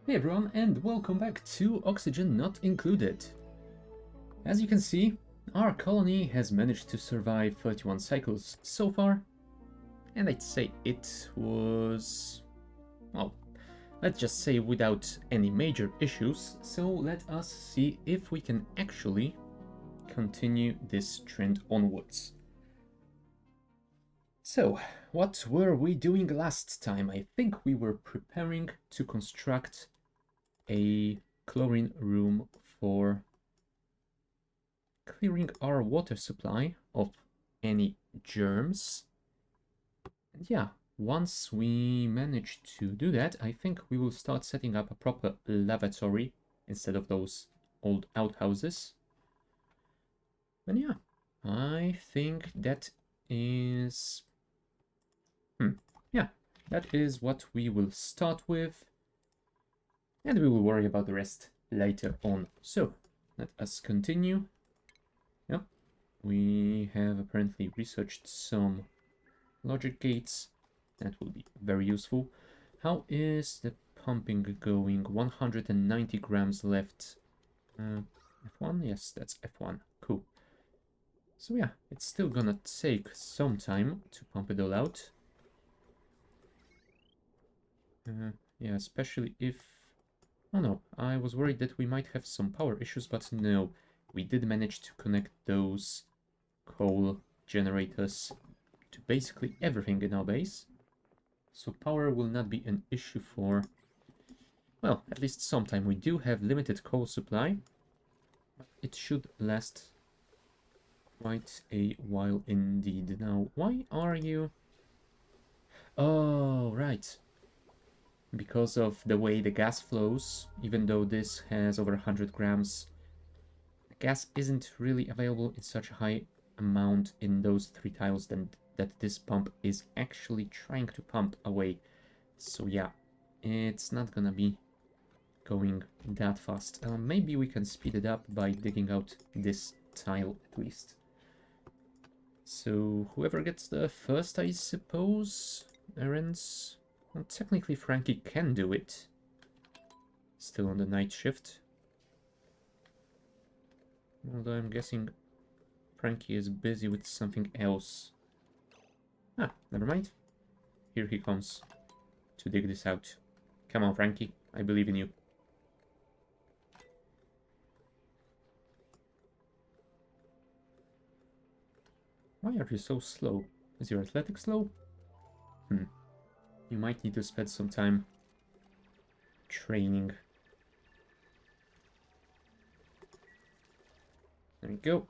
Hey everyone, and welcome back to Oxygen Not Included. As you can see, our colony has managed to survive 31 cycles so far, and I'd say it was, well, let's just say without any major issues, so let us see if we can actually continue this trend onwards. So, what were we doing last time? I think we were preparing to construct a chlorine room for clearing our water supply of any germs. And yeah, once we manage to do that, I think we will start setting up a proper lavatory instead of those old outhouses. And yeah, I think that is... yeah, that is what we will start with. And we will worry about the rest later on. So, let us continue. Yep, we have apparently researched some logic gates. That will be very useful. How is the pumping going? 190 grams left. F1? Yes, that's F1. Cool. So yeah, it's still gonna take some time to pump it all out. Yeah, especially if... Oh no, I was worried that we might have some power issues, but no. We did manage to connect those coal generators to basically everything in our base. So power will not be an issue for, well, at least some time. We do have limited coal supply, but it should last quite a while indeed. Now, why are you... Oh, right. Because of the way the gas flows, even though this has over 100 grams, gas isn't really available in such a high amount in those 3 tiles that this pump is actually trying to pump away. So yeah, it's not gonna be going that fast. Maybe we can speed it up by digging out this tile at least. So whoever gets there first, I suppose, errands. Well, technically Frankie can do it. Still on the night shift. Although I'm guessing Frankie is busy with something else. Ah, never mind. Here he comes to dig this out. Come on, Frankie. I believe in you. Why are you so slow? Is your athletics slow? You might need to spend some time training. There we go.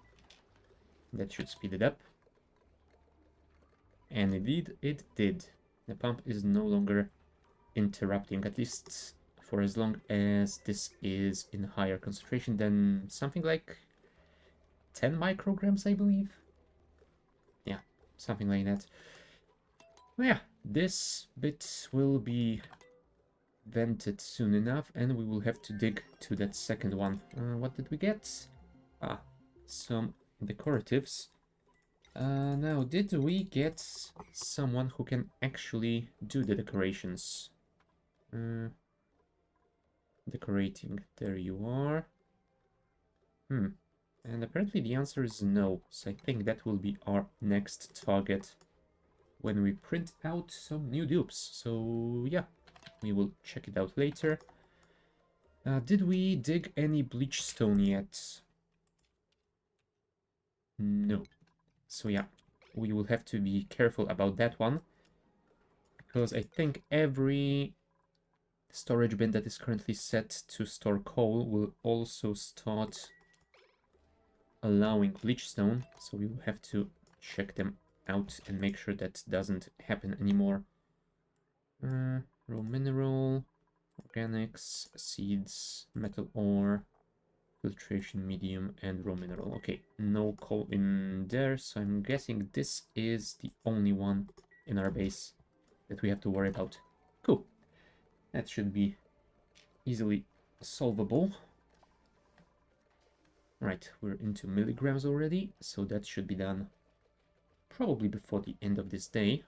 That should speed it up. And indeed, it did. The pump is no longer interrupting, at least for as long as this is in higher concentration than something like 10 micrograms, I believe. Yeah, something like that. Well, yeah, this bit will be vented soon enough, and we will have to dig to that second one. What did we get? Ah, some decoratives. Now, did we get someone who can actually do the decorations? Decorating, there you are. And apparently the answer is no, so I think that will be our next target when we print out some new dupes. So yeah, we will check it out later. Did we dig any bleach stone yet? No. So yeah, we will have to be careful about that one, because I think every storage bin that is currently set to store coal will also start allowing bleach stone, so we will have to check them out and make sure that doesn't happen anymore. Raw mineral, organics, seeds, metal ore, filtration medium, and raw mineral. Okay, no coal in there, so I'm guessing this is the only one in our base that we have to worry about. Cool. That should be easily solvable. Right, we're into milligrams already, so that should be done probably before the end of this day.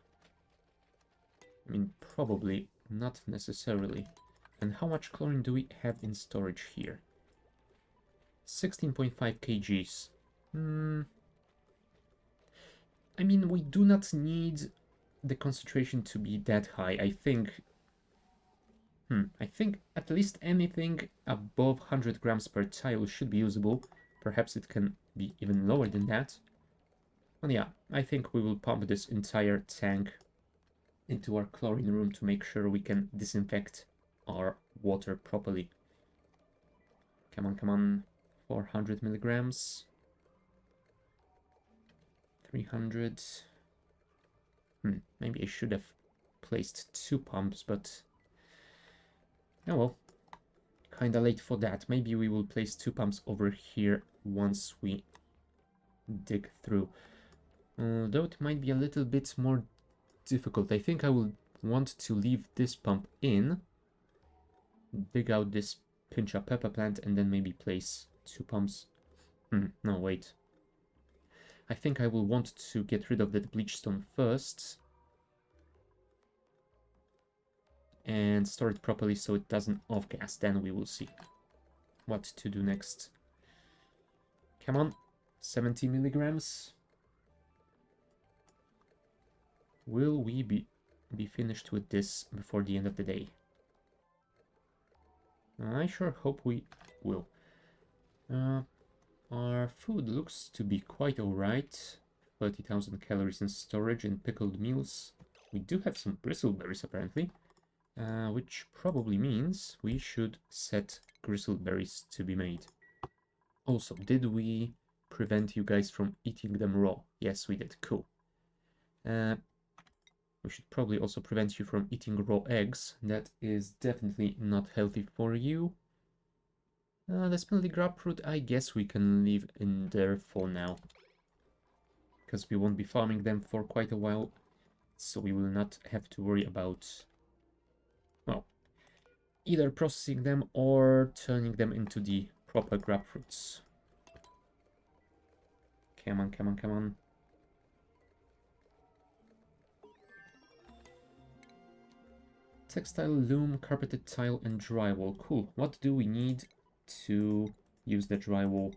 I mean, probably, not necessarily. And how much chlorine do we have in storage here? 16.5 kgs. I mean, we do not need the concentration to be that high. I think at least anything above 100 grams per tile should be usable. Perhaps it can be even lower than that. But yeah, I think we will pump this entire tank into our chlorine room to make sure we can disinfect our water properly. Come on, come on. 400 milligrams. 300. Maybe I should have placed 2 pumps, but oh well. Kinda late for that. Maybe we will place 2 pumps over here once we dig through. Though it might be a little bit more difficult. I think I will want to leave this pump in, dig out this pincha pepper plant, and then maybe place 2 pumps. No, wait. I think I will want to get rid of that bleachstone first and store it properly so it doesn't off-gas. Then we will see what to do next. Come on, 70 milligrams. Will we be finished with this before the end of the day? I sure hope we will. Our food looks to be quite alright. 30,000 calories in storage and pickled meals. We do have some bristleberries apparently, which probably means we should set gristleberries to be made. Also, did we prevent you guys from eating them raw? Yes, we did. Cool. We should probably also prevent you from eating raw eggs. That is definitely not healthy for you. The smelly grapefruit, I guess we can leave in there for now, because we won't be farming them for quite a while, so we will not have to worry about, well, either processing them or turning them into the proper grapefruits. Come on, come on, come on. Textile, loom, carpeted tile, and drywall. Cool. What do we need to use the drywall?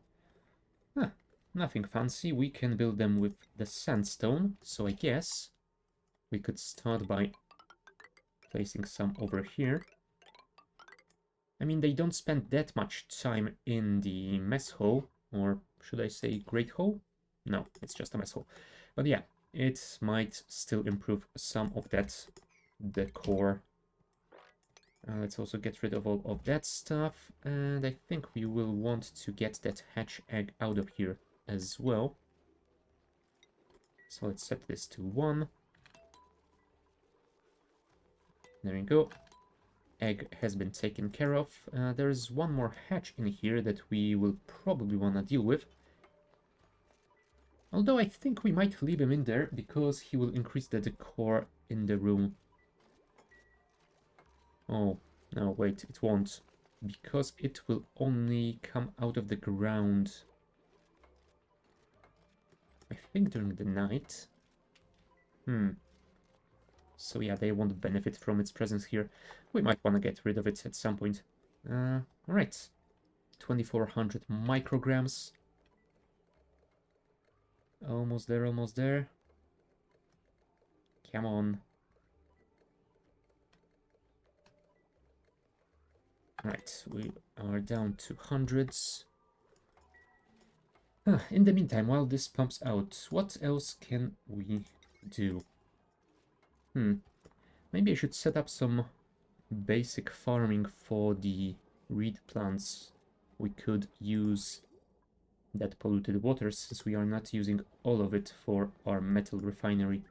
Nothing fancy. We can build them with the sandstone. So I guess we could start by placing some over here. I mean, they don't spend that much time in the mess hall, or should I say great hall? No, it's just a mess hall. But yeah, it might still improve some of that decor. Let's also get rid of all of that stuff, and I think we will want to get that hatch egg out of here as well. So let's set this to 1. There we go. Egg has been taken care of. There's one more hatch in here that we will probably want to deal with. Although I think we might leave him in there because he will increase the decor in the room. Oh, no, wait, it won't. Because it will only come out of the ground, I think, during the night. So yeah, they won't benefit from its presence here. We might want to get rid of it at some point. Alright. 2400 micrograms. Almost there, almost there. Come on. Right, we are down to hundreds. In the meantime, while this pumps out, what else can we do? Maybe I should set up some basic farming for the reed plants. We could use that polluted water since we are not using all of it for our metal refinery.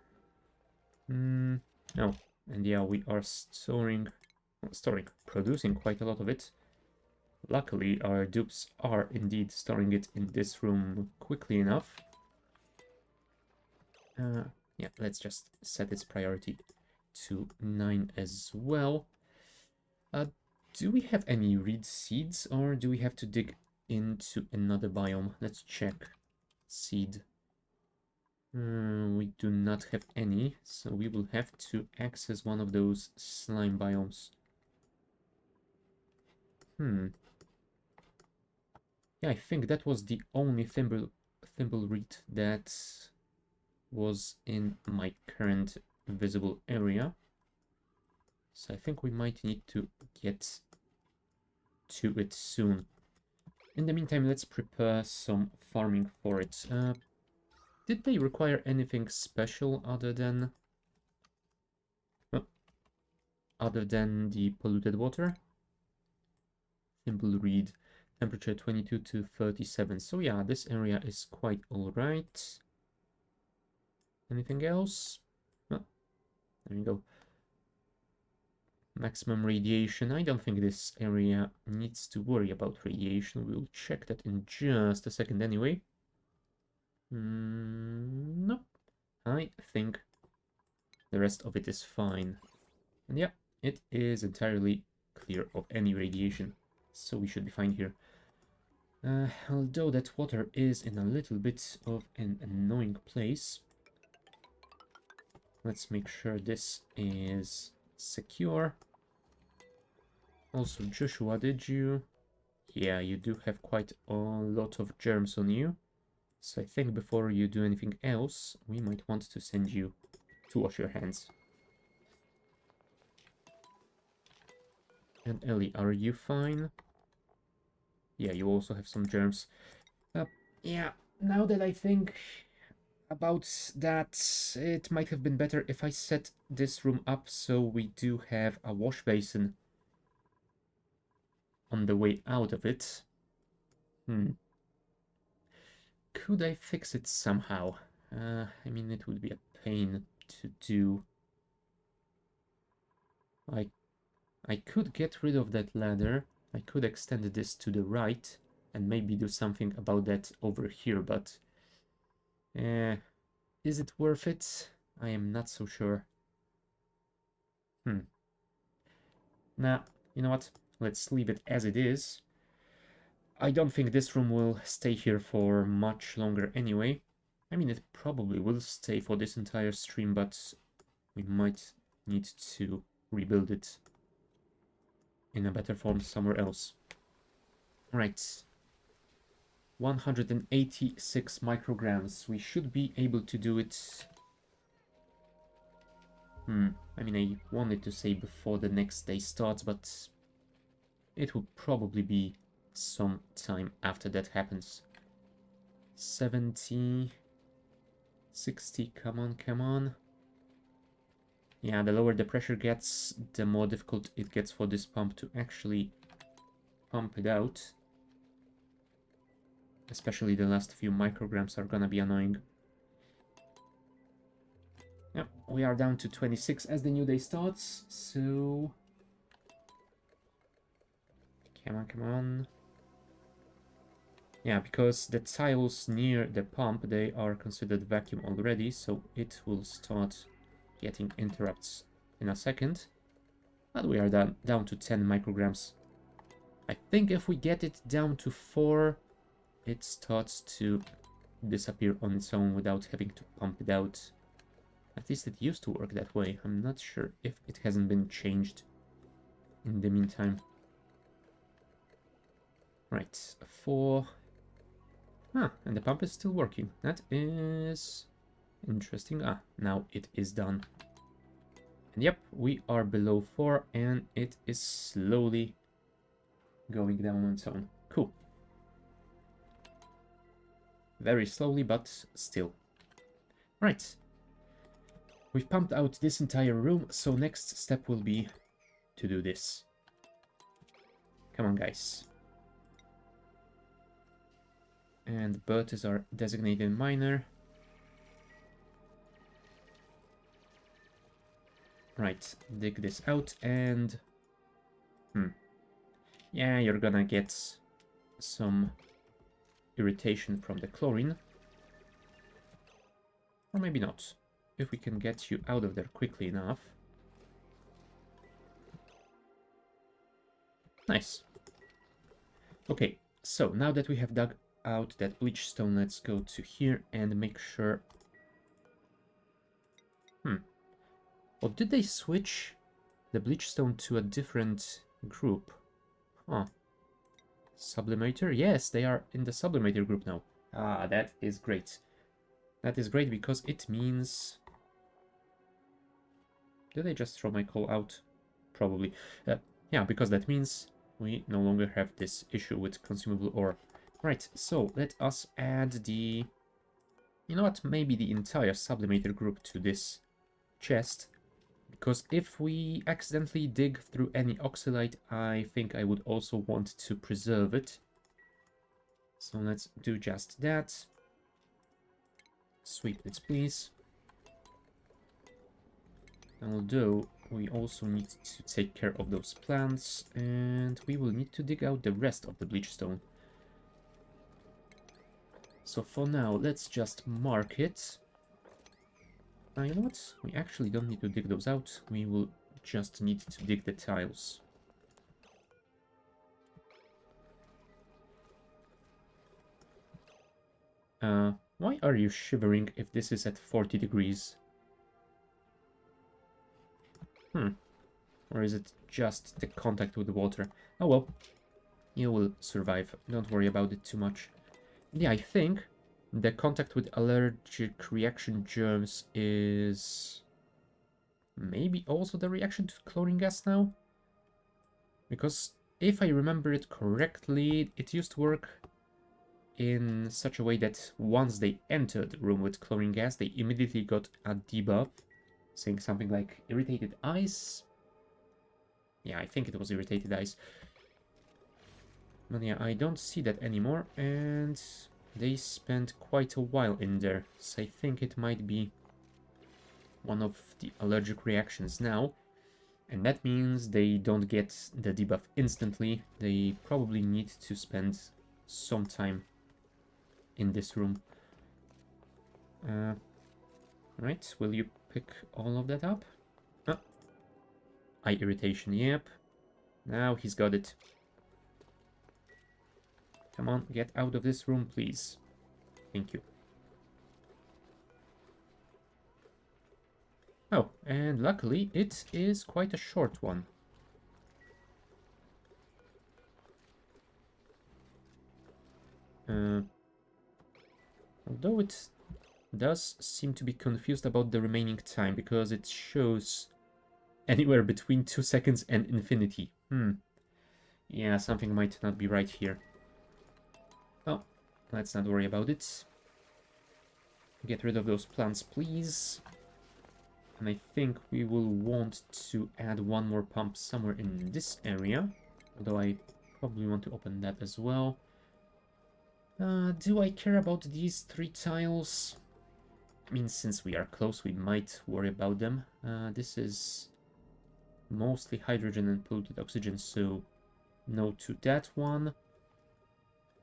No, and yeah, we are producing quite a lot of it. Luckily, our dupes are indeed storing it in this room quickly enough. Yeah, let's just set its priority to 9 as well. Do we have any reed seeds, or do we have to dig into another biome? Let's check. Seed. We do not have any, so we will have to access one of those slime biomes. Hmm. Yeah, I think that was the only thimble reed that was in my current visible area. So I think we might need to get to it soon. In the meantime, let's prepare some farming for it. Did they require anything special other than the polluted water? Thimble reed, temperature 22 to 37. So yeah, this area is quite alright. Anything else? Oh, there you go. Maximum radiation. I don't think this area needs to worry about radiation. We'll check that in just a second anyway. Nope. I think the rest of it is fine. And yeah, it is entirely clear of any radiation. So we should be fine here. Although that water is in a little bit of an annoying place. Let's make sure this is secure. Also, Joshua, did you... Yeah, you do have quite a lot of germs on you. So I think before you do anything else, we might want to send you to wash your hands. And Ellie, are you fine? Yeah, you also have some germs. Yeah, now that I think about that, it might have been better if I set this room up so we do have a wash basin on the way out of it. Could I fix it somehow? I mean, it would be a pain to do. I could get rid of that ladder. I could extend this to the right and maybe do something about that over here, but is it worth it? I am not so sure. Nah, you know what? Let's leave it as it is. I don't think this room will stay here for much longer anyway. I mean, it probably will stay for this entire stream, but we might need to rebuild it in a better form somewhere else. Right. 186 micrograms. We should be able to do it. I mean, I wanted to say before the next day starts, but it will probably be some time after that happens. 70, 60, come on, come on. Yeah, the lower the pressure gets, the more difficult it gets for this pump to actually pump it out. Especially the last few micrograms are gonna be annoying. Yep, we are down to 26 as the new day starts, so... Come on, come on. Yeah, because the tiles near the pump, they are considered vacuum already, so it will start getting interrupts in a second. But we are down to 10 micrograms. I think if we get it down to 4, it starts to disappear on its own without having to pump it out. At least it used to work that way. I'm not sure if it hasn't been changed in the meantime. Right, 4. Ah, and the pump is still working. That is interesting. Ah, now it is done. And yep, we are below 4 and it is slowly going down on its own. Cool. Very slowly, but still. Right. We've pumped out this entire room, so next step will be to do this. Come on, guys. And Bert is our designated miner. Right, dig this out and... Yeah, you're gonna get some irritation from the chlorine. Or maybe not. If we can get you out of there quickly enough. Nice. Okay, so now that we have dug out that bleach stone, let's go to here and make sure... Or did they switch the bleach stone to a different group? Huh. Sublimator? Yes, they are in the Sublimator group now. Ah, that is great. That is great because it means... Did I just throw my coal out? Probably. Yeah, because that means we no longer have this issue with consumable ore. Right, so let us add the... You know what? Maybe the entire Sublimator group to this chest. Because if we accidentally dig through any oxylite, I think I would also want to preserve it. So let's do just that. Sweep this, please. Although we also need to take care of those plants, and we will need to dig out the rest of the bleachstone. So for now, let's just mark it. You know what? We actually don't need to dig those out. We will just need to dig the tiles. Why are you shivering if this is at 40 degrees? Or is it just the contact with the water? Oh well, you will survive. Don't worry about it too much. Yeah, I think the contact with allergic reaction germs is maybe also the reaction to chlorine gas now? Because if I remember it correctly, it used to work in such a way that once they entered the room with chlorine gas, they immediately got a debuff, saying something like irritated eyes. Yeah, I think it was irritated eyes. But yeah, I don't see that anymore, and they spent quite a while in there, so I think it might be one of the allergic reactions now. And that means they don't get the debuff instantly. They probably need to spend some time in this room. Right, will you pick all of that up? Eye irritation, yep. Now he's got it. Come on, get out of this room, please. Thank you. Oh, and luckily it is quite a short one. Although it does seem to be confused about the remaining time, because it shows anywhere between 2 seconds and infinity. Yeah, something might not be right here. Oh, let's not worry about it. Get rid of those plants, please. And I think we will want to add one more pump somewhere in this area. Although I probably want to open that as well. Do I care about these 3 tiles? I mean, since we are close, we might worry about them. This is mostly hydrogen and polluted oxygen, so no to that one.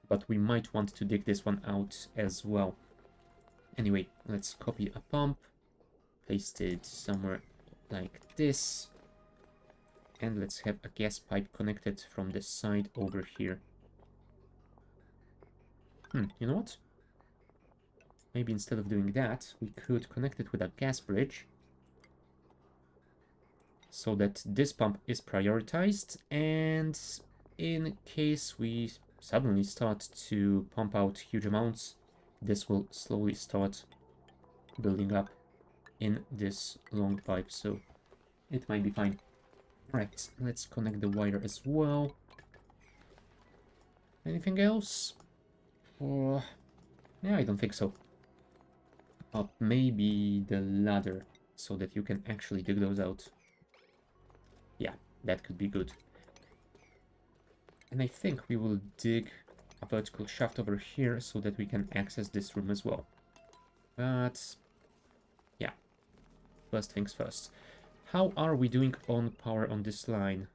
But we might want to dig this one out as well. Anyway, let's copy a pump, paste it somewhere like this, and let's have a gas pipe connected from the side over here. You know what? Maybe instead of doing that, we could connect it with a gas bridge, so that this pump is prioritized, and in case we suddenly start to pump out huge amounts, this will slowly start building up in this long pipe, so it might be fine. Right, let's connect the wire as well. Anything else? Yeah, I don't think so. Maybe the ladder, so that you can actually dig those out. Yeah, that could be good. And I think we will dig a vertical shaft over here so that we can access this room as well. But yeah, first things first. How are we doing on power on this line?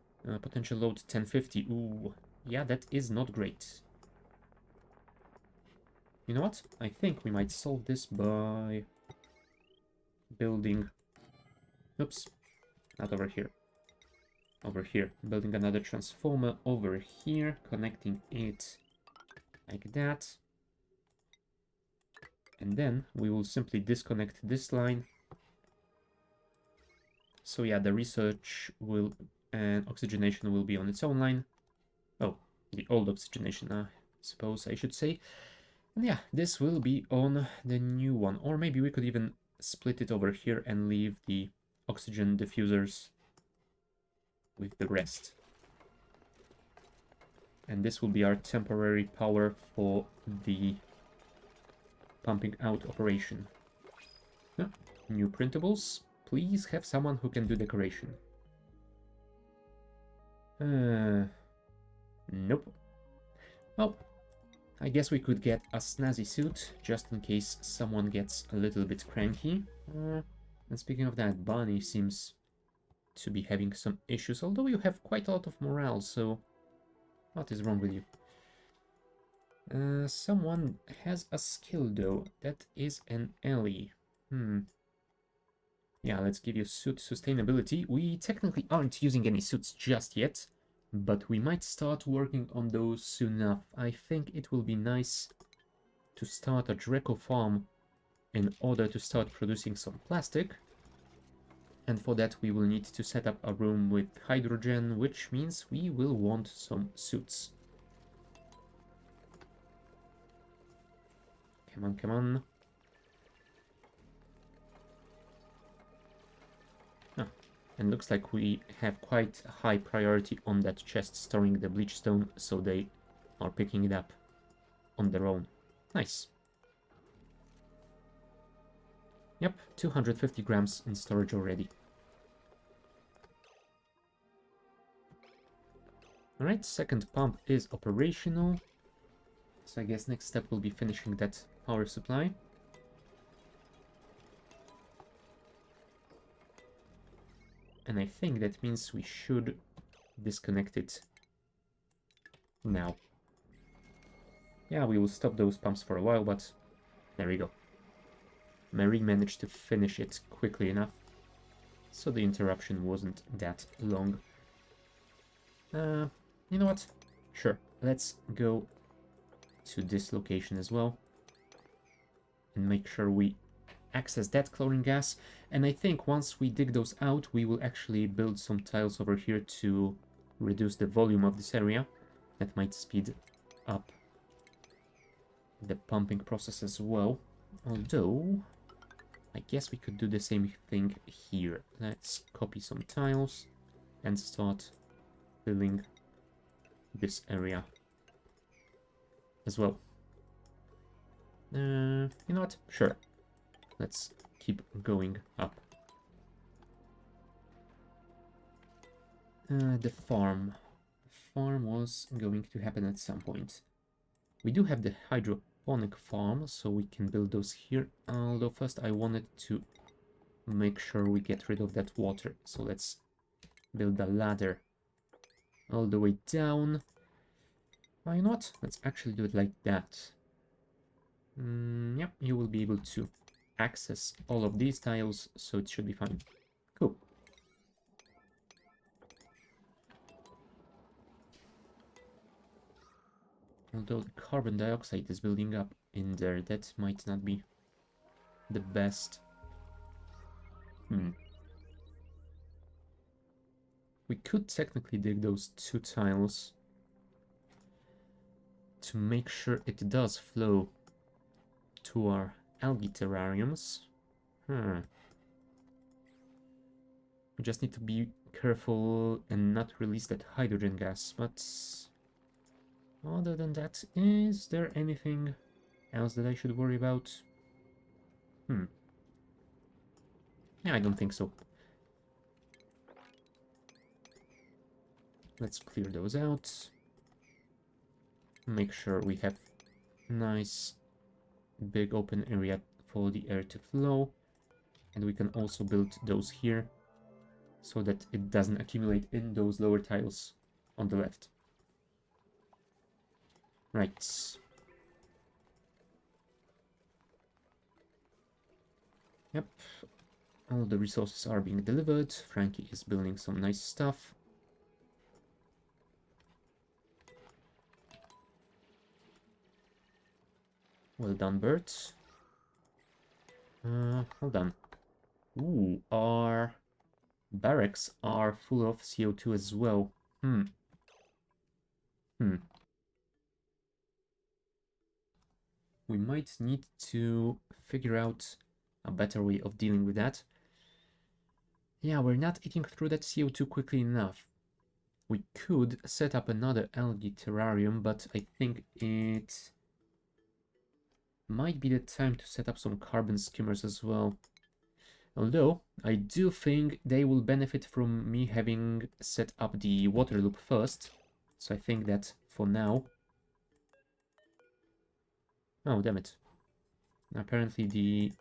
Potential load 1050. Ooh, yeah, that is not great. You know what? I think we might solve this by building... Oops, not over here. Over here. Building another transformer over here, connecting it like that. And then we will simply disconnect this line. So yeah, the research will and oxygenation will be on its own line. Oh, The old oxygenation, I suppose I should say. And yeah, this will be on the new one. Or maybe we could even split it over here and leave the oxygen diffusers with the rest. And this will be our temporary power for the pumping out operation. Yeah. New printables. Please have someone who can do decoration. Nope. Well, I guess we could get a snazzy suit, just in case someone gets a little bit cranky. And speaking of that, Bunny seems to be having some issues, although you have quite a lot of morale, so what is wrong with you? Someone has a skill though. That is an Ellie. Yeah, let's give you suit sustainability. We technically aren't using any suits just yet, but we might start working on those soon enough. I think it will be nice to start a Draco farm in order to start producing some plastic. And for that we will need to set up a room with hydrogen, which means we will want some suits. Come on, come on. Ah, and looks like we have quite a high priority on that chest storing the bleach stone, so they are picking it up on their own. Nice. Yep, 250 grams in storage already. Alright, second pump is operational. So I guess next step will be finishing that power supply. And I think that means we should disconnect it now. Yeah, we will stop those pumps for a while, but there we go. Mary managed to finish it quickly enough, so the interruption wasn't that long. You know what? Sure, let's go to this location as well and make sure we access that chlorine gas. And I think once we dig those out, we will actually build some tiles over here to reduce the volume of this area. That might speed up the pumping process as well. Although, I guess we could do the same thing here. Let's copy some tiles and start filling this area as well. You know what? Sure. Let's keep going up. The farm. Farm was going to happen at some point. We do have the hydroponic farm, so we can build those here. Although first I wanted to make sure we get rid of that water. So let's build a ladder all the way down. Why not? Let's actually do it like that. Yep, you will be able to access all of these tiles, so it should be fine. Cool. Although the carbon dioxide is building up in there, that might not be the best. We could technically dig those two tiles to make sure it does flow to our algae terrariums. We just need to be careful and not release that hydrogen gas, but other than that, is there anything else that I should worry about? Yeah, I don't think so. Let's clear those out. Make sure we have nice big open area for the air to flow. And we can also build those here so that it doesn't accumulate in those lower tiles on the left. Right. Yep. All the resources are being delivered. Frankie is building some nice stuff. Well done, birds. Hold on. Ooh, our barracks are full of CO2 as well. we might need to figure out a better way of dealing with that. Yeah, we're not eating through that CO2 quickly enough. We could set up another algae terrarium, but I think it might be the time to set up some carbon skimmers as well. Although, I do think they will benefit from me having set up the water loop first. So I think that for now... Oh, damn it. Apparently the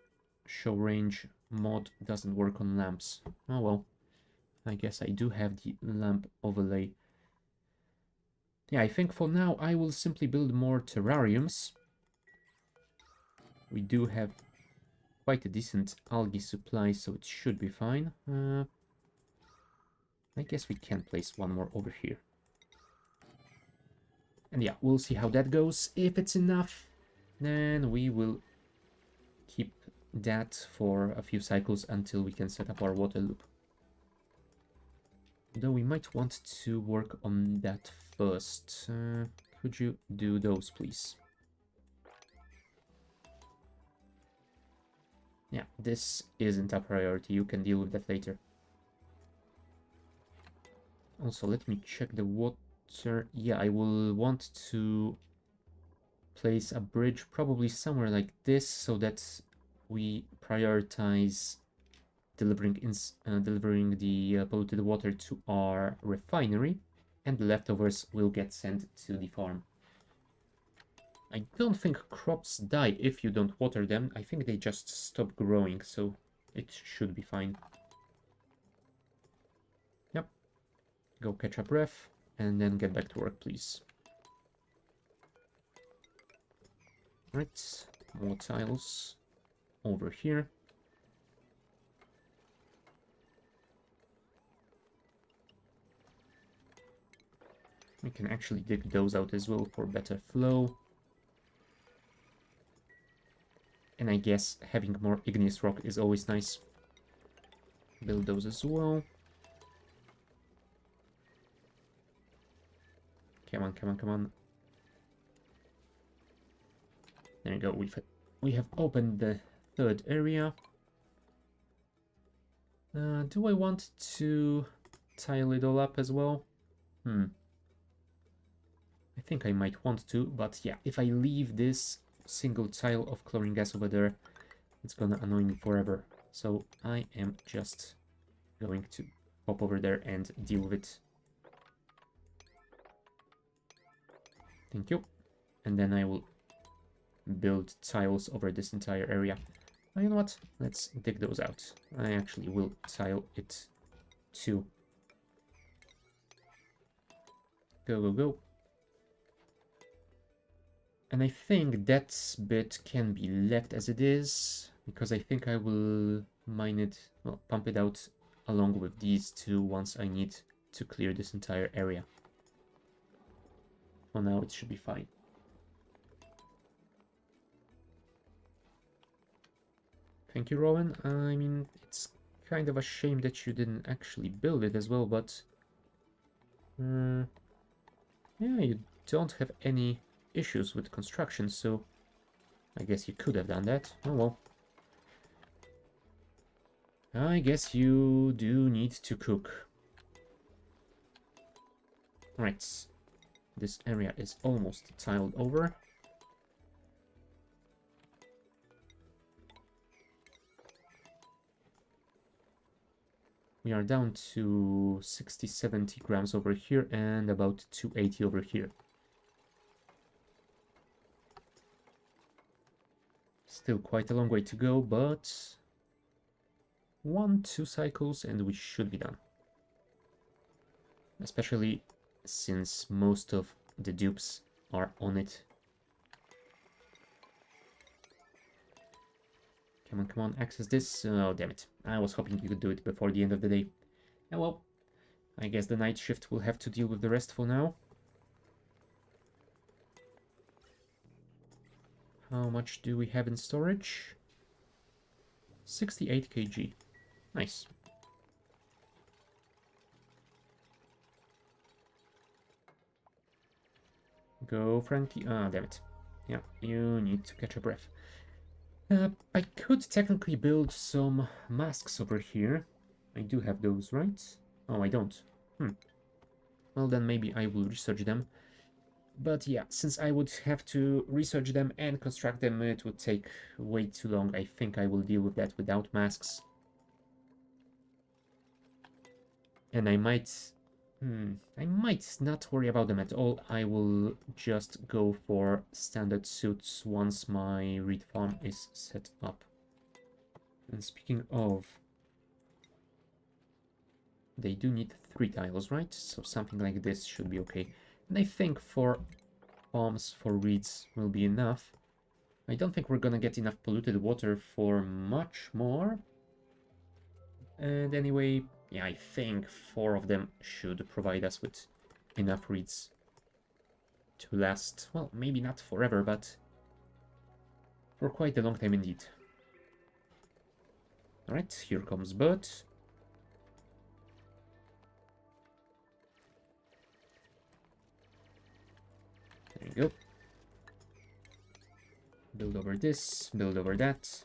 show range mod doesn't work on lamps. Oh well. I guess I do have the lamp overlay. Yeah, I think for now I will simply build more terrariums. We do have quite a decent algae supply, so it should be fine. I guess we can place one more over here. And yeah, we'll see how that goes. If it's enough, then we will keep that for a few cycles until we can set up our water loop. Though we might want to work on that first. Could you do those, please? Yeah, this isn't a priority. You can deal with that later. Also, let me check the water. Yeah, I will want to place a bridge probably somewhere like this so that we prioritize delivering the polluted water to our refinery, and the leftovers will get sent to the farm. I don't think crops die if you don't water them. I think they just stop growing, so it should be fine. Yep. Go catch a breath, and then get back to work, please. Right, more tiles over here. We can actually dig those out as well for better flow. And I guess having more igneous rock is always nice. Build those as well. Come on, come on, come on. There you go. We have opened the third area. Do I want to tile it all up as well? I think I might want to, but yeah, if I leave this single tile of chlorine gas over there, it's gonna annoy me forever. So I am just going to pop over there and deal with it. Thank you. And then I will build tiles over this entire area. Oh, you know what? Let's dig those out. I actually will tile it too. Go, go, go. And I think that bit can be left as it is, because I think I will mine it, well, pump it out along with these two once I need to clear this entire area. For now, it should be fine. Thank you, Rowan. I mean, it's kind of a shame that you didn't actually build it as well, but... yeah, you don't have any issues with construction, so I guess you could have done that. Oh well. I guess you do need to cook. Right. This area is almost tiled over. We are down to 60-70 grams over here and about 280 over here. Still quite a long way to go, but 1-2 cycles and we should be done. Especially since most of the dupes are on it. Come on, come on, access this. Oh, damn it. I was hoping you could do it before the end of the day. Oh well, I guess the night shift will have to deal with the rest for now. How much do we have in storage? 68 kg. Nice. Go, Frankie. Ah, damn it. Yeah, you need to catch a breath. I could technically build some masks over here. I do have those, right? Oh, I don't. Well, then maybe I will research them. But yeah, since I would have to research them and construct them, it would take way too long. I think I will deal with that without masks. And I might not worry about them at all. I will just go for standard suits once my reed farm is set up. And speaking of, they do need 3 tiles, right? So something like this should be okay. And I think 4 farms for reeds will be enough. I don't think we're gonna get enough polluted water for much more. And anyway, yeah, I think 4 of them should provide us with enough reeds to last, well, maybe not forever, but for quite a long time indeed. Alright, here comes Bud. There you go. Build over this, build over that.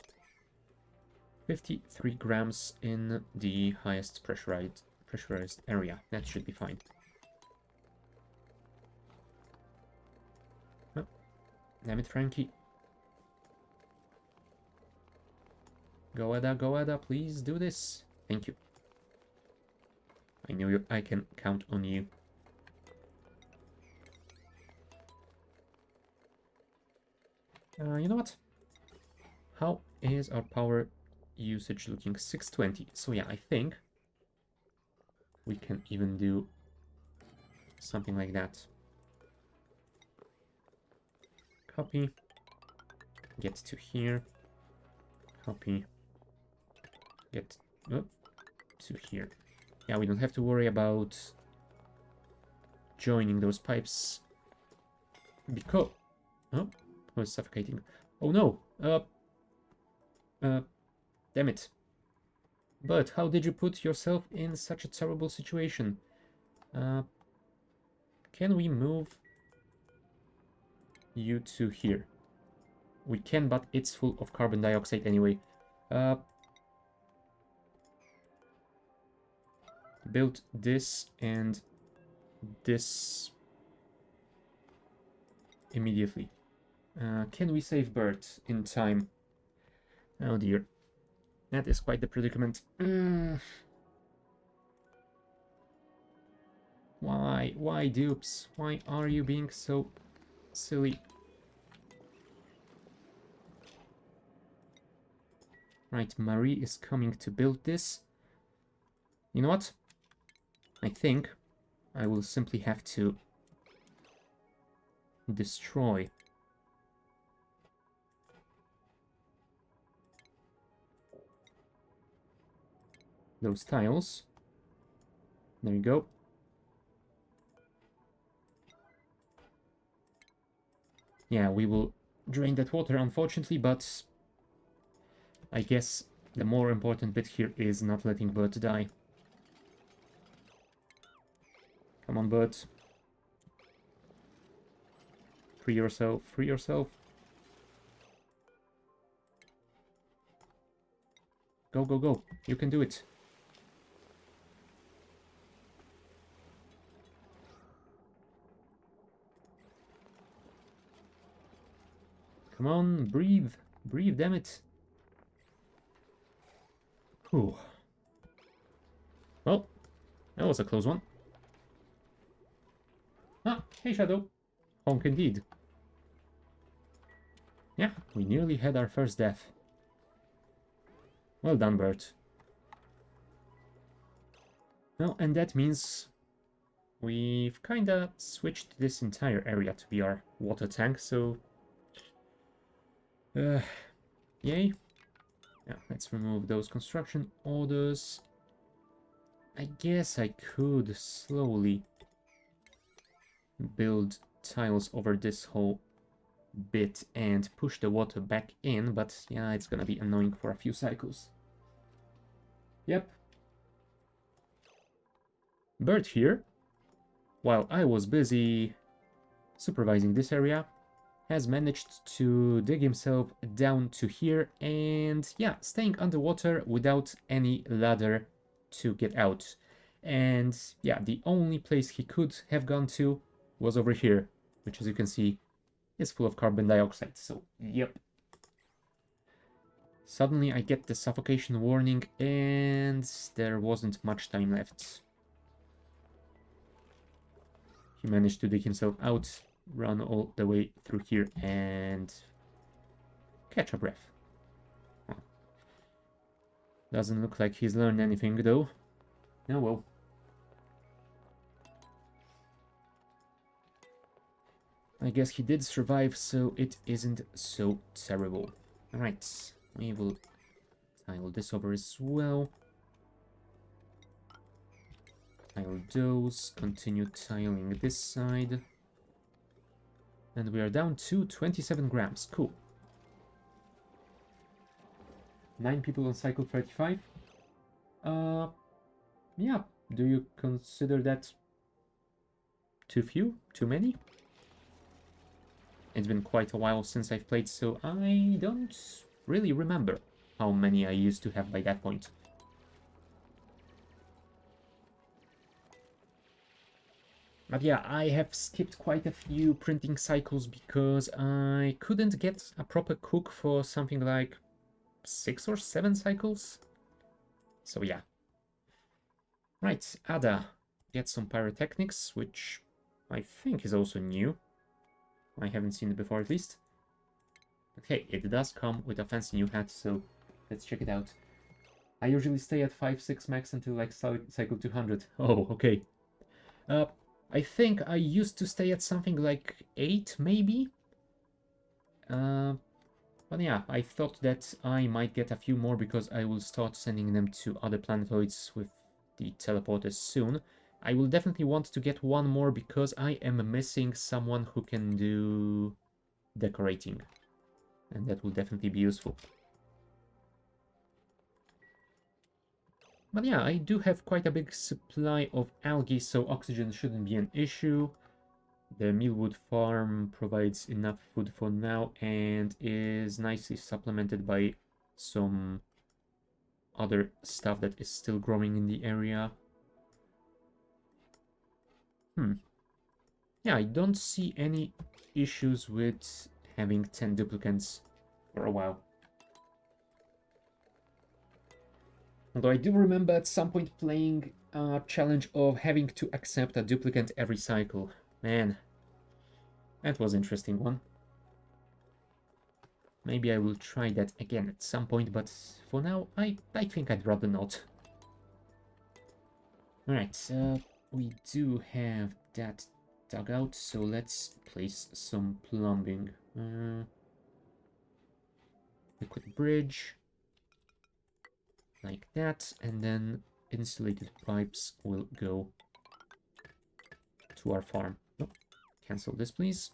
53 grams in the highest pressurized area. That should be fine. Oh, damn it, Frankie. Go Ada, please do this. Thank you. I knew I can count on you. You know what? How is our power usage looking? 620. So yeah, I think we can even do something like that. Copy. Get to here. Copy. Get to here. Yeah, we don't have to worry about joining those pipes. Because... Oh, I was suffocating. Oh no! Damn it. But how did you put yourself in such a terrible situation? Can we move you to here? We can, but it's full of carbon dioxide anyway. Build this and this immediately. Can we save Bert in time? Oh dear. That is quite the predicament. Why? Why, Dupes? Why are you being so silly? Right, Marie is coming to build this. You know what? I think I will simply have to destroy those tiles. There you go. Yeah, we will drain that water, unfortunately, but I guess the more important bit here is not letting Bert die. Come on, Bert. Free yourself, free yourself. Go, go, go. You can do it. Come on, breathe. Breathe, damn it. Whew. Well, that was a close one. Ah, hey, Shadow. Honk indeed. Yeah, we nearly had our first death. Well done, Bert. Well, and that means we've kinda switched this entire area to be our water tank, so... yay. Yeah, let's remove those construction orders. I guess I could slowly build tiles over this whole bit and push the water back in, but yeah, it's gonna be annoying for a few cycles. Yep. Bert here, while I was busy supervising this area, has managed to dig himself down to here and yeah, staying underwater without any ladder to get out. And yeah, the only place he could have gone to was over here, which as you can see is full of carbon dioxide. So yep. Suddenly I get the suffocation warning and there wasn't much time left. He managed to dig himself out, run all the way through here and catch a breath. Well, doesn't look like he's learned anything though. Oh well. I guess he did survive, so it isn't so terrible. Alright, we will tile this over as well. Tile those, continue tiling this side. And we are down to 27 grams, cool. 9 people on cycle 35. Yeah, do you consider that too few? Too many? It's been quite a while since I've played, so I don't really remember how many I used to have by that point. But yeah, I have skipped quite a few printing cycles because I couldn't get a proper cook for something like 6 or 7 cycles. So yeah. Right, Ada. Get some pyrotechnics, which I think is also new. I haven't seen it before at least. But hey, it does come with a fancy new hat, so let's check it out. I usually stay at 5-6 max until like cycle 200. Oh, okay. I think I used to stay at something like 8, maybe? But yeah, I thought that I might get a few more because I will start sending them to other planetoids with the teleporters soon. I will definitely want to get one more because I am missing someone who can do decorating. And that will definitely be useful. But yeah, I do have quite a big supply of algae, so oxygen shouldn't be an issue. The mealwood farm provides enough food for now and is nicely supplemented by some other stuff that is still growing in the area. Yeah, I don't see any issues with having 10 duplicants for a while. Although I do remember at some point playing a challenge of having to accept a duplicant every cycle. Man, that was an interesting one. Maybe I will try that again at some point, but for now, I think I'd rather not. Alright, we do have that dug out, so let's place some plumbing. Liquid bridge. Like that, and then insulated pipes will go to our farm. Oh, cancel this, please.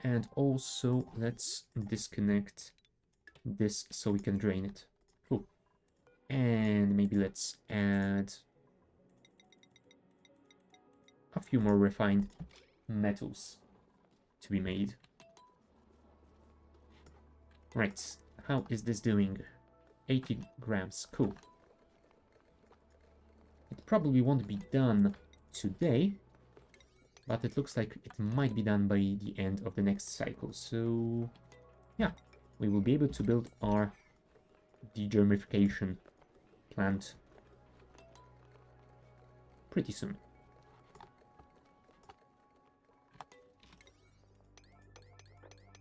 And also, let's disconnect this so we can drain it. Cool. And maybe let's add a few more refined metals to be made. Right, how is this doing? 80 grams, cool. It probably won't be done today, but it looks like it might be done by the end of the next cycle. So yeah, we will be able to build our degermification plant pretty soon.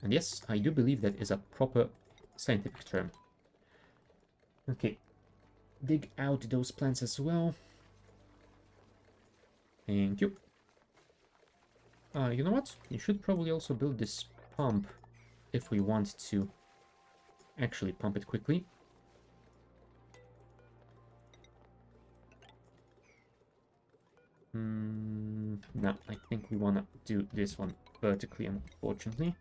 And yes, I do believe that is a proper scientific term. Okay, dig out those plants as well. Thank you. You know what? You should probably also build this pump if we want to actually pump it quickly. No, I think we want to do this one vertically, unfortunately.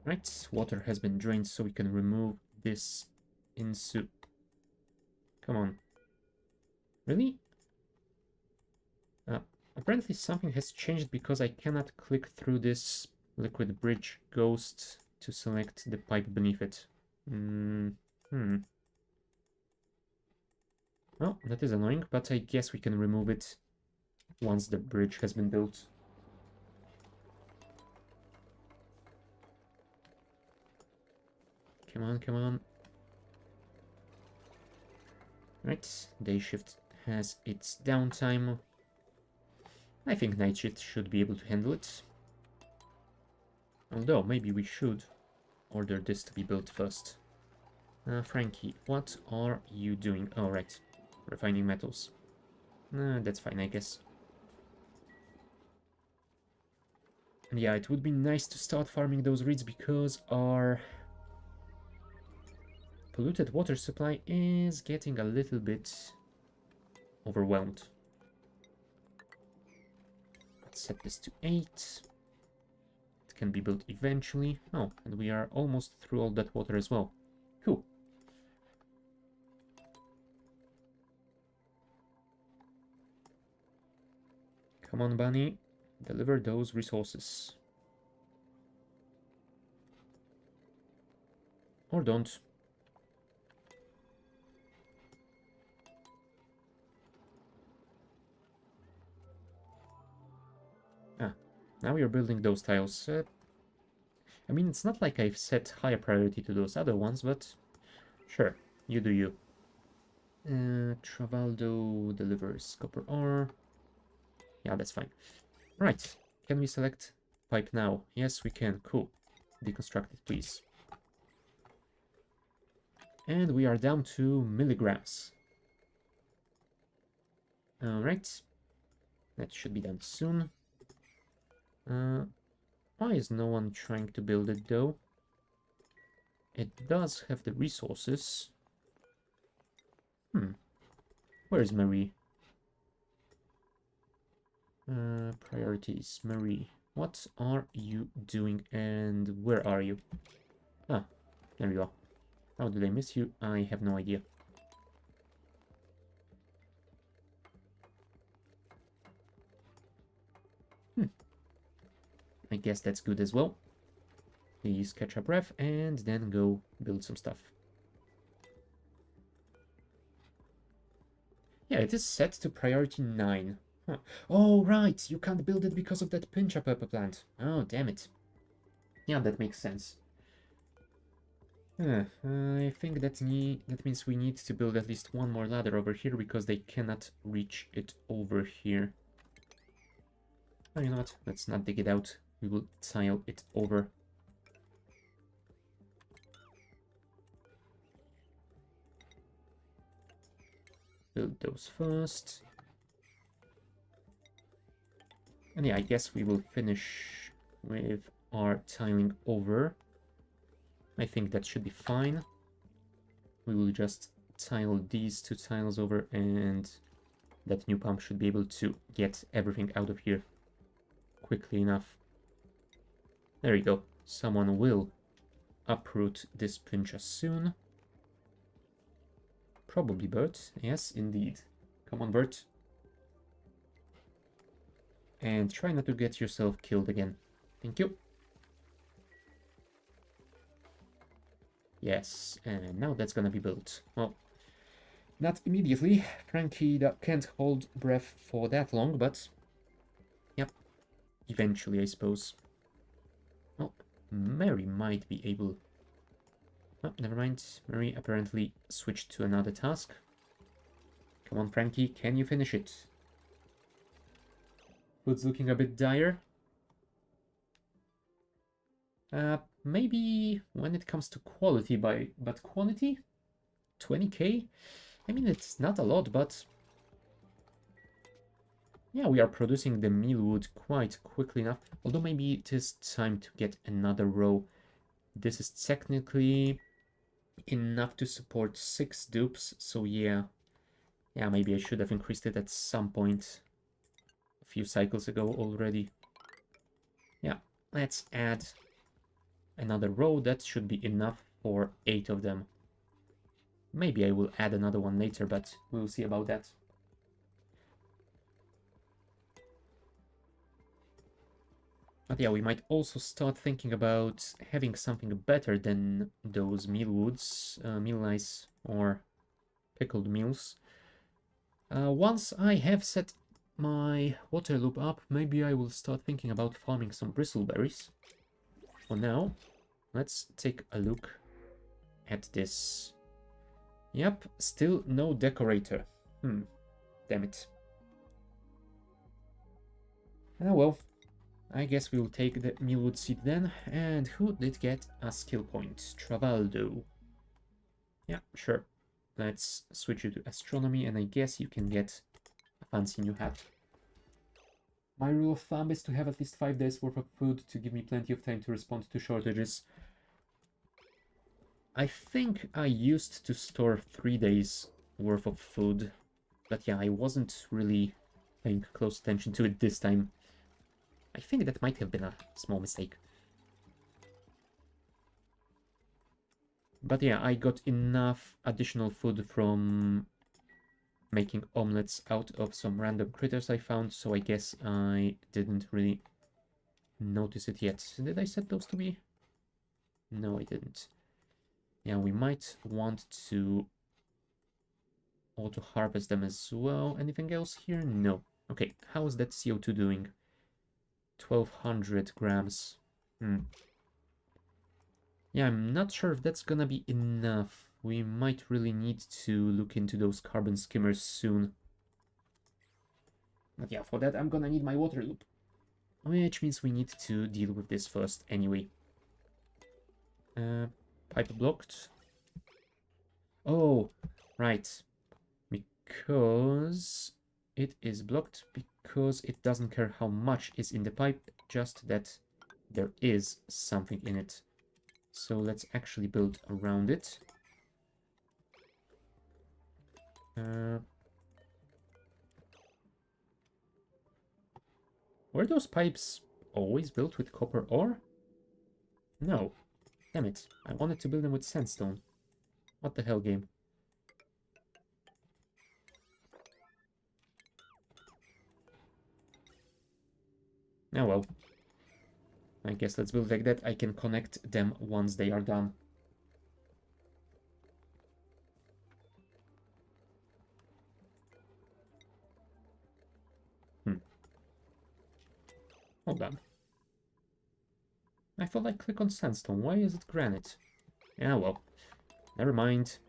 Right, water has been drained, so we can remove this into... Come on. Really? Uh, Apparently something has changed because I cannot click through this liquid bridge ghost to select the pipe beneath it. Oh, that is annoying, but I guess we can remove it once the bridge has been built. Come on, come on. Right, day shift has its downtime. I think night shift should be able to handle it. Although, maybe we should order this to be built first. Frankie, what are you doing? Oh, right. Refining metals. That's fine, I guess. And yeah, it would be nice to start farming those reeds because our polluted water supply is getting a little bit overwhelmed. Let's set this to 8. It can be built eventually. Oh, and we are almost through all that water as well. Cool. Come on, Bunny. Deliver those resources. Or don't. Now you're building those tiles. I mean, it's not like I've set higher priority to those other ones, but sure, you do you. Travaldo delivers copper ore. Yeah, that's fine. Right, can we select pipe now? Yes, we can. Cool. Deconstruct it, please. And we are down to milligrams. Alright. That should be done soon. Why is no one trying to build it, though? It does have the resources. Where is Marie? Priorities. Marie, what are you doing and where are you? Ah, there you are. How did I miss you? I have no idea. I guess that's good as well. Please catch a breath and then go build some stuff. Yeah, it is set to priority 9. Huh. Oh, right, you can't build it because of that pincha pepper plant. Oh, damn it. Yeah, that makes sense. I think that means we need to build at least one more ladder over here because they cannot reach it over here. Oh, you know what? Let's not dig it out. We will tile it over. Build those first. And yeah, I guess we will finish with our tiling over. I think that should be fine. We will just tile these 2 tiles over and that new pump should be able to get everything out of here quickly enough. There you go. Someone will uproot this pincha soon. Probably Bert. Yes, indeed. Come on, Bert. And try not to get yourself killed again. Thank you. Yes, and now that's gonna be built. Well, not immediately. Frankie can't hold breath for that long, but... Yep. Eventually, I suppose. Oh, Mary might be able... Oh, never mind. Mary apparently switched to another task. Come on, Frankie, can you finish it? Food's looking a bit dire. Maybe when it comes to quality, but quantity? 20k? I mean, it's not a lot, but... Yeah, we are producing the mealwood quite quickly enough. Although maybe it is time to get another row. This is technically enough to support 6 dupes, so yeah. Yeah, maybe I should have increased it at some point. A few cycles ago already. Yeah, let's add another row. That should be enough for 8 of them. Maybe I will add another one later, but we'll see about that. But yeah, we might also start thinking about having something better than those mealwoods, meal ice, or pickled meals. Once I have set my water loop up, maybe I will start thinking about farming some bristleberries. For now, let's take a look at this. Yep, still no decorator. Damn it. Oh well, I guess we'll take the mealwood seed then. And who did get a skill point? Travaldo. Yeah, sure. Let's switch you to astronomy, and I guess you can get a fancy new hat. My rule of thumb is to have at least 5 days worth of food to give me plenty of time to respond to shortages. I think I used to store 3 days worth of food, but yeah, I wasn't really paying close attention to it this time. I think that might have been a small mistake. But yeah, I got enough additional food from making omelets out of some random critters I found, so I guess I didn't really notice it yet. Did I set those to be? No, I didn't. Yeah, we might want to auto-harvest them as well. Anything else here? No. Okay, how is that CO2 doing? 1200 grams. Yeah, I'm not sure if that's gonna be enough. We might really need to look into those carbon skimmers soon. But yeah, for that I'm gonna need my water loop. Which means we need to deal with this first anyway. Pipe blocked. Oh, right. Because it is blocked because it doesn't care how much is in the pipe, just that there is something in it. So let's actually build around it. Were those pipes always built with copper ore? No. Damn it. I wanted to build them with sandstone. What the hell, game? Oh well. I guess let's build like that. I can connect them once they are done. Hold on. I thought I click on sandstone. Why is it granite? Yeah, well. Never mind.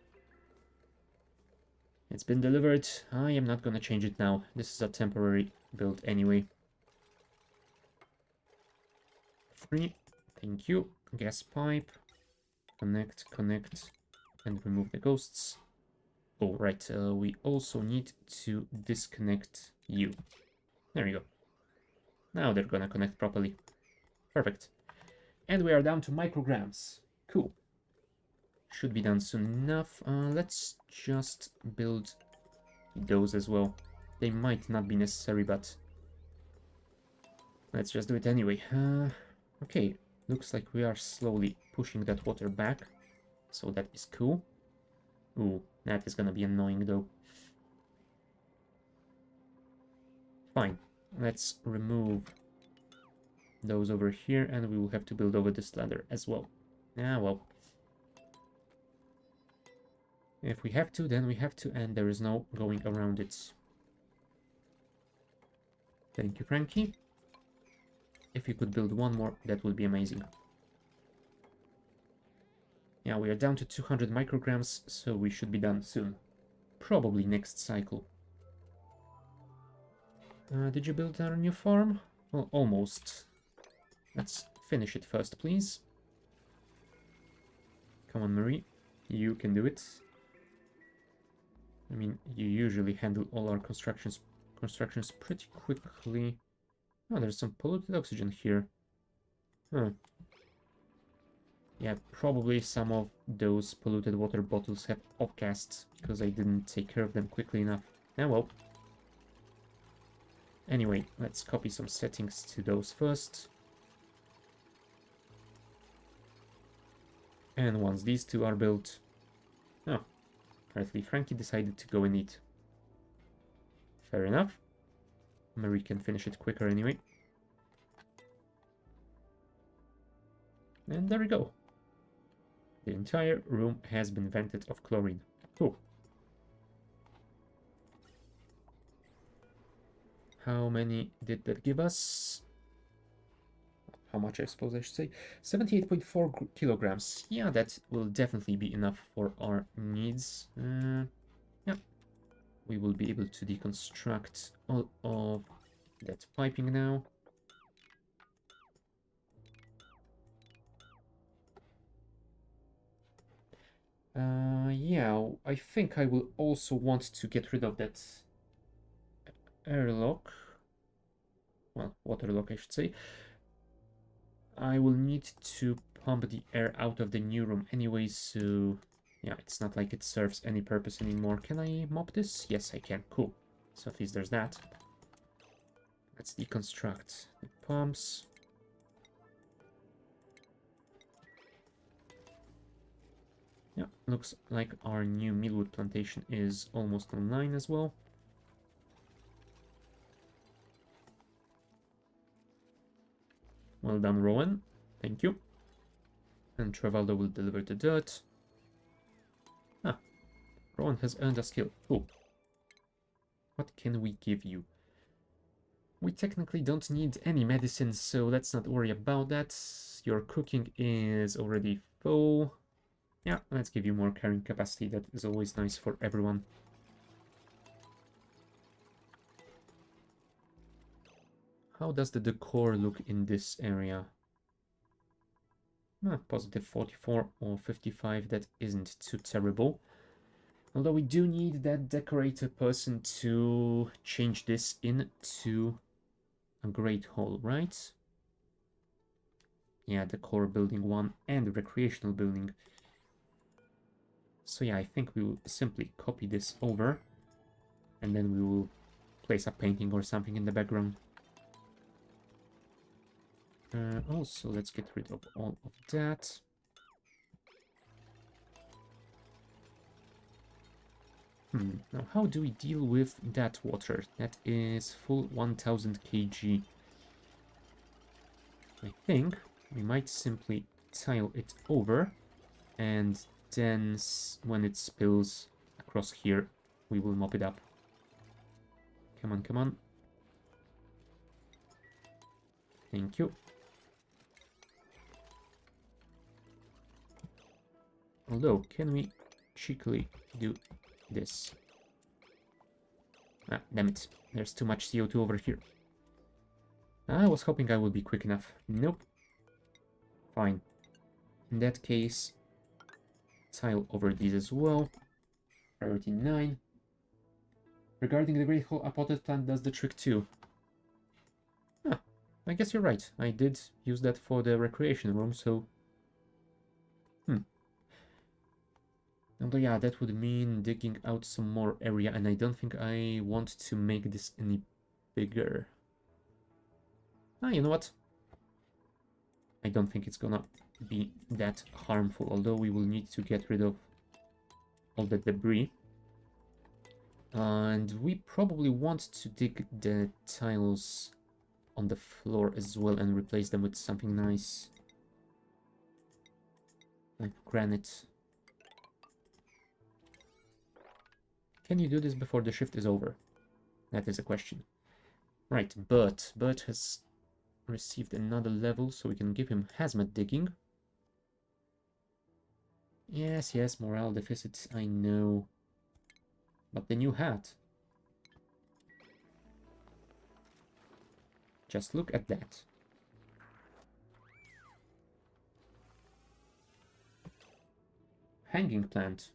It's been delivered. I am not gonna change it now. This is a temporary build anyway. 3. Thank you. Gas pipe. Connect, connect, and remove the ghosts. Oh, right. We also need to disconnect you. There you go. Now they're gonna connect properly. Perfect. And we are down to micrograms. Cool. Should be done soon enough. Let's just build those as well. They might not be necessary, but let's just do it anyway. Okay, looks like we are slowly pushing that water back, so that is cool. Ooh, that is gonna be annoying though. Fine, let's remove those over here, and we will have to build over this ladder as well. Ah, well. If we have to, then we have to, and there is no going around it. Thank you, Frankie. If you could build one more, that would be amazing. Yeah, we are down to 200 micrograms, so we should be done soon. Probably next cycle. Did you build our new farm? Well, almost. Let's finish it first, please. Come on, Marie. You can do it. I mean, you usually handle all our constructions pretty quickly. Oh, there's some polluted oxygen here. Huh. Yeah, probably some of those polluted water bottles have off-gassed because I didn't take care of them quickly enough. Ah, well. Anyway, let's copy some settings to those first. And once these two are built... Oh, apparently Frankie decided to go and eat. Fair enough. Marie can finish it quicker anyway. And there we go. The entire room has been vented of chlorine. Cool. How many did that give us? How much, I suppose I should say? 78.4 kilograms. Yeah, that will definitely be enough for our needs. Yeah. We will be able to deconstruct all of that piping now. Yeah, I think I will also want to get rid of that airlock. Well, waterlock, I should say. I will need to pump the air out of the new room anyway, so yeah, it's not like it serves any purpose anymore. Can I mop this? Yes, I can. Cool. So at least there's that. Let's deconstruct the pumps. Yeah, looks like our new mealwood plantation is almost online as well. Well done, Rowan. Thank you. And Travaldo will deliver the dirt. Ah, Rowan has earned a skill. Cool. What can we give you? We technically don't need any medicine, so let's not worry about that. Your cooking is already full. Yeah, let's give you more carrying capacity. That is always nice for everyone. How does the decor look in this area? Positive 44 or 55, that isn't too terrible. Although we do need that decorator person to change this into a great hall, right? Yeah, the core building 1 and the recreational building. So yeah, I think we will simply copy this over. And then we will place a painting or something in the background. Also, let's get rid of all of that. Now how do we deal with that water? That is full 1000 kg. I think we might simply tile it over, and then when it spills across here, we will mop it up. Come on, come on. Thank you. Although, can we cheekily do this? Ah, damn it. There's too much CO2 over here. I was hoping I would be quick enough. Nope. Fine. In that case, tile over these as well. Priority 9. Regarding the Great Hall, a potted plant does the trick too. Huh. I guess you're right. I did use that for the recreation room, so... Although, yeah, that would mean digging out some more area, and I don't think I want to make this any bigger. Ah, you know what? I don't think it's gonna be that harmful, although we will need to get rid of all the debris. And we probably want to dig the tiles on the floor as well and replace them with something nice. Like granite. Can you do this before the shift is over? That is a question. Right, Bert. Bert has received another level, so we can give him hazmat digging. Yes, yes, morale deficit, I know. But the new hat. Just look at that. Hanging plant.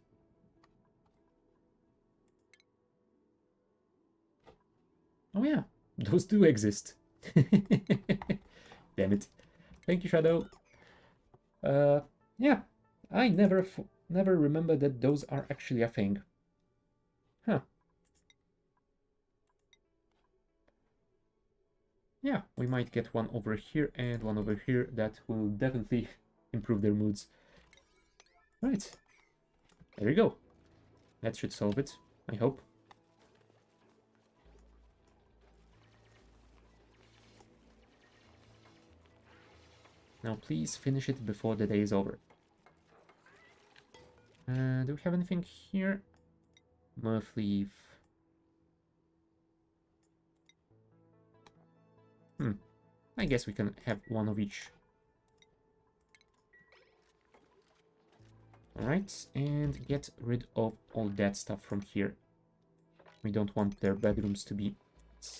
Oh yeah, those do exist. Damn it. Thank you, Shadow. Yeah, I never remember that those are actually a thing. Huh. Yeah, we might get one over here and one over here. That will definitely improve their moods. Right. There we go. That should solve it, I hope. Now please finish it before the day is over. Do we have anything here? Murph leaf. I guess we can have one of each. Alright, and get rid of all that stuff from here. We don't want their bedrooms to be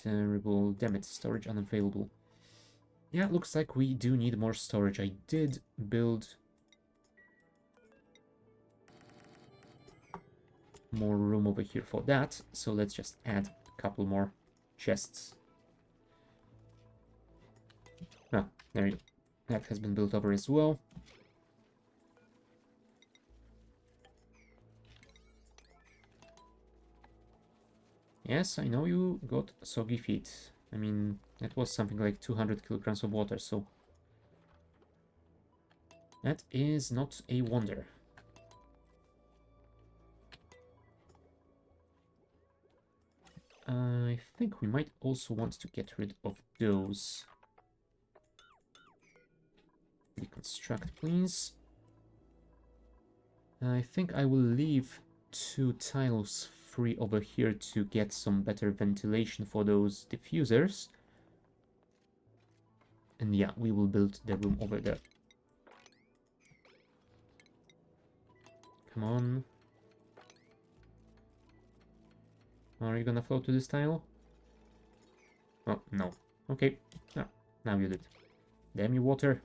terrible. Damn it, storage unavailable. Yeah, looks like we do need more storage. I did build more room over here for that, so let's just add a couple more chests. Ah, there you go. That has been built over as well. Yes, I know you got soggy feet. I mean, that was something like 200 kilograms of water, so that is not a wonder. I think we might also want to get rid of those. Deconstruct, please. I think I will leave 2 tiles free over here to get some better ventilation for those diffusers. And yeah, we will build the room over there. Come on. Are you gonna float to this tile? Oh, no. Okay. Ah, now you did. Damn you, water.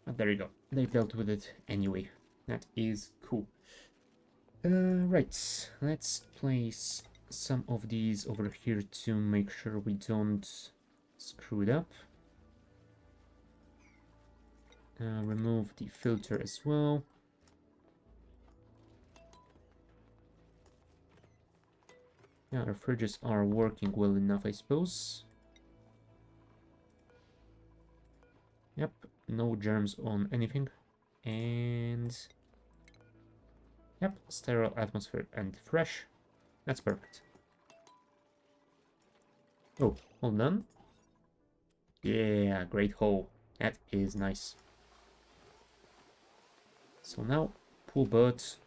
But there you go. They dealt with it anyway. That is cool. Right. Let's place some of these over here to make sure we don't screw it up. Remove the filter as well. Yeah, our fridges are working well enough, I suppose. Yep, no germs on anything. And yep, sterile atmosphere and fresh. That's perfect. Oh, hold on. Yeah, great hole. That is nice. So now, poor birds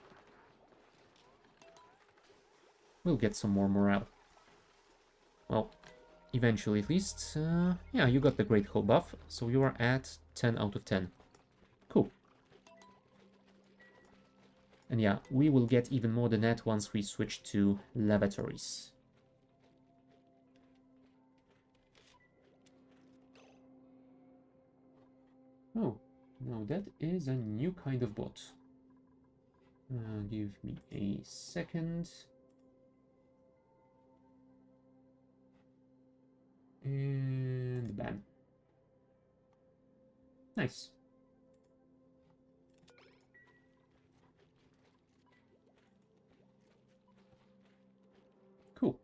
will get some more morale. Well, eventually at least. Yeah, you got the great hole buff, so you are at 10 out of 10. Cool. And yeah, we will get even more than that once we switch to lavatories. Oh, no, that is a new kind of bot. Give me a second. And bam. Nice. Cool.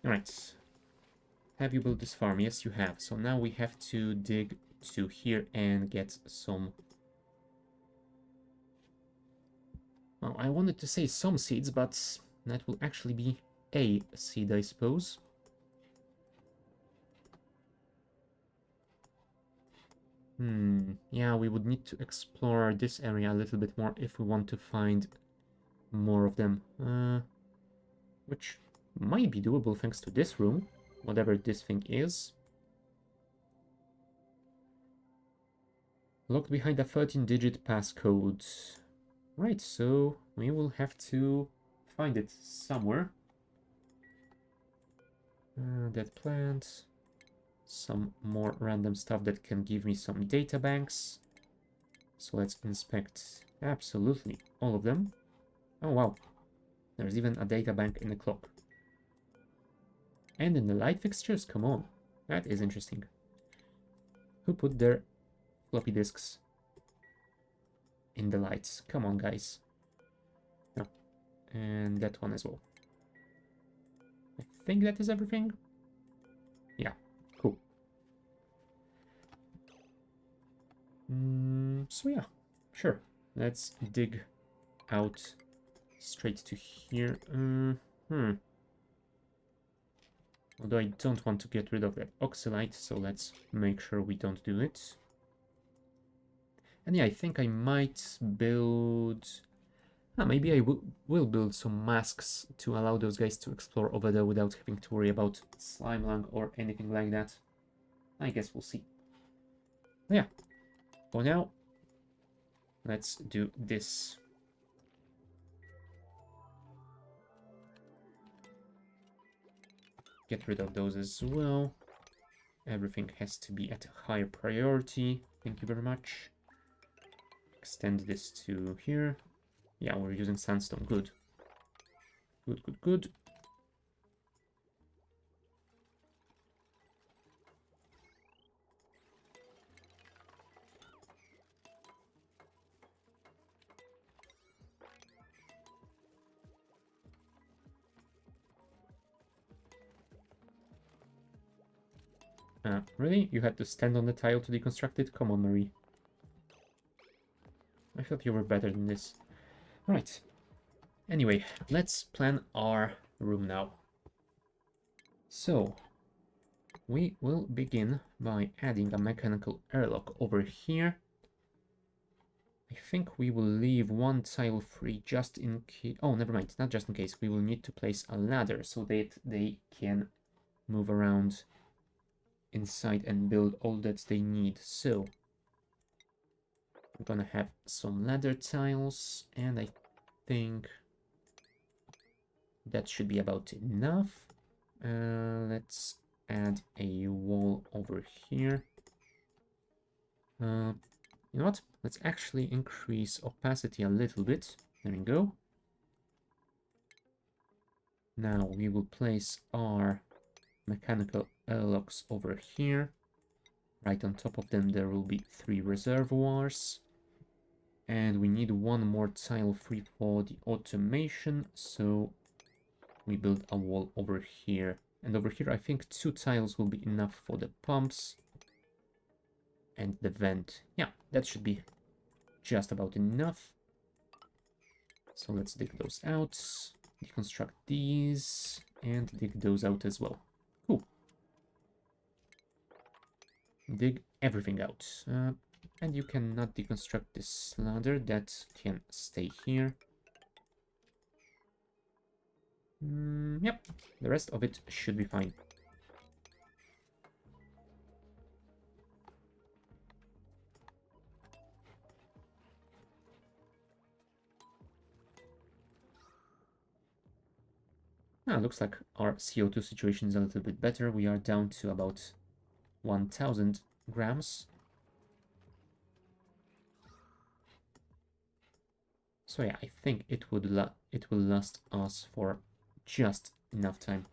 Alright. Have you built this farm? Yes, you have. So now we have to dig to here and get some... Well, I wanted to say some seeds, but that will actually be a seed, I suppose. Yeah, we would need to explore this area a little bit more if we want to find more of them. Which might be doable thanks to this room, whatever this thing is. Locked behind a 13-digit passcode. Right, so we will have to find it somewhere. That plant. Some more random stuff that can give me some data banks. So let's inspect absolutely all of them. Oh wow, there's even a data bank in the clock. And in the light fixtures, come on. That is interesting. Who put their floppy disks in the lights? Come on, guys. No. And that one as well. think that is everything. Yeah, cool. So yeah, sure. Let's dig out straight to here. Although I don't want to get rid of that oxalite, so let's make sure we don't do it. And yeah, I think I might build... maybe I will build some masks to allow those guys to explore over there without having to worry about slime lung or anything like that. I guess we'll see. Yeah, for now, let's do this. Get rid of those as well. Everything has to be at a higher priority. Thank you very much. Extend this to here. Yeah, we're using sandstone. Good. Good, good, good. Really? You had to stand on the tile to deconstruct it? Come on, Marie. I thought you were better than this. Alright. Anyway, let's plan our room now. So, we will begin by adding a mechanical airlock over here. I think we will leave one tile free just in case... Oh, never mind, not just in case. We will need to place a ladder so that they can move around inside and build all that they need. So, I'm gonna have some ladder tiles, and I think that should be about enough. Let's add a wall over here. You know what? Let's actually increase opacity a little bit. There we go. Now we will place our mechanical airlocks over here. Right on top of them there will be 3 reservoirs. And we need one more tile free for the automation, so we build a wall over here. And over here I think 2 tiles will be enough for the pumps and the vent. Yeah, that should be just about enough. So let's dig those out, deconstruct these, and dig those out as well. Cool. Dig everything out. And you cannot deconstruct this ladder, that can stay here. Yep, the rest of it should be fine. Looks like our CO2 situation is a little bit better. We are down to about 1000 grams. So yeah, I think it will last us for just enough time.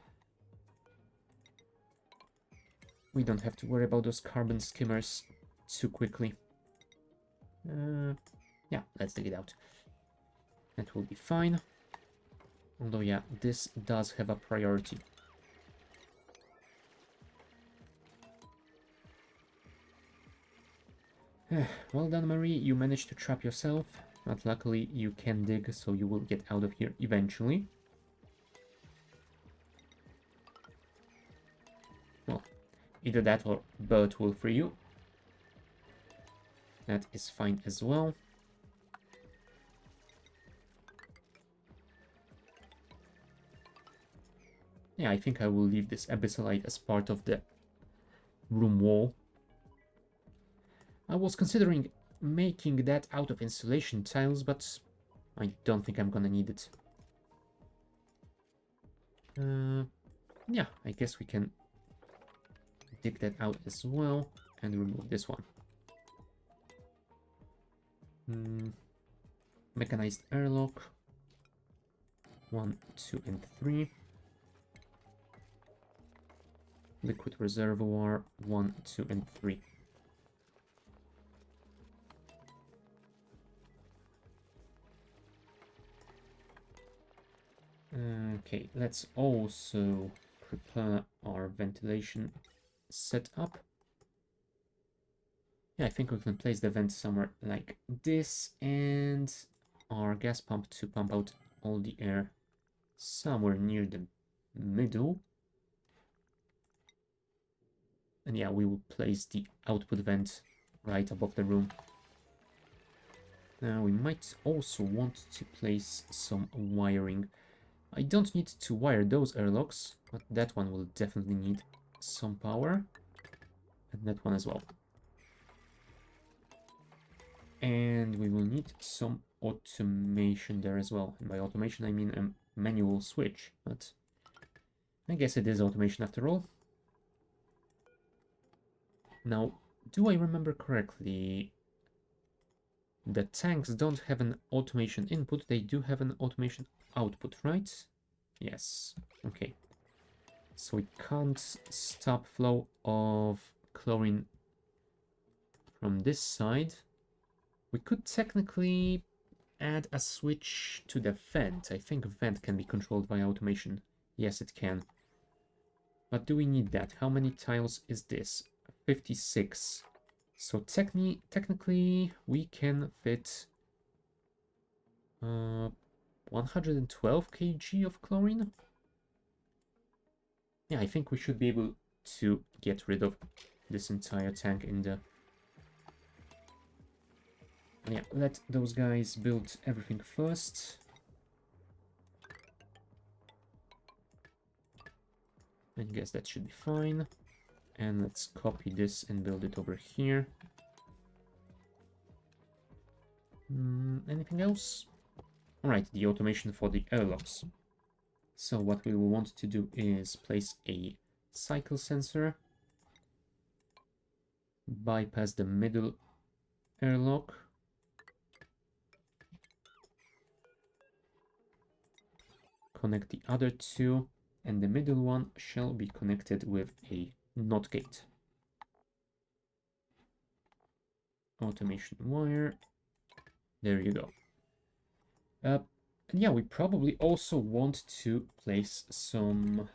We don't have to worry about those carbon skimmers too quickly. Yeah, let's dig it out. That will be fine. Although yeah, this does have a priority. Well done, Marie, you managed to trap yourself. But luckily you can dig, so you will get out of here eventually. Well, either that or Bert will free you. That is fine as well. Yeah, I think I will leave this abyssalite as part of the room wall. I was considering making that out of insulation tiles, but I don't think I'm gonna need it. Yeah, I guess we can dig that out as well and remove this one. Mechanized airlock. 1, 2, and 3. Liquid reservoir. 1, 2, and 3. Okay, let's also prepare our ventilation setup. Yeah, I think we can place the vent somewhere like this, and our gas pump to pump out all the air somewhere near the middle. And yeah, we will place the output vent right above the room. Now we might also want to place some wiring. I don't need to wire those airlocks, but that one will definitely need some power. And that one as well. And we will need some automation there as well. And by automation I mean a manual switch, but I guess it is automation after all. Now, do I remember correctly? The tanks don't have an automation input, they do have an automation output, right? Yes, okay. So we can't stop flow of chlorine from this side. We could technically add a switch to the vent. I think vent can be controlled by automation. Yes, it can. But do we need that? How many tiles is this? 56. So technically we can fit 112 kg of chlorine. Yeah, I think we should be able to get rid of this entire tank in the... Yeah, let those guys build everything first. I guess that should be fine. And let's copy this and build it over here. Anything else? Alright, the automation for the airlocks. So what we will want to do is place a cycle sensor, bypass the middle airlock, connect the other two, and the middle one shall be connected with a NOT gate. Automation wire. There you go. And yeah, we probably also want to place some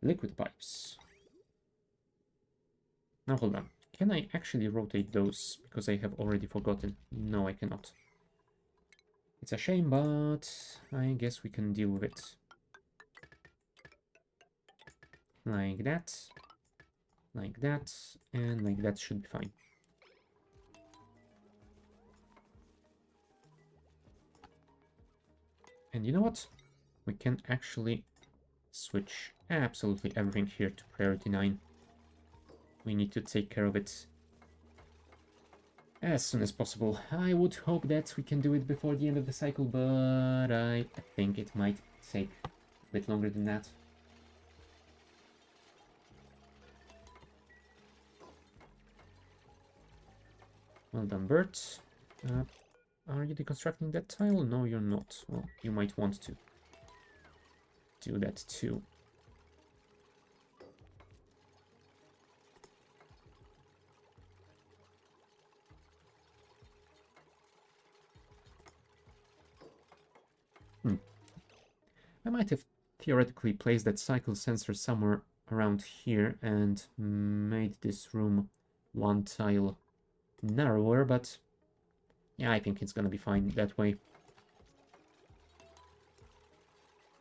liquid pipes. Now hold on. Can I actually rotate those? Because I have already forgotten. No, I cannot. It's a shame, but I guess we can deal with it. Like that. Like that. And like that should be fine. And you know what? We can actually switch absolutely everything here to priority 9. We need to take care of it as soon as possible. I would hope that we can do it before the end of the cycle, but I think it might take a bit longer than that. Well done, Bert. Are you deconstructing that tile? No, you're not. Well, you might want to do that too. I might have theoretically placed that cycle sensor somewhere around here and made this room one tile narrower, but yeah, I think it's gonna be fine that way.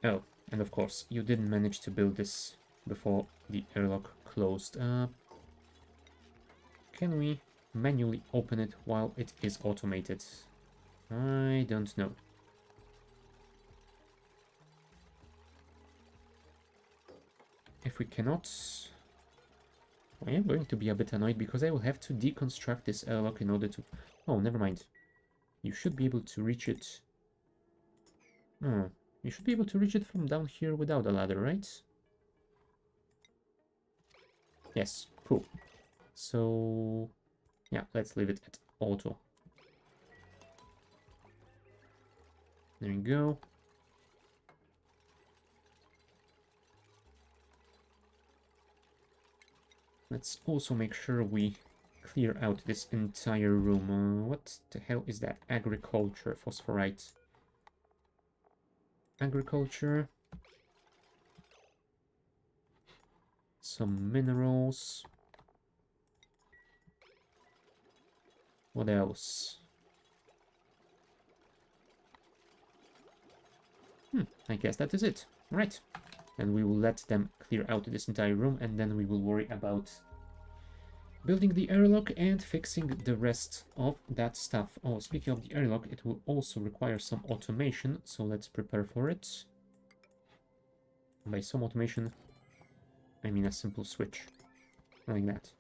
Oh, and of course, you didn't manage to build this before the airlock closed. Can we manually open it while it is automated? I don't know. If we cannot, I am going to be a bit annoyed because I will have to deconstruct this airlock in order to... Oh, never mind. You should be able to reach it. Oh, you should be able to reach it from down here without a ladder, right? Yes, cool. So, yeah, let's leave it at auto. There you go. Let's also make sure we clear out this entire room. What the hell is that? Agriculture, phosphorite. Agriculture. Some minerals. What else? I guess that is it. Right. And we will let them clear out this entire room, and then we will worry about building the airlock and fixing the rest of that stuff. Oh, speaking of the airlock, it will also require some automation, so let's prepare for it. By some automation, I mean a simple switch, like that.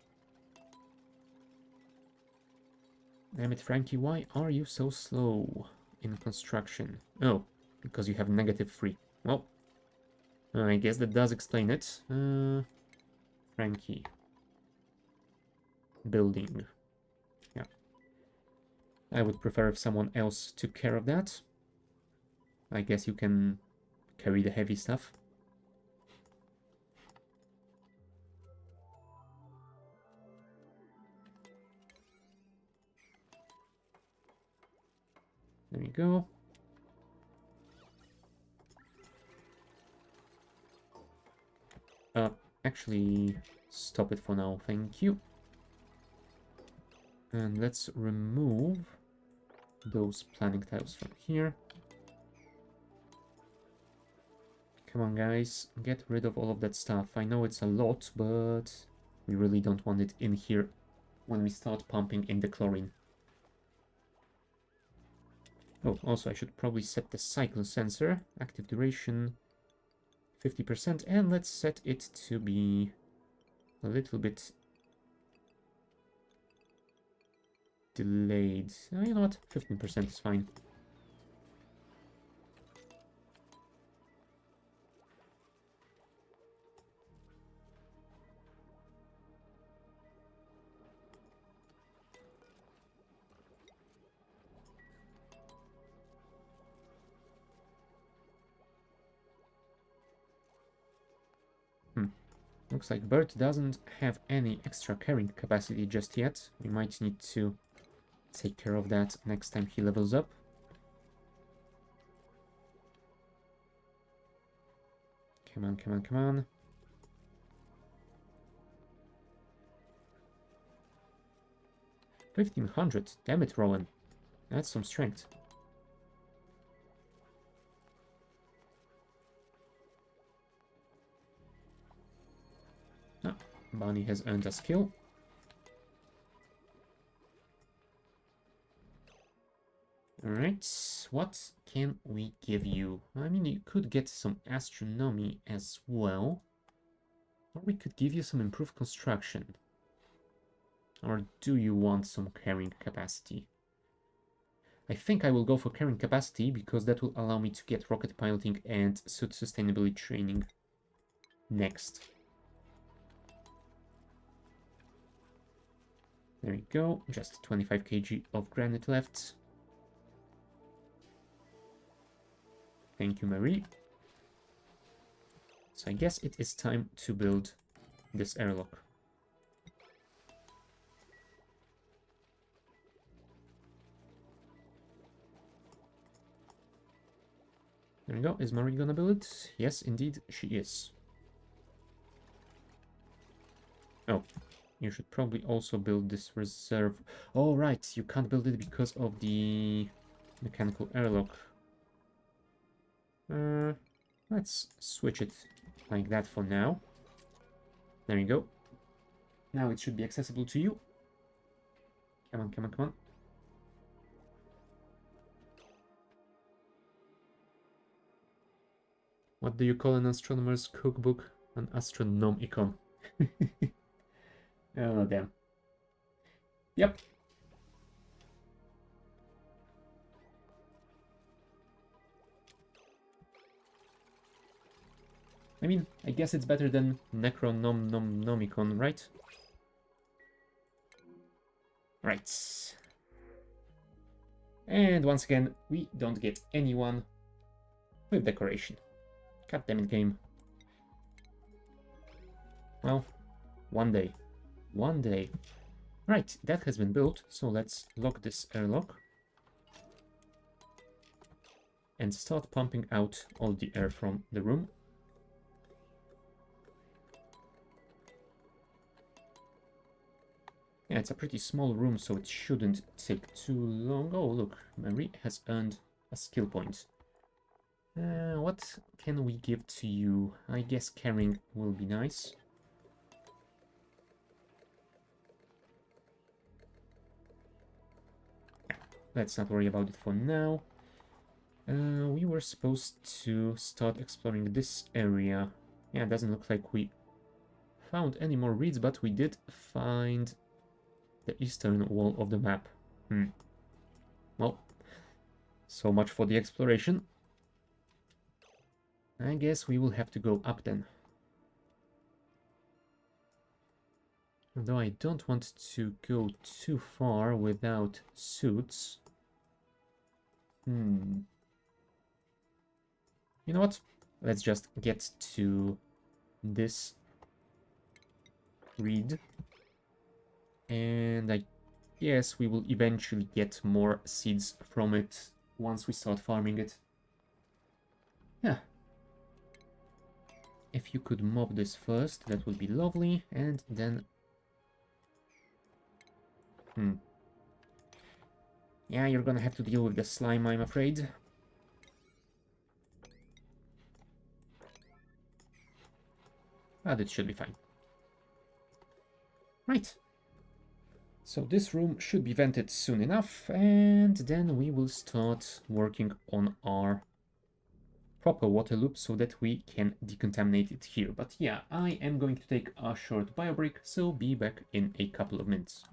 Damn it, Frankie, why are you so slow in construction? Oh, because you have -3. Well, I guess that does explain it. Frankie. Building. Yeah. I would prefer if someone else took care of that. I guess you can carry the heavy stuff. There you go. Actually, stop it for now. Thank you. And let's remove those planning tiles from here. Come on, guys. Get rid of all of that stuff. I know it's a lot, but we really don't want it in here when we start pumping in the chlorine. Oh, also, I should probably set the cycle sensor. Active duration 50%, and let's set it to be a little bit delayed. You know what? 15% is fine. Looks like Bird doesn't have any extra carrying capacity just yet. We might need to take care of that next time he levels up. Come on, come on, come on. $1,500. Damn it, Rowan. That's some strength. Ah, Bonnie has earned a skill. Alright, what can we give you? I mean, you could get some astronomy as well. Or we could give you some improved construction. Or do you want some carrying capacity? I think I will go for carrying capacity because that will allow me to get rocket piloting and suit sustainability training next. There you go, just 25 kg of granite left. Thank you, Marie. So I guess it is time to build this airlock. There we go. Is Marie gonna build it? Yes, indeed, she is. Oh, you should probably also build this reserve. Oh, right, you can't build it because of the mechanical airlock. Let's switch it like that for now. There you go. Now it should be accessible to you. Come on, come on, come on. What do you call an astronomer's cookbook? An astronomicon. Oh, damn. Yep. I mean, I guess it's better than Necronomicon, right? Right. And once again, we don't get anyone with decoration. God damn it, game. Well, one day. One day. Right, that has been built, so let's lock this airlock. And start pumping out all the air from the room. yeah, it's a pretty small room, so it shouldn't take too long. Oh, look, Marie has earned a skill point. What can we give to you? I guess carrying will be nice. Let's not worry about it for now. We were supposed to start exploring this area. Yeah, it doesn't look like we found any more reeds, but we did find the eastern wall of the map. Well, so much for the exploration. I guess we will have to go up then. Although I don't want to go too far without suits. You know what? Let's just get to this reed. And I guess we will eventually get more seeds from it once we start farming it. Yeah. If you could mob this first, that would be lovely. And then... Yeah, you're gonna have to deal with the slime, I'm afraid. But it should be fine. Right. So this room should be vented soon enough, and then we will start working on our proper water loop so that we can decontaminate it here. But yeah, I am going to take a short bio break, so be back in a couple of minutes.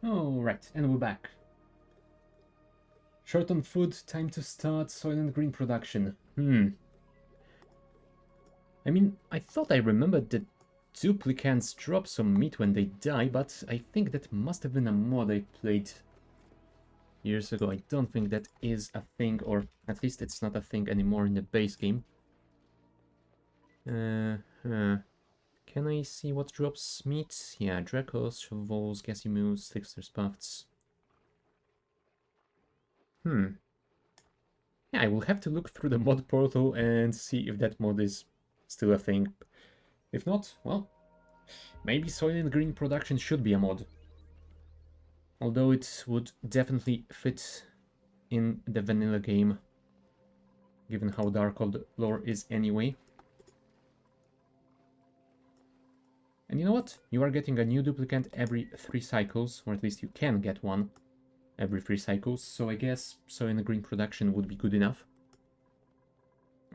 Oh, right, and we're back. Short on food, time to start soil and green production. I mean, I thought I remembered that duplicants drop some meat when they die, but I think that must have been a mod I played years ago. I don't think that is a thing, or at least it's not a thing anymore in the base game. Can I see what drops meat? Yeah, Dracos, Shovels, Gasimus, Tricksters, Puffs. Yeah, I will have to look through the mod portal and see if that mod is still a thing. If not, well, maybe soil and green production should be a mod. Although it would definitely fit in the vanilla game, given how dark all the lore is anyway. And you know what? You are getting a new duplicant every 3 cycles, or at least you can get one every 3 cycles, so I guess soil and green production would be good enough.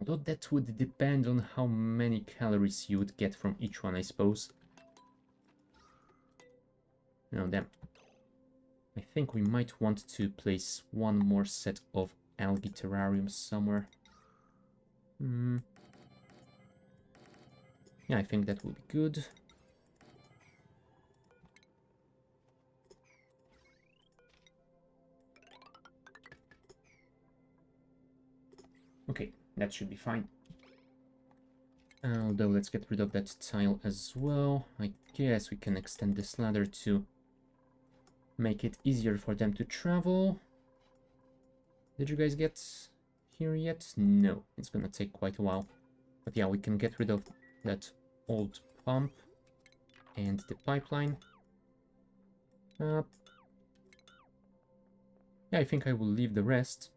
Although that would depend on how many calories you would get from each one, I suppose. No, damn. I think we might want to place one more set of algae terrariums somewhere. Yeah, I think that will be good. Okay, that should be fine. Although, let's get rid of that tile as well. I guess we can extend this ladder to make it easier for them to travel. Did you guys get here yet? No, it's gonna take quite a while. But yeah, we can get rid of that old pump and the pipeline. Yeah, I think I will leave the rest,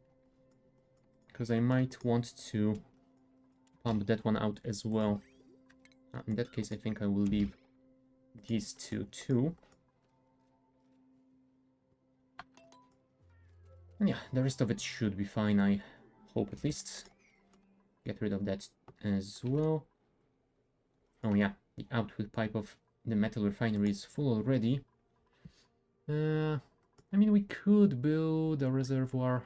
because I might want to pump that one out as well. In that case, I think I will leave these two too. And yeah, the rest of it should be fine, I hope at least. Get rid of that as well. Oh yeah, the output pipe of the metal refinery is full already. I mean, we could build a reservoir.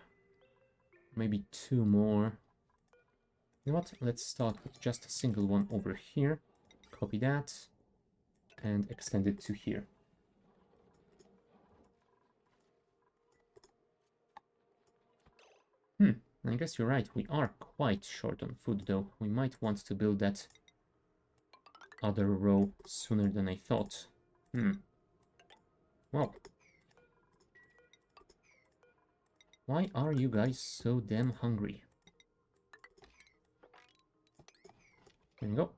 Maybe 2 more. You know what? Let's start with just a single one over here. Copy that. And extend it to here. I guess you're right. We are quite short on food, though. We might want to build that other row sooner than I thought. Well. Why are you guys so damn hungry? There you go.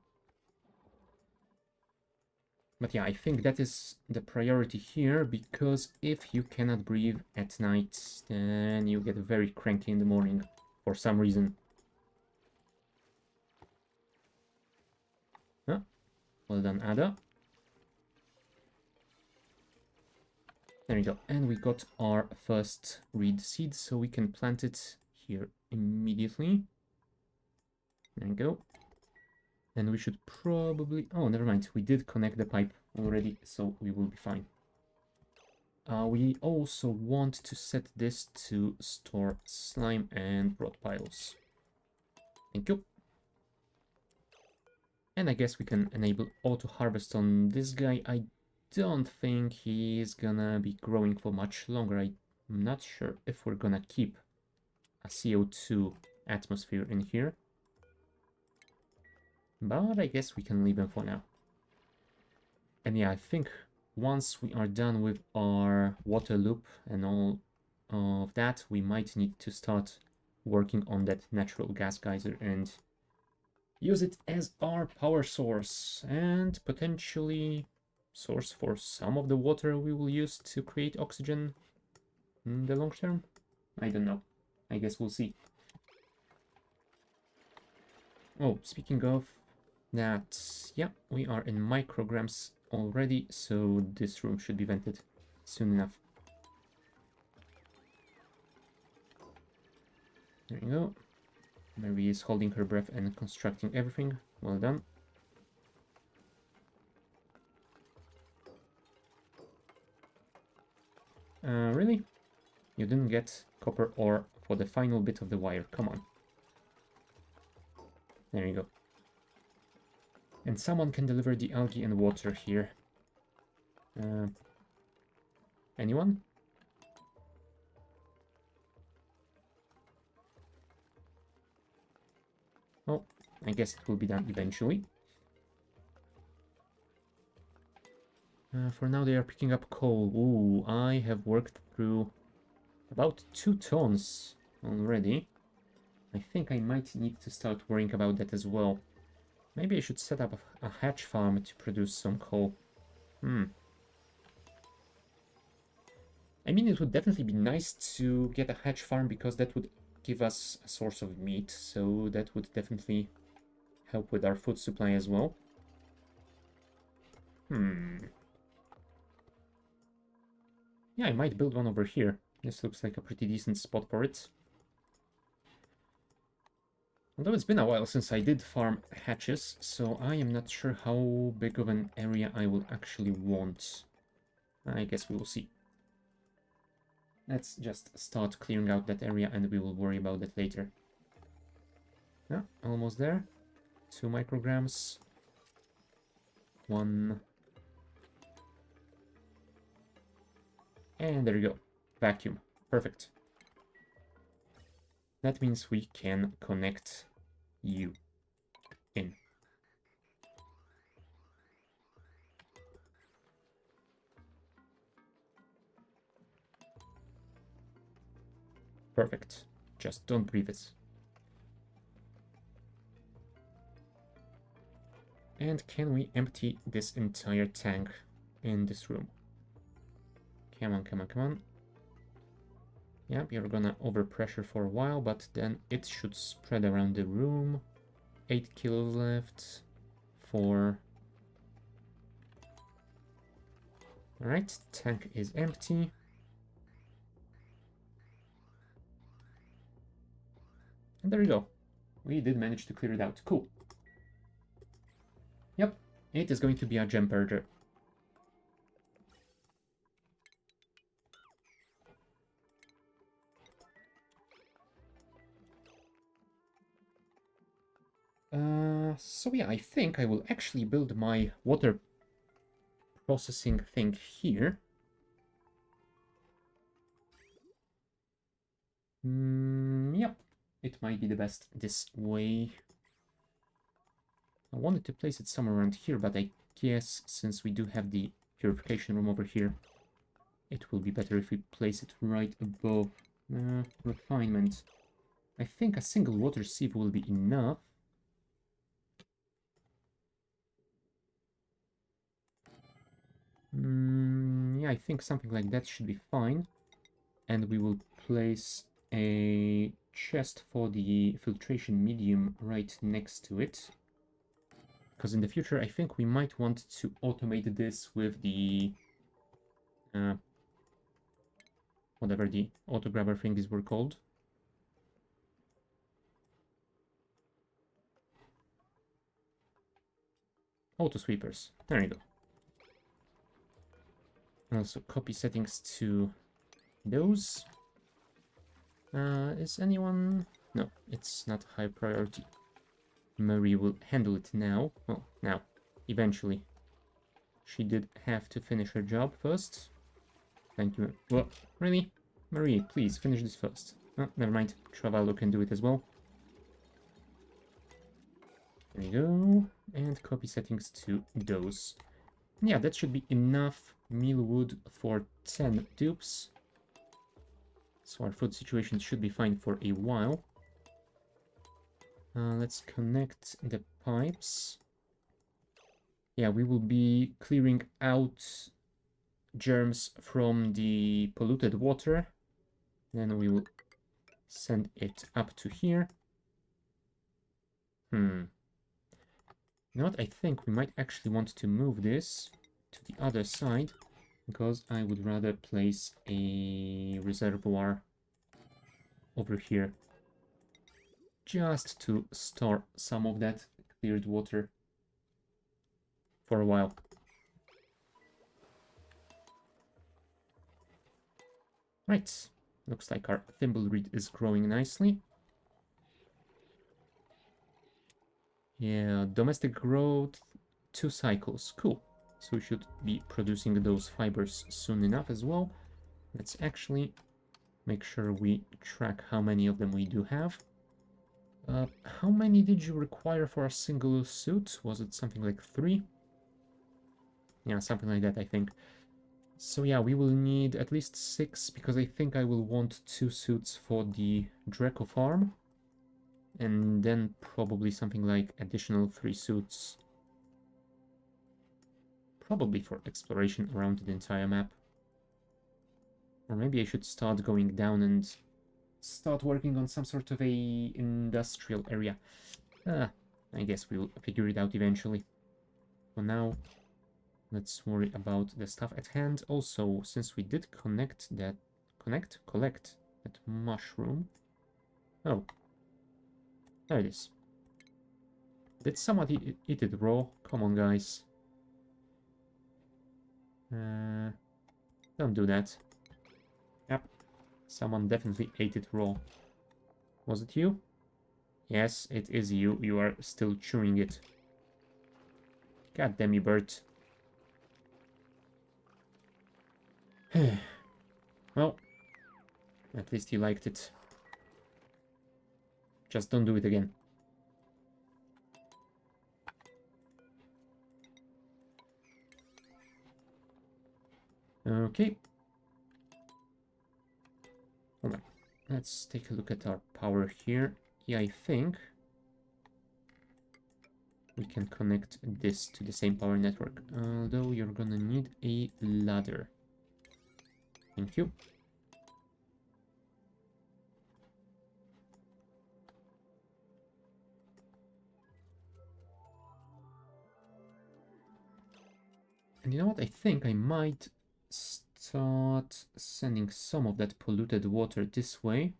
But yeah, I think that is the priority here, because if you cannot breathe at night, then you get very cranky in the morning for some reason. Huh? Well done, Ada. There you go. And we got our first reed seed, so we can plant it here immediately. There you go. And we should probably... Oh, never mind. We did connect the pipe already, so we will be fine. We also want to set this to store slime and rot piles. Thank you. And I guess we can enable auto harvest on this guy. I don't think he's gonna be growing for much longer. I'm not sure if we're gonna keep a CO2 atmosphere in here. But I guess we can leave him for now. And yeah, I think once we are done with our water loop and all of that, we might need to start working on that natural gas geyser and use it as our power source and potentially source for some of the water we will use to create oxygen in the long term. I don't know. I guess we'll see. Oh, speaking of that, yeah, we are in micrograms already, so this room should be vented soon enough. There you go. Mary is holding her breath and constructing everything. Well done. Really? You didn't get copper ore for the final bit of the wire. Come on. There you go. And someone can deliver the algae and water here. Anyone? Oh, I guess it will be done eventually. For now they are picking up coal. Ooh, I have worked through about 2 tons already. I think I might need to start worrying about that as well. Maybe I should set up a hatch farm to produce some coal. I mean, it would definitely be nice to get a hatch farm because that would give us a source of meat. So that would definitely help with our food supply as well. Yeah, I might build one over here. This looks like a pretty decent spot for it. Although it's been a while since I did farm hatches, so I am not sure how big of an area I will actually want. I guess we will see. Let's just start clearing out that area and we will worry about that later. Yeah, almost there. 2 micrograms. 1. And there you go. Vacuum. Perfect. That means we can connect you in. Perfect. Just don't breathe it. And can we empty this entire tank in this room? Come on, come on, come on. Yep, you're gonna overpressure for a while, but then it should spread around the room. 8 kilos left. 4. Alright, tank is empty. And there you go. We did manage to clear it out. Cool. Yep, it is going to be a gem purger. So yeah, I think I will actually build my water processing thing here. Yep, it might be the best this way. I wanted to place it somewhere around here, but I guess since we do have the purification room over here, it will be better if we place it right above refinement. I think a single water sieve will be enough. Yeah, I think something like that should be fine. And we will place a chest for the filtration medium right next to it. Because in the future, I think we might want to automate this with the... whatever the auto grabber things were called. Auto sweepers. There you go. Also copy settings to those. Is anyone... No, it's not high priority. Marie will handle it now. Well, now. Eventually. She did have to finish her job first. Thank you. Well, really? Marie, please, finish this first. Oh, never mind. Travallo can do it as well. There you go. And copy settings to those. Yeah, that should be enough mealwood for 10 dupes. So our food situation should be fine for a while. Let's connect the pipes. Yeah, we will be clearing out germs from the polluted water. Then we will send it up to here. You know what? I think we might actually want to move this to the other side, because I would rather place a reservoir over here just to store some of that cleared water for a while. Right. Looks like our thimbleweed is growing nicely. Yeah, domestic growth, 2 cycles. Cool. So we should be producing those fibers soon enough as well. Let's actually make sure we track how many of them we do have. How many did you require for a single suit? Was it something like 3? Yeah, something like that, I think. So yeah, we will need at least 6, because I think I will want 2 suits for the Draco farm. And then probably something like additional 3 suits. Probably for exploration around the entire map. Or maybe I should start going down and start working on some sort of a industrial area. I guess we'll figure it out eventually. For now, let's worry about the stuff at hand. Also, since we did collect that mushroom. Oh, there it is. Did somebody eat it raw? Come on, guys. Don't do that. Yep, someone definitely ate it raw. Was it you? Yes, it is you. You are still chewing it. God damn you, Bert. Well, at least you liked it. Just don't do it again. Okay. Hold on. Let's take a look at our power here. Yeah, I think we can connect this to the same power network. Although you're gonna need a ladder. Thank you. And you know what? I think I might start sending some of that polluted water this way.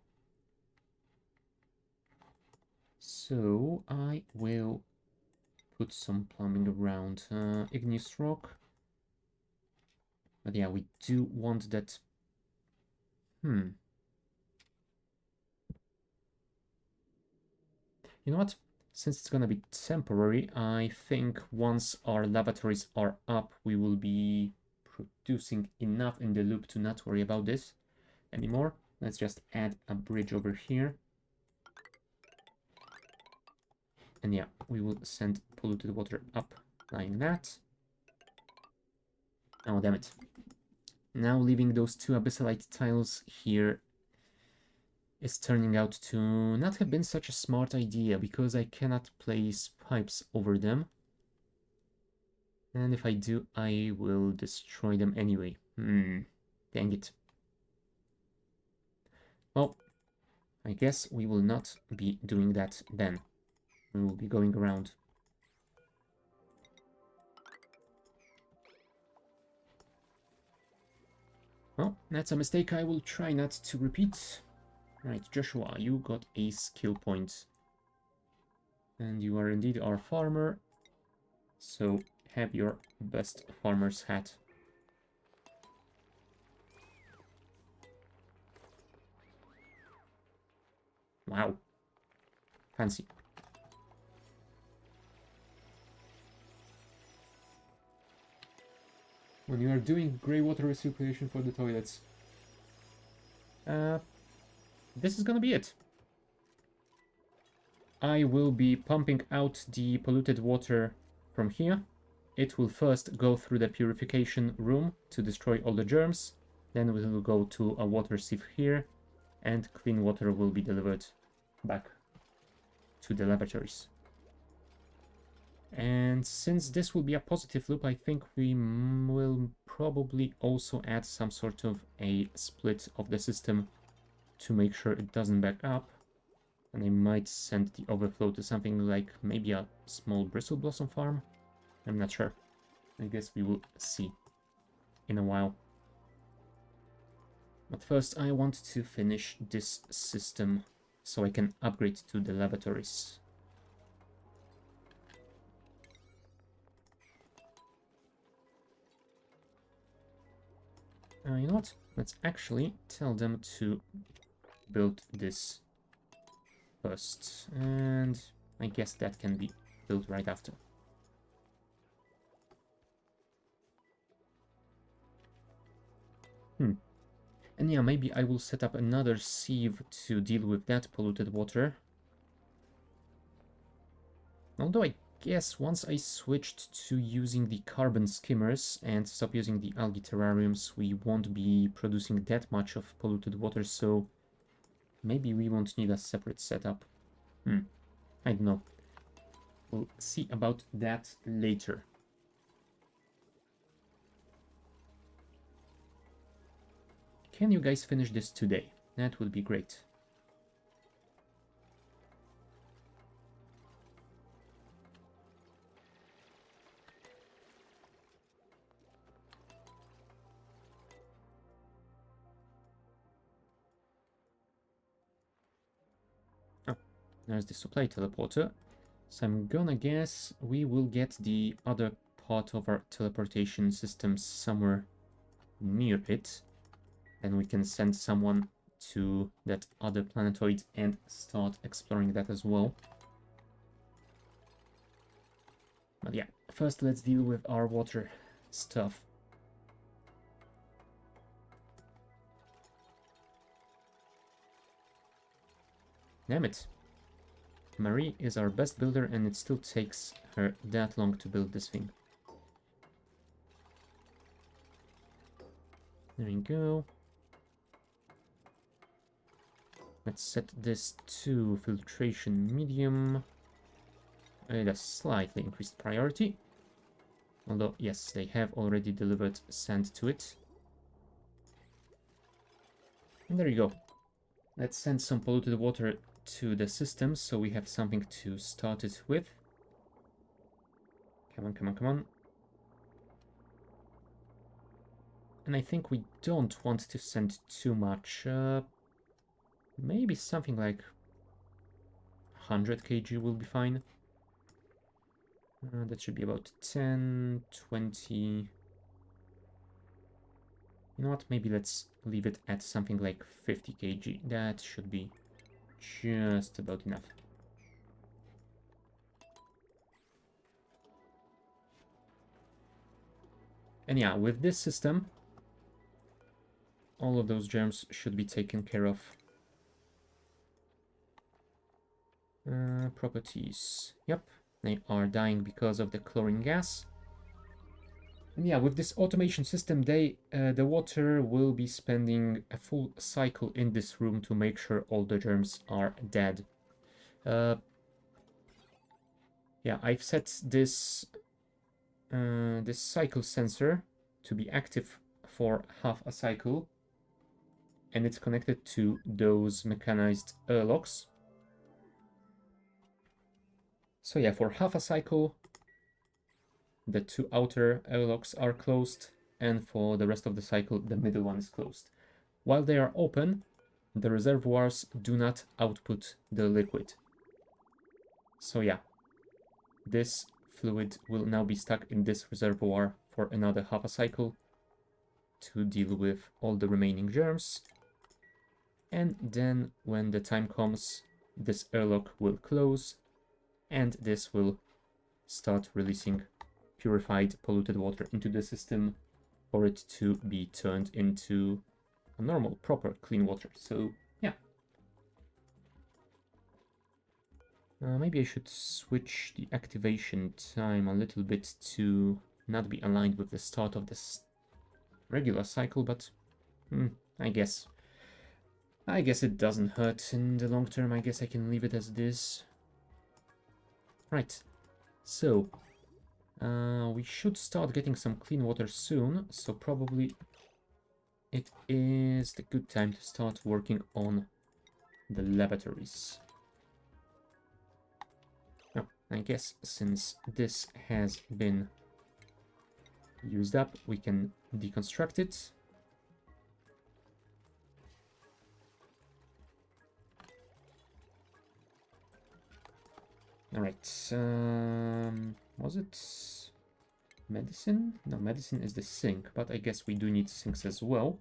So I will put some plumbing around. Igneous rock. But yeah, we do want that. You know what? Since it's gonna be temporary, I think once our lavatories are up, we will be producing enough in the loop to not worry about this anymore. Let's just add a bridge over here. And yeah, we will send polluted water up like that. Oh, damn it. Now leaving those 2 abyssalite tiles here is turning out to not have been such a smart idea, because I cannot place pipes over them. And if I do, I will destroy them anyway. Dang it. Well, I guess we will not be doing that then. We will be going around. Well, that's a mistake I will try not to repeat. Right, Joshua, you got a skill point. And you are indeed our farmer. So have your best farmer's hat. Wow. Fancy. When you are doing grey water recirculation for the toilets. This is gonna be it. I will be pumping out the polluted water from here. It will first go through the purification room to destroy all the germs. Then we will go to a water sieve here, and clean water will be delivered back to the laboratories. And since this will be a positive loop, I think we will probably also add some sort of a split of the system to make sure it doesn't back up. And I might send the overflow to something like maybe a small bristle blossom farm. I'm not sure. I guess we will see in a while. But first I want to finish this system so I can upgrade to the lavatories. You know what? Let's actually tell them to build this first. And I guess that can be built right after. And yeah, maybe I will set up another sieve to deal with that polluted water. Although I guess once I switched to using the carbon skimmers and stop using the algae terrariums, we won't be producing that much of polluted water, so maybe we won't need a separate setup. I don't know. We'll see about that later. Can you guys finish this today? That would be great. Oh, there's the supply teleporter. So I'm gonna guess we will get the other part of our teleportation system somewhere near it. Then we can send someone to that other planetoid and start exploring that as well. But yeah, first let's deal with our water stuff. Damn it. Marie is our best builder and it still takes her that long to build this thing. There you go. Let's set this to filtration medium. A slightly increased priority. Although, yes, they have already delivered sand to it. And there you go. Let's send some polluted water to the system so we have something to start it with. Come on, come on, come on. And I think we don't want to send too much. Maybe something like 100 kg will be fine. That should be about 10, 20. You know what? Maybe let's leave it at something like 50 kg. That should be just about enough. And yeah, with this system, all of those germs should be taken care of. Properties. Yep, they are dying because of the chlorine gas. And yeah, with this automation system, the water will be spending a full cycle in this room to make sure all the germs are dead. Yeah, I've set this this cycle sensor to be active for half a cycle, and it's connected to those mechanized airlocks. So yeah, for half a cycle, the two outer airlocks are closed, and for the rest of the cycle, the middle one is closed. While they are open, the reservoirs do not output the liquid. So yeah, this fluid will now be stuck in this reservoir for another half a cycle to deal with all the remaining germs. And then when the time comes, this airlock will close and this will start releasing purified polluted water into the system for it to be turned into a normal, proper, clean water. So yeah. Maybe I should switch the activation time a little bit to not be aligned with the start of this regular cycle, but I guess it doesn't hurt in the long term. I guess I can leave it as it is. Right, so we should start getting some clean water soon, so probably it is the good time to start working on the lavatories. Now, I guess since this has been used up, we can deconstruct it. All right, was it? Medicine? No, medicine is the sink, but I guess we do need sinks as well.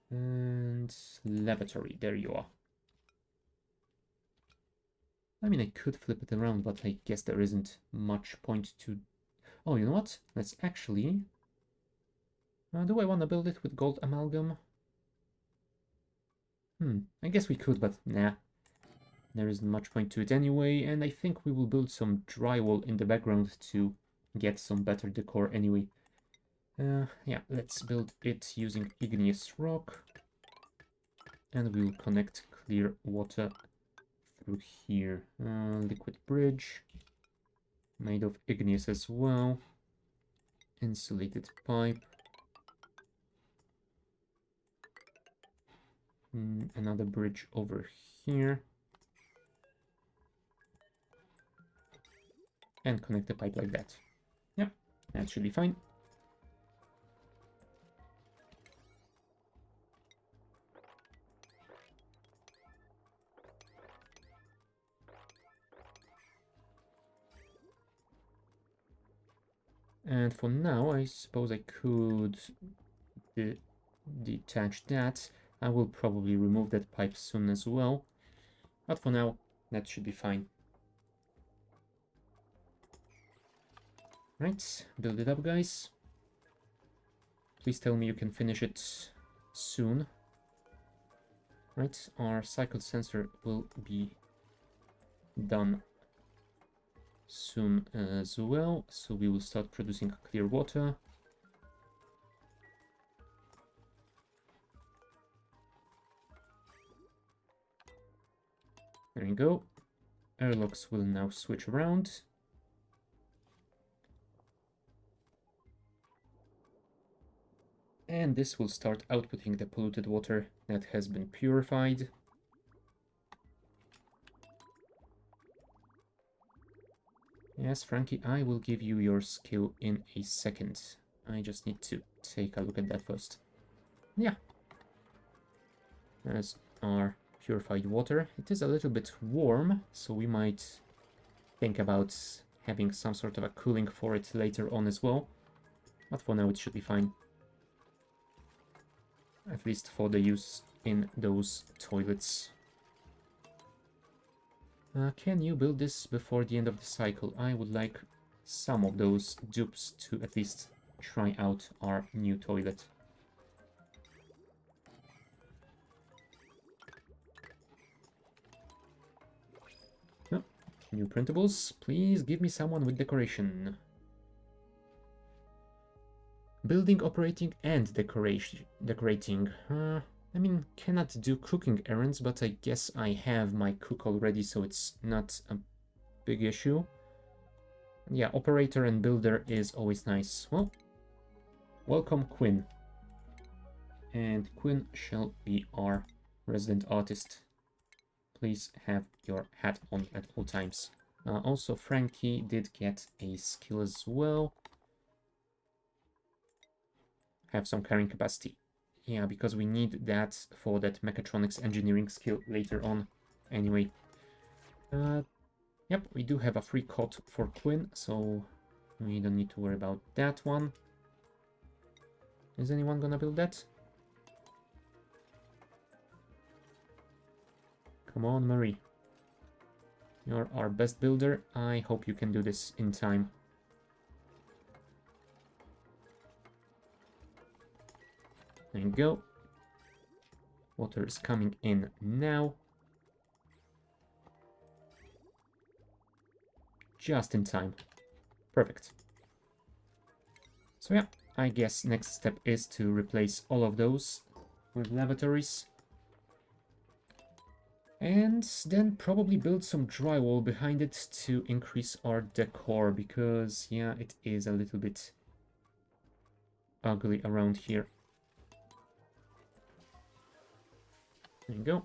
And lavatory, there you are. I mean, I could flip it around, but I guess there isn't much point to... Oh, you know what? Let's actually... do I want to build it with gold amalgam? I guess we could, but nah. There isn't much point to it anyway, and I think we will build some drywall in the background to get some better decor anyway. Yeah, let's build it using igneous rock. And we'll connect clear water through here. Liquid bridge, made of igneous as well. Insulated pipe. Another bridge over here. And connect the pipe like that. Yeah, that should be fine. And for now, I suppose I could detach that. I will probably remove that pipe soon as well. But for now, that should be fine. Right, build it up, guys. Please tell me you can finish it soon. Right, our cycle sensor will be done soon as well, so we will start producing clear water. There you go. Airlocks will now switch around. And this will start outputting the polluted water that has been purified. Yes, Frankie, I will give you your skill in a second. I just need to take a look at that first. Yeah. There's our purified water. It is a little bit warm, so we might think about having some sort of a cooling for it later on as well. But for now it should be fine. At least for the use in those toilets. Can you build this before the end of the cycle? I would like some of those dupes to at least try out our new toilet. Oh, new printables. Please give me someone with decoration. Building, operating, and decorating. I mean, cannot do cooking errands, but I guess I have my cook already, so it's not a big issue. Yeah, operator and builder is always nice. Well, welcome, Quinn. And Quinn shall be our resident artist. Please have your hat on at all times. Also, Frankie did get a skill as well. Have some carrying capacity. Yeah, because we need that for that mechatronics engineering skill later on. Anyway. Yep, we do have a free cot for Quinn, so we don't need to worry about that one. Is anyone gonna build that? Come on, Marie. You're our best builder. I hope you can do this in time. There you go. Water is coming in now. Just in time. Perfect. So yeah, I guess next step is to replace all of those with lavatories. And then probably build some drywall behind it to increase our decor, because yeah, it is a little bit ugly around here. There you go.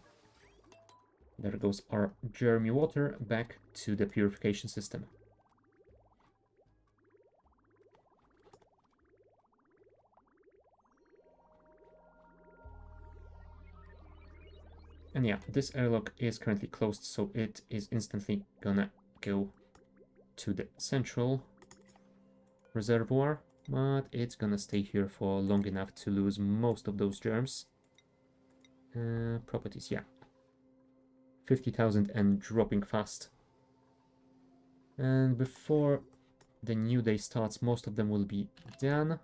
There goes our Jeremy water back to the purification system. And yeah, this airlock is currently closed, so it is instantly gonna go to the central. reservoir, but it's gonna stay here for long enough to lose most of those germs. Properties, yeah. 50,000 and dropping fast. And before the new day starts, most of them will be done.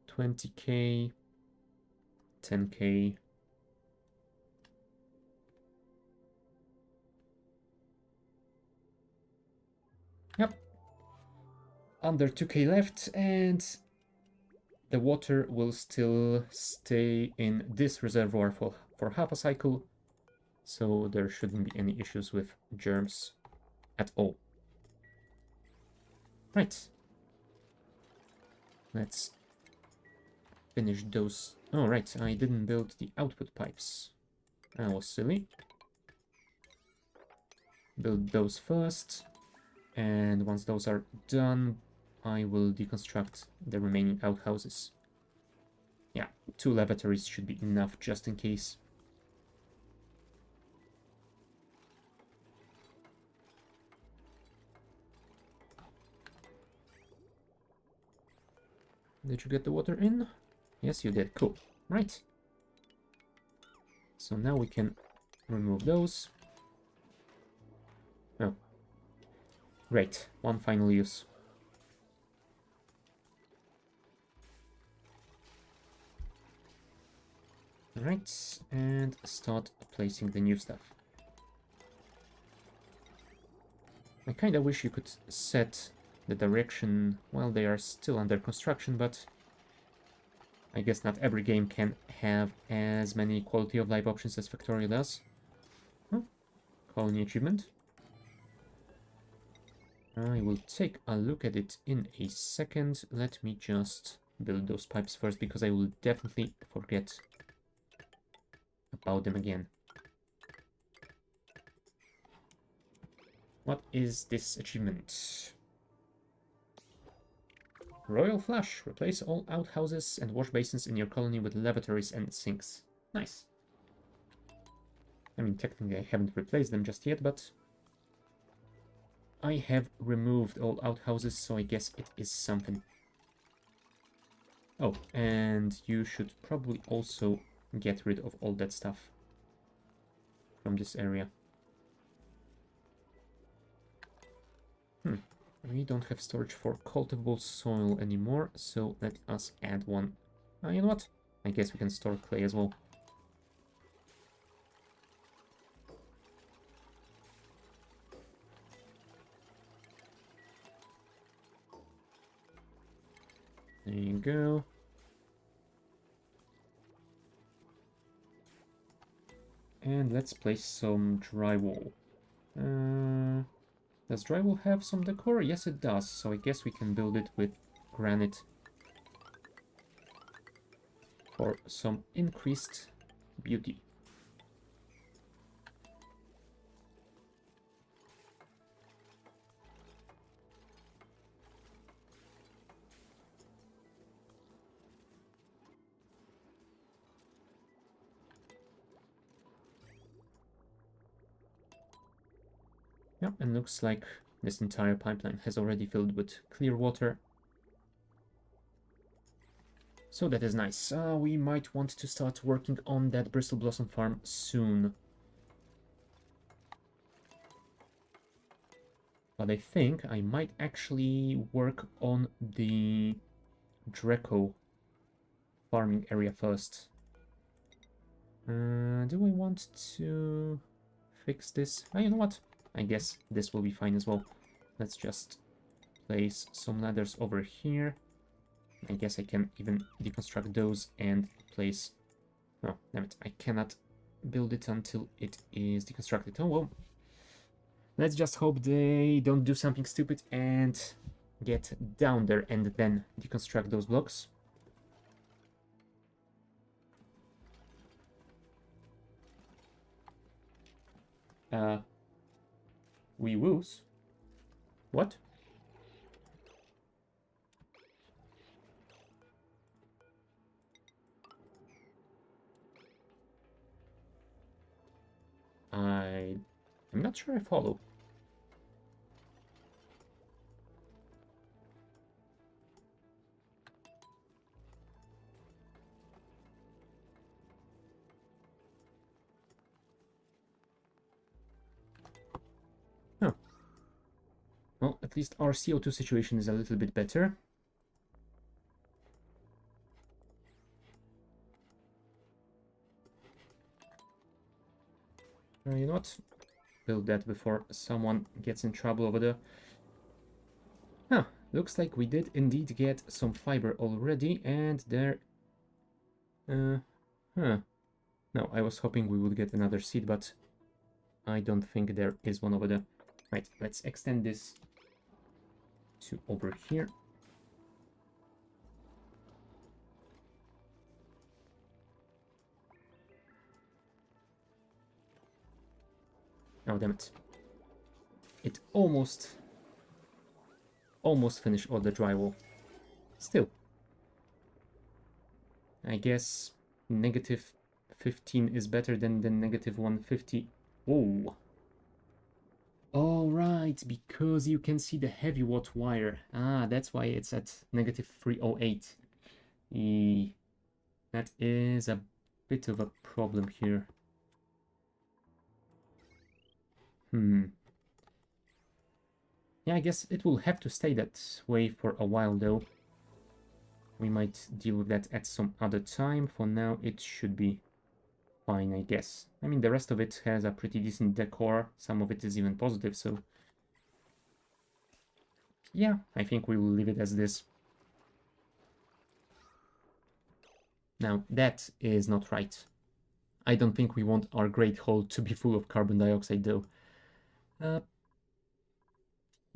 20k, 10k. Yep. Under 2k left, and the water will still stay in this reservoir for half a cycle, so there shouldn't be any issues with germs at all. Right. Let's finish those. Oh, right, I didn't build the output pipes. That was silly. Build those first, and once those are done, I will deconstruct the remaining outhouses. Yeah, 2 lavatories should be enough just in case. Did you get the water in? Yes, you did. Cool. Right. So now we can remove those. Oh. Great. One final use. Right. And start placing the new stuff. I kinda wish you could set the direction while they are still under construction, but I guess not every game can have as many quality of life options as Factorio does. Oh, colony achievement. I will take a look at it in a second. Let me just build those pipes first, because I will definitely forget about them again. What is this achievement? Royal Flush. Replace all outhouses and wash basins in your colony with lavatories and sinks. Nice. I mean, technically I haven't replaced them just yet, but I have removed all outhouses, so I guess it is something. Oh, and you should probably also get rid of all that stuff from this area. We don't have storage for cultivable soil anymore, so let us add one. You know what? I guess we can store clay as well. There you go. And let's place some drywall. Does drywall have some decor? Yes, it does. So I guess we can build it with granite for some increased beauty. Yeah, and looks like this entire pipeline has already filled with clear water. So that is nice. We might want to start working on that Bristol Blossom farm soon. But I think I might actually work on the Draco farming area first. Do I want to fix this? You know what? I guess this will be fine as well. Let's just place some ladders over here. I guess I can even deconstruct those and place... Oh, damn it. I cannot build it until it is deconstructed. Oh, well. Let's just hope they don't do something stupid and get down there and then deconstruct those blocks. Wee woos? What? I'm not sure I follow. Well, at least our CO2 situation is a little bit better. You know what? Build that before someone gets in trouble over there. Huh, looks like we did indeed get some fiber already, and there... huh. No, I was hoping we would get another seed, but I don't think there is one over there. Right, let's extend this to over here. Oh, damn it. It almost finished all the drywall. Still. I guess negative 15 is better than the negative 150. Oh. All right, because you can see the heavy watt wire. Ah, that's why it's at negative 308. That is a bit of a problem here. Yeah, I guess it will have to stay that way for a while, though. We might deal with that at some other time. For now, it should be fine, I guess. I mean, the rest of it has a pretty decent decor. Some of it is even positive, so... yeah, I think we will leave it as this. Now, that is not right. I don't think we want our Great Hall to be full of carbon dioxide, though.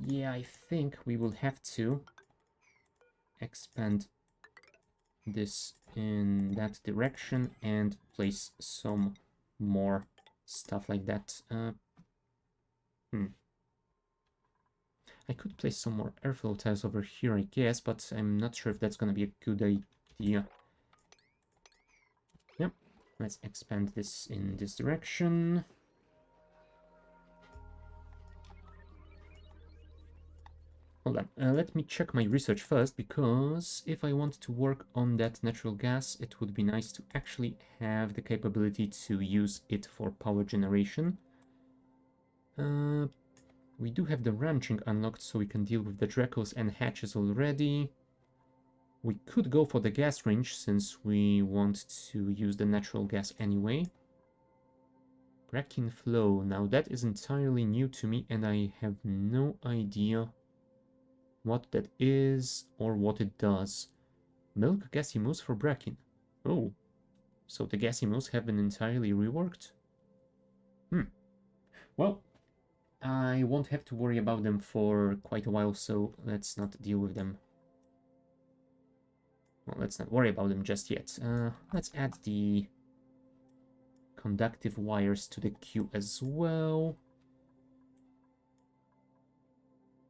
Yeah, I think we will have to expand this in that direction and place some more stuff like that. I could place some more airflow tiles over here, I guess, but I'm not sure if that's gonna be a good idea. Yep, let's expand this in this direction. Hold on, let me check my research first, because if I want to work on that natural gas, it would be nice to actually have the capability to use it for power generation. We do have the ranching unlocked, so we can deal with the Dracos and hatches already. We could go for the gas range, since we want to use the natural gas anyway. Bracken flow, now that is entirely new to me, and I have no idea what that is or what it does. Milk gassy mousse for Bracken. Oh, so the gassy mousse have been entirely reworked? Well, I won't have to worry about them for quite a while, so let's not deal with them. Well, let's not worry about them just yet. Let's add the conductive wires to the queue as well.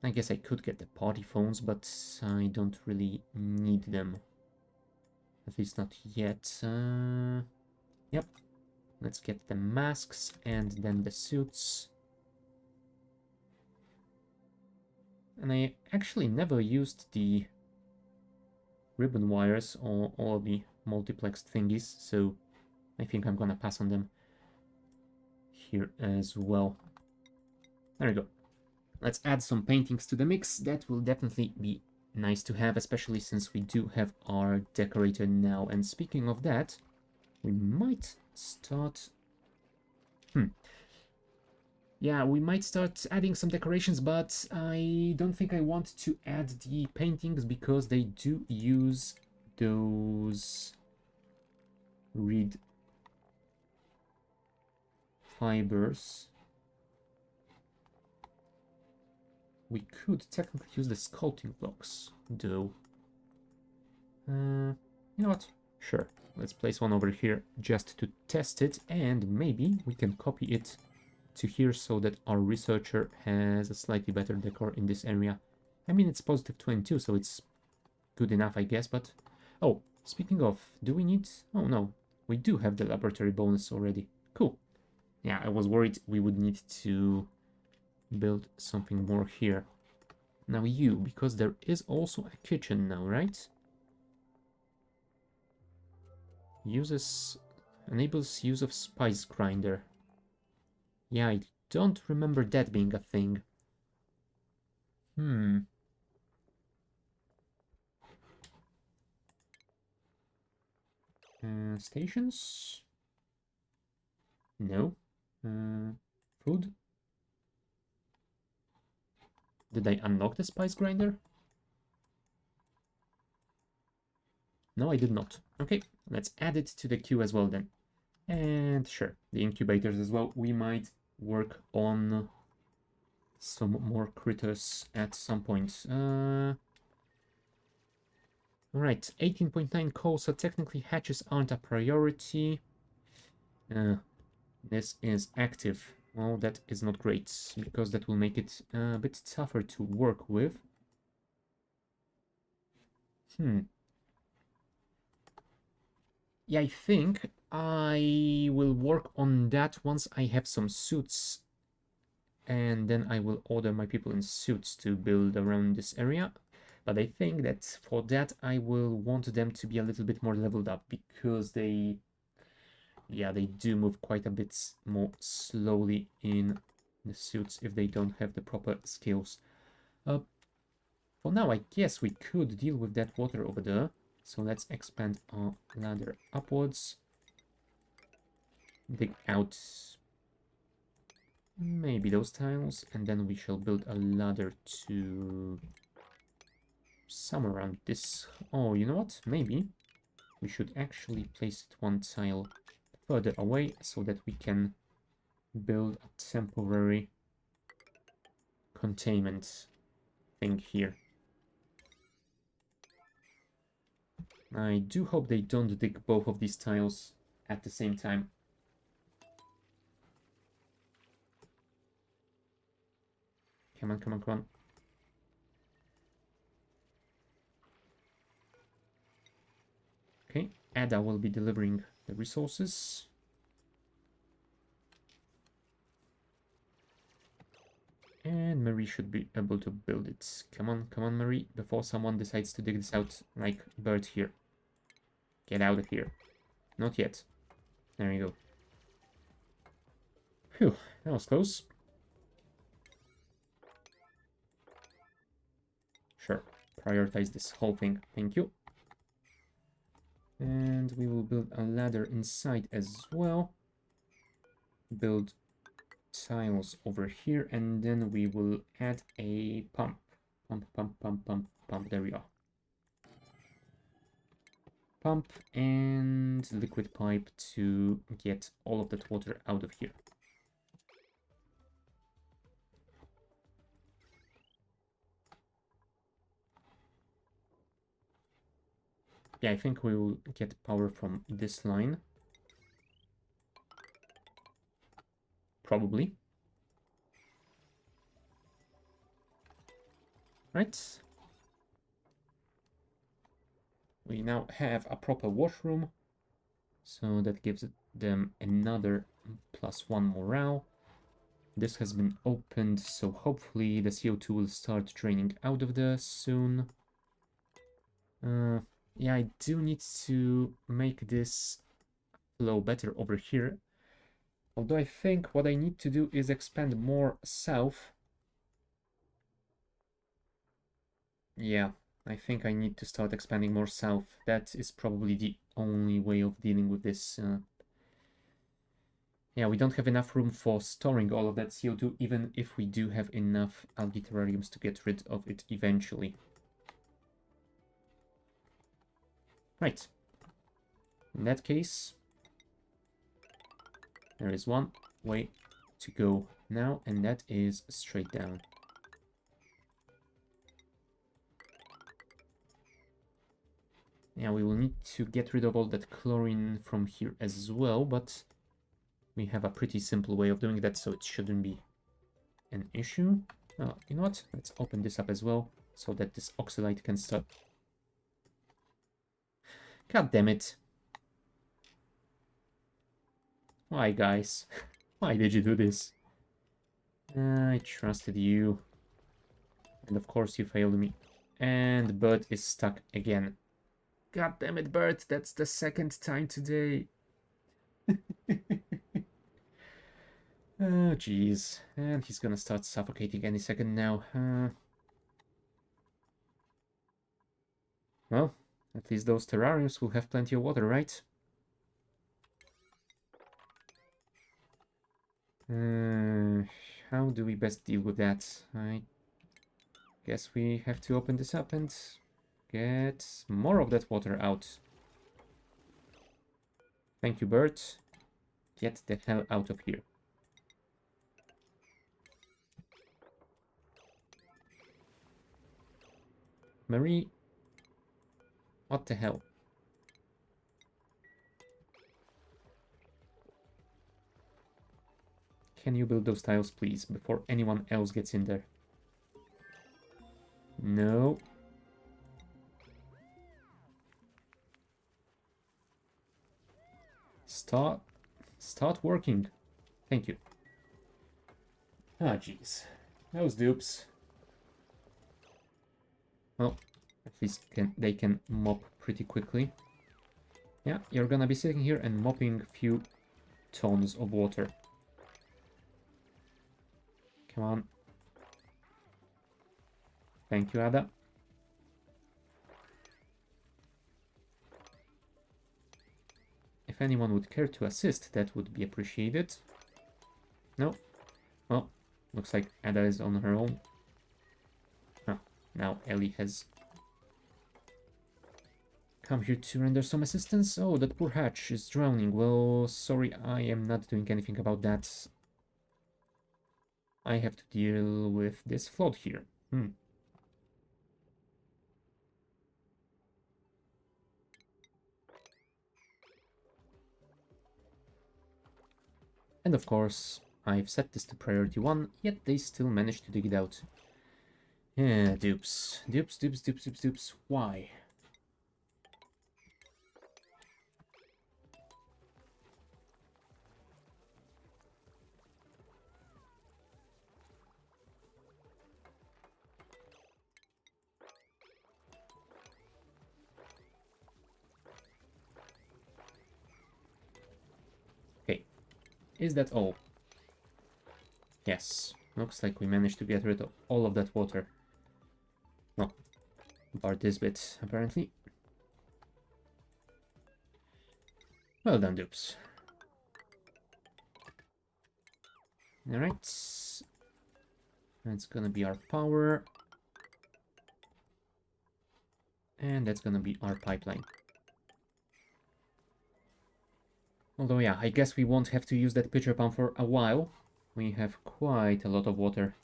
I guess I could get the potty phones, but I don't really need them. At least not yet. Yep. Let's get the masks and then the suits. And I actually never used the ribbon wires or all the multiplexed thingies, so I think I'm gonna pass on them here as well. There we go. Let's add some paintings to the mix. That will definitely be nice to have, especially since we do have our decorator now. And speaking of that, we might start... Yeah, we might start adding some decorations, but I don't think I want to add the paintings because they do use those reed fibers. We could technically use the sculpting blocks, though. You know what? Sure. Let's place one over here just to test it, and maybe we can copy it to here so that our researcher has a slightly better decor in this area. I mean, it's positive 22, so it's good enough, I guess, but... Oh, speaking of, do we need... Oh, no. We do have the laboratory bonus already. Cool. Yeah, I was worried we would need to build something more here. Now you, because there is also a kitchen now, right? Enables use of spice grinder. Yeah, I don't remember that being a thing. Hmm. Stations? No. Food? Did I unlock the spice grinder? No, I did not. Okay, let's add it to the queue as well then. And sure, the incubators as well. We might work on some more critters at some point. Alright, 18.9 coal, so technically hatches aren't a priority. This is active. Well, that is not great, because that will make it a bit tougher to work with. Yeah, I think I will work on that once I have some suits. And then I will order my people in suits to build around this area. But I think that for that I will want them to be a little bit more leveled up, because they do move quite a bit more slowly in the suits if they don't have the proper skills. For now, I guess we could deal with that water over there. So let's expand our ladder upwards. Dig out maybe those tiles, and then we shall build a ladder to somewhere around this. Oh, you know what? Maybe we should actually place it one tile further away so that we can build a temporary containment thing here. I do hope they don't dig both of these tiles at the same time. Come on, come on, come on. Okay, Ada will be delivering the resources. And Marie should be able to build it. Come on, Marie, before someone decides to dig this out like Bert here. Get out of here. Not yet. There you go. Phew, that was close. Sure, prioritize this whole thing. Thank you. And we will build a ladder inside as well. Build tiles over here, and then we will add a pump. Pump. There we are. Pump and liquid pipe to get all of that water out of here. Yeah, I think we will get power from this line. Probably. Right. We now have a proper washroom. So that gives them another +1 morale. This has been opened, so hopefully the CO2 will start draining out of there soon. Yeah, I do need to make this flow better over here. Although I think what I need to do is expand more south. Yeah, I think I need to start expanding more south. That is probably the only way of dealing with this. Yeah, we don't have enough room for storing all of that CO2, even if we do have enough algae terrariums to get rid of it eventually. Right. In that case, there is one way to go now, and that is straight down. Yeah, we will need to get rid of all that chlorine from here as well, but we have a pretty simple way of doing that, so it shouldn't be an issue. Oh, you know what? Let's open this up as well, so that this oxalite can start. God damn it. Why, guys? Why did you do this? I trusted you. And of course you failed me. And Bert is stuck again. God damn it, Bert. That's the second time today. Oh, jeez. And he's gonna start suffocating any second now. Well, at least those terrariums will have plenty of water, right? How do we best deal with that? I guess we have to open this up and get more of that water out. Thank you, bird. Get the hell out of here. Marie, what the hell? Can you build those tiles, please, before anyone else gets in there? No. Start working. Thank you. Ah, jeez. Those dupes. Well, at least they can mop pretty quickly. Yeah, you're gonna be sitting here and mopping a few tons of water. Come on. Thank you, Ada. If anyone would care to assist, that would be appreciated. No? Well, looks like Ada is on her own. Ah, now Ellie has come here to render some assistance. Oh, that poor hatch is drowning. Well, sorry, I am not doing anything about that. I have to deal with this flood here. And of course, I've set this to priority 1, yet they still managed to dig it out. Yeah, dupes. Dupes. Why? Okay, is that all? Yes, looks like we managed to get rid of all of that water. Well, bar this bit, apparently. Well done, dupes. Alright. That's gonna be our power. And that's gonna be our pipeline. Although, yeah, I guess we won't have to use that pitcher pump for a while. We have quite a lot of water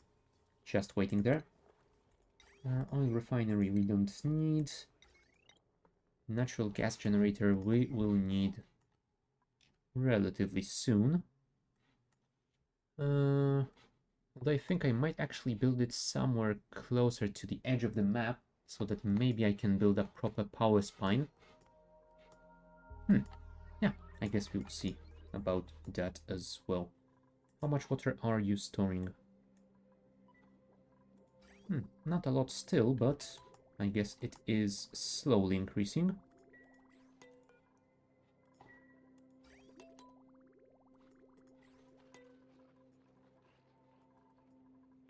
just waiting there. Oil refinery we don't need. Natural gas generator we will need relatively soon. Although I think I might actually build it somewhere closer to the edge of the map, so that maybe I can build a proper power spine. Yeah, I guess we'll see about that as well. How much water are you storing? Not a lot still, but I guess it is slowly increasing.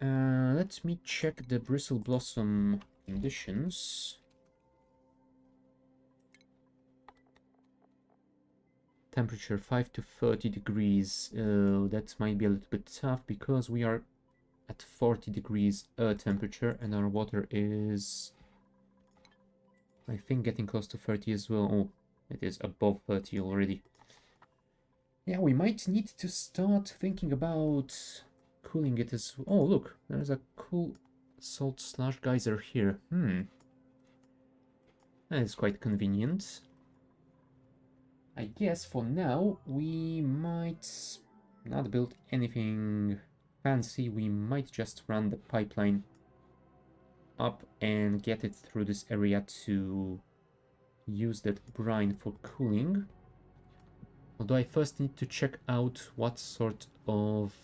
Let me check the bristle blossom conditions. Temperature 5 to 30 degrees. That might be a little bit tough because we are at 40 degrees temperature and our water is, I think, getting close to 30 as well. Oh, it is above 30 already. Yeah, we might need to start thinking about cooling it as... Oh, look, there's a cool salt slush geyser here. That is quite convenient. I guess for now we might not build anything fancy. We might just run the pipeline up and get it through this area to use that brine for cooling. Although I first need to check out what sort of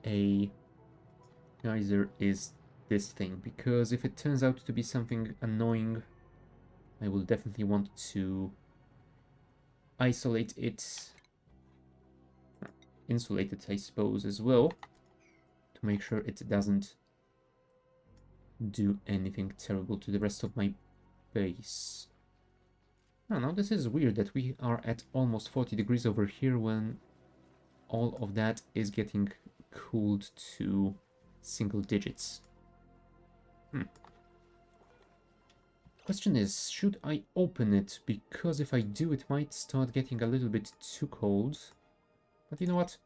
a geyser is this thing, because if it turns out to be something annoying, I will definitely want to isolate it, insulate it, I suppose, as well, to make sure it doesn't do anything terrible to the rest of my base. Oh, now this is weird that we are at almost 40 degrees over here when all of that is getting cooled to single digits. Question is, should I open it? Because if I do, it might start getting a little bit too cold. But you know what?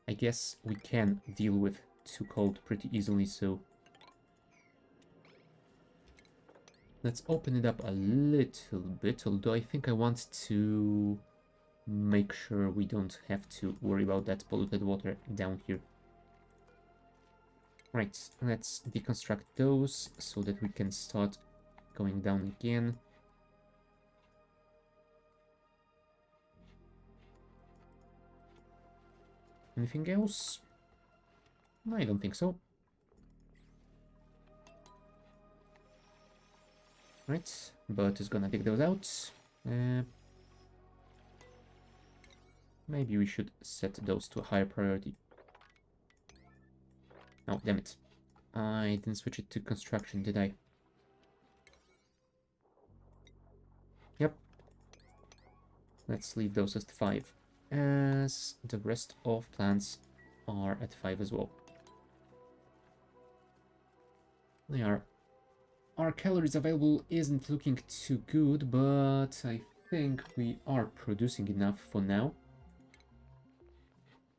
I guess we can deal with too cold pretty easily, so... let's open it up a little bit, although I think I want to make sure we don't have to worry about that polluted water down here. Right, let's deconstruct those so that we can start going down again. Anything else? I don't think so. Right, but is gonna dig those out. Maybe we should set those to a higher priority. Oh, damn it. I didn't switch it to construction, did I? Yep. Let's leave those at 5, as the rest of plants are at 5 as well. They are. Our calories available isn't looking too good, but I think we are producing enough for now.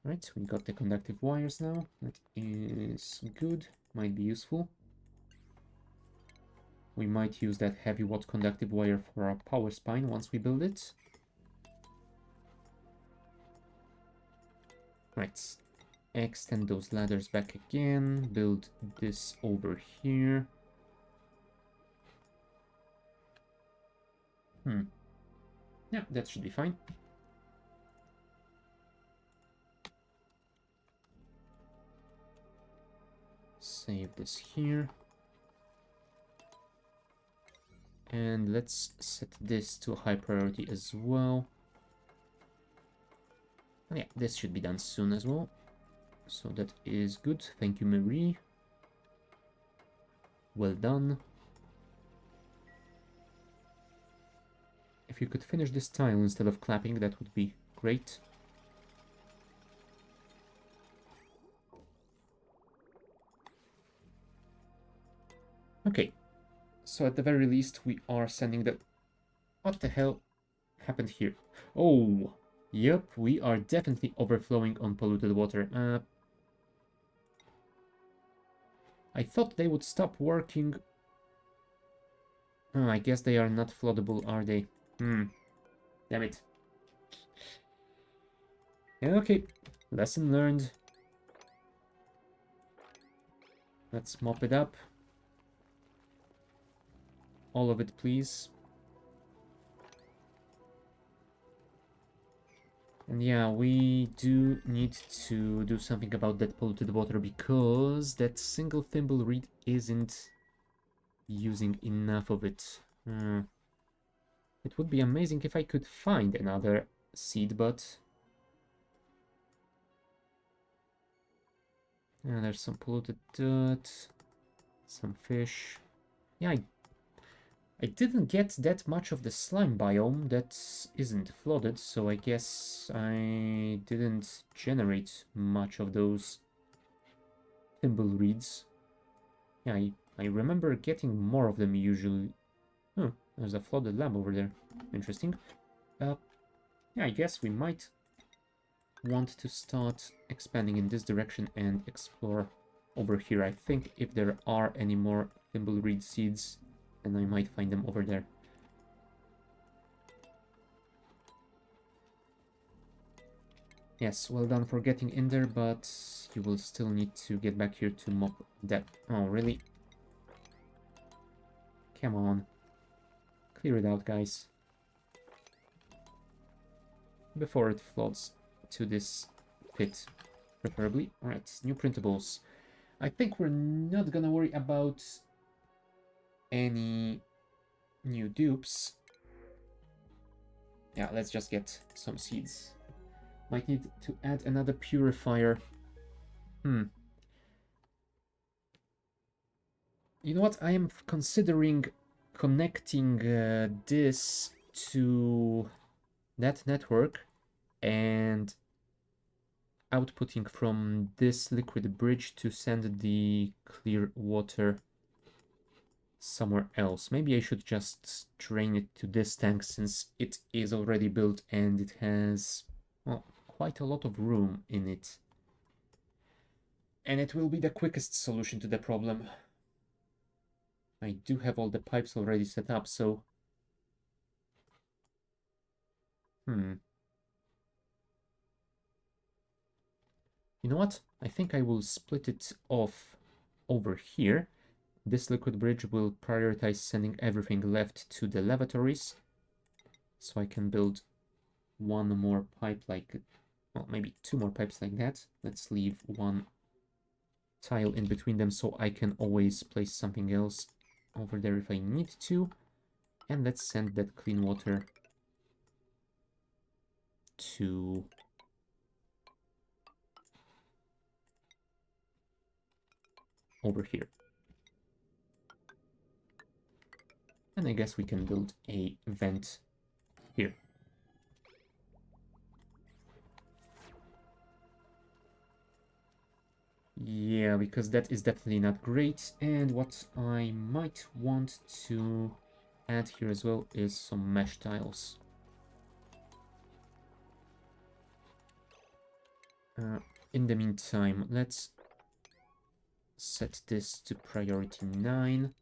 Right, we got the conductive wires now. That is good, might be useful. We might use that heavy watt conductive wire for our power spine once we build it. Right, extend those ladders back again, build this over here. Yeah, that should be fine. Save this here. And let's set this to a high priority as well. Oh, yeah, this should be done soon as well. So that is good. Thank you, Marie. Well done. If you could finish this tile instead of clapping, that would be great. Okay, so at the very least we are sending the... What the hell happened here? Oh, yep, we are definitely overflowing on polluted water. I thought they would stop working. Oh, I guess they are not floodable, are they? Damn it. Okay, lesson learned. Let's mop it up. All of it, please. And yeah, we do need to do something about that polluted water because that single thimble reed isn't using enough of it. It would be amazing if I could find another seed, but... yeah, there's some polluted dirt, some fish. Yeah, I didn't get that much of the slime biome that isn't flooded, so I guess I didn't generate much of those thimble reeds. Yeah, I remember getting more of them usually. Oh, there's a flooded lab over there. Interesting. Yeah, I guess we might want to start expanding in this direction and explore over here. I think if there are any more thimbleweed seeds, then I might find them over there. Yes, well done for getting in there, but you will still need to get back here to mop that. Oh, really? Come on. Clear it out, guys. Before it floods to this pit, preferably. Alright, new printables. I think we're not gonna worry about any new dupes. Yeah, let's just get some seeds. Might need to add another purifier. You know what? I am considering connecting this to that network and outputting from this liquid bridge to send the clear water somewhere else. Maybe I should just drain it to this tank since it is already built and it has, well, quite a lot of room in it. And it will be the quickest solution to the problem. I do have all the pipes already set up, so... You know what? I think I will split it off over here. This liquid bridge will prioritize sending everything left to the lavatories. So I can build one more pipe like... Well, maybe two more pipes like that. Let's leave one tile in between them so I can always place something else over there if I need to. And let's send that clean water to... over here. And I guess we can build a vent here. Yeah, because that is definitely not great. And what I might want to add here as well is some mesh tiles. In the meantime, let's set this to priority 9.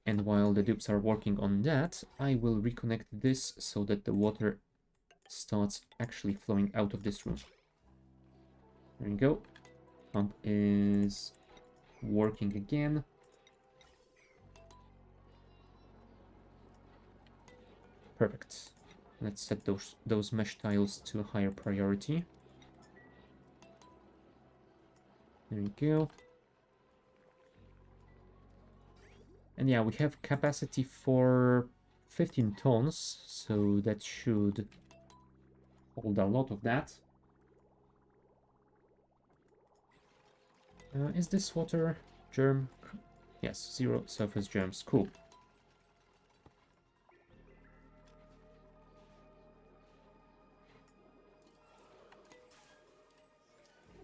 And while the dupes are working on that, I will reconnect this so that the water starts actually flowing out of this room. There we go. Pump is working again. Perfect. Let's set those mesh tiles to a higher priority. There we go. And yeah, we have capacity for 15 tons, so that should hold a lot of that. Is this water germ? Yes, 0 surface germs. Cool.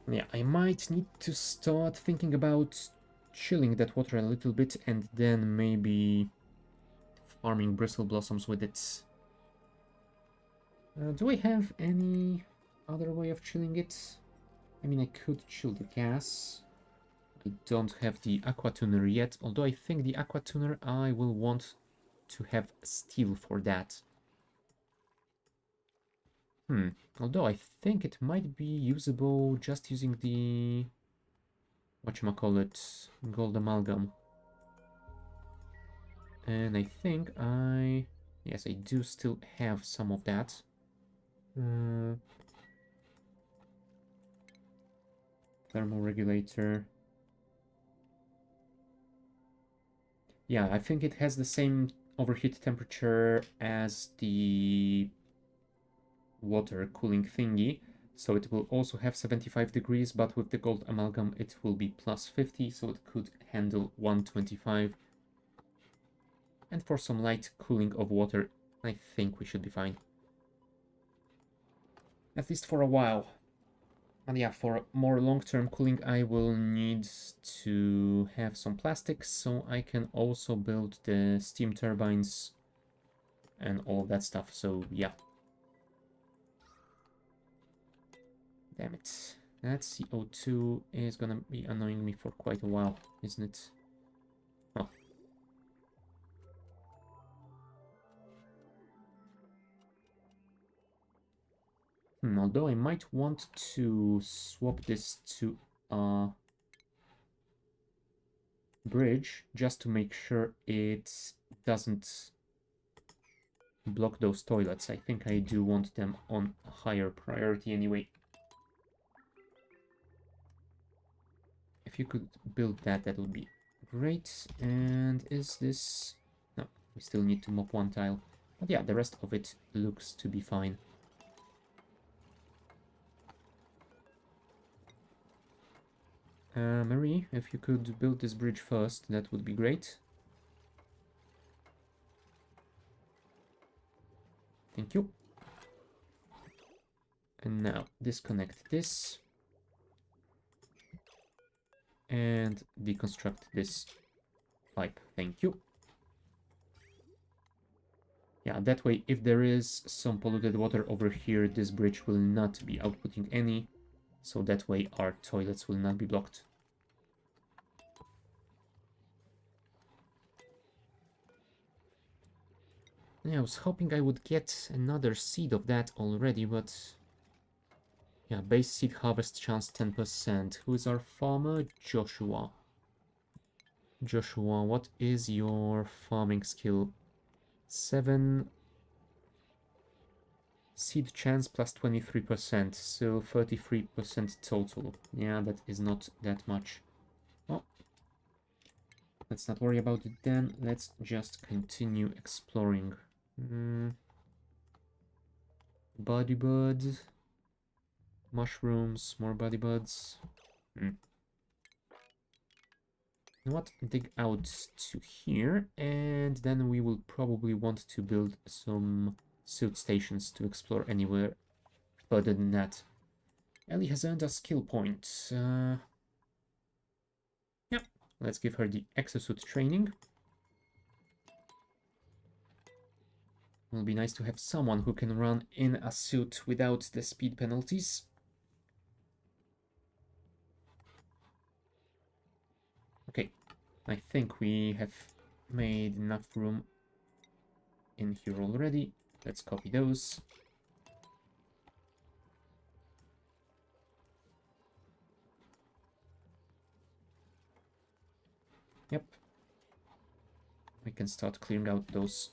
Yeah, I might need to start thinking about chilling that water a little bit and then maybe farming bristle blossoms with it. Do I have any other way of chilling it? I mean, I could chill the gas. I don't have the aqua tuner yet, although I think the aqua tuner I will want to have steel for that. Although I think it might be usable just using the... whatchamacallit, gold amalgam. And I think yes, I do still have some of that. Thermoregulator. Yeah, I think it has the same overheat temperature as the water cooling thingy. So it will also have 75 degrees, but with the gold amalgam it will be plus 50, so it could handle 125. And for some light cooling of water, I think we should be fine. At least for a while. And yeah, for more long-term cooling, I will need to have some plastics, so I can also build the steam turbines and all of that stuff, so yeah. Damn it. That CO2 is gonna be annoying me for quite a while, isn't it? Oh. Although I might want to swap this to a bridge just to make sure it doesn't block those toilets. I think I do want them on a higher priority anyway. If you could build that, that would be great. And is this... No, we still need to mop one tile. But yeah, the rest of it looks to be fine. Marie, if you could build this bridge first, that would be great. Thank you. And now disconnect this. And deconstruct this pipe. Thank you. Yeah, that way, if there is some polluted water over here, this bridge will not be outputting any. So that way, our toilets will not be blocked. Yeah, I was hoping I would get another seed of that already, but... Yeah, base seed harvest chance 10%. Who is our farmer? Joshua. Joshua, what is your farming skill? 7... Seed chance plus 23%, so 33% total. Yeah, that is not that much. Well, let's not worry about it then. Let's just continue exploring. Body buds. Mushrooms, more body buds. You know what? Dig out to here, and then we will probably want to build some suit stations to explore anywhere further than that. Ellie has earned a skill point. Yeah, let's give her the exosuit training. Will be nice to have someone who can run in a suit without the speed penalties. Okay, I think we have made enough room in here already. Let's copy those. Yep. We can start clearing out those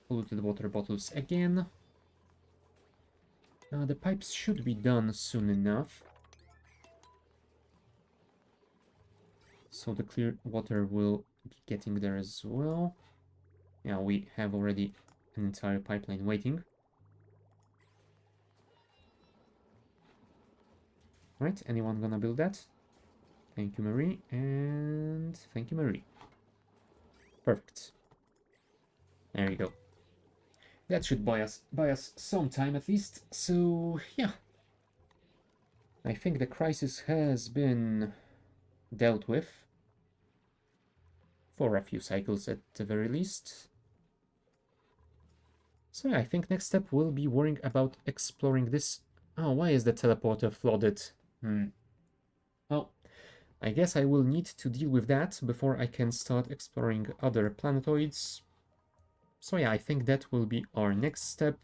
polluted water bottles again. The pipes should be done soon enough. So the clear water will be getting there as well. Yeah, we have already an entire pipeline waiting. Right, anyone gonna build that? Thank you, Marie, and thank you, Marie. Perfect. There you go. That should buy us some time at least. So yeah, I think the crisis has been dealt with for a few cycles at the very least. So yeah, I think next step will be worrying about exploring this. Oh, why is the teleporter flooded? Well, I guess I will need to deal with that before I can start exploring other planetoids. So yeah, I think that will be our next step,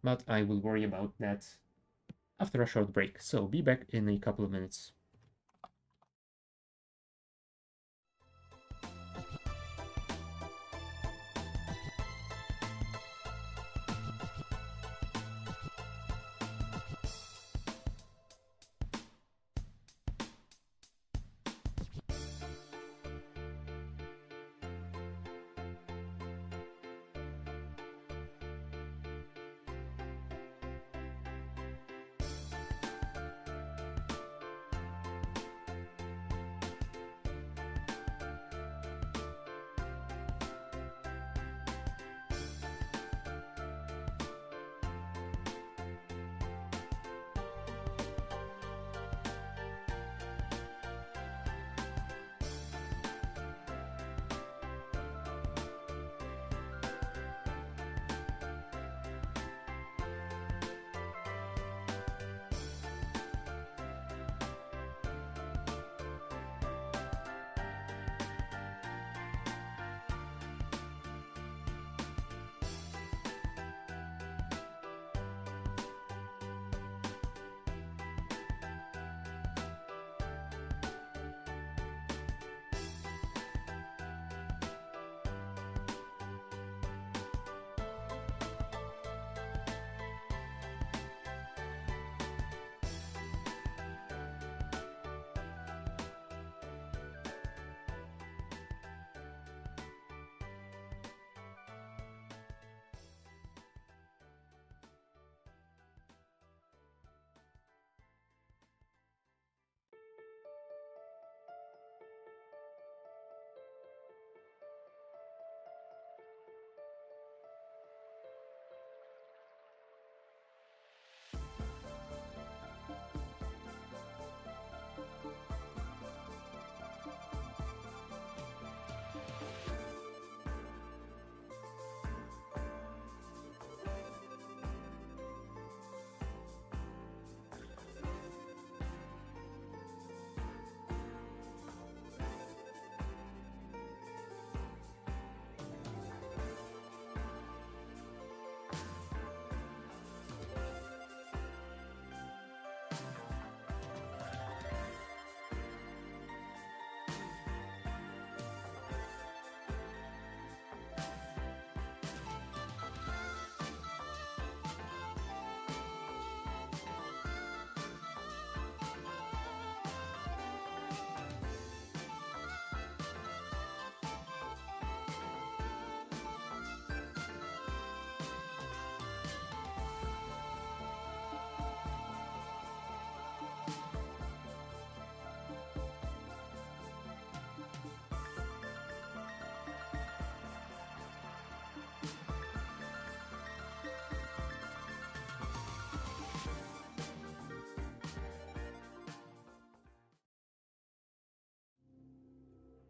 but I will worry about that after a short break. So be back in a couple of minutes.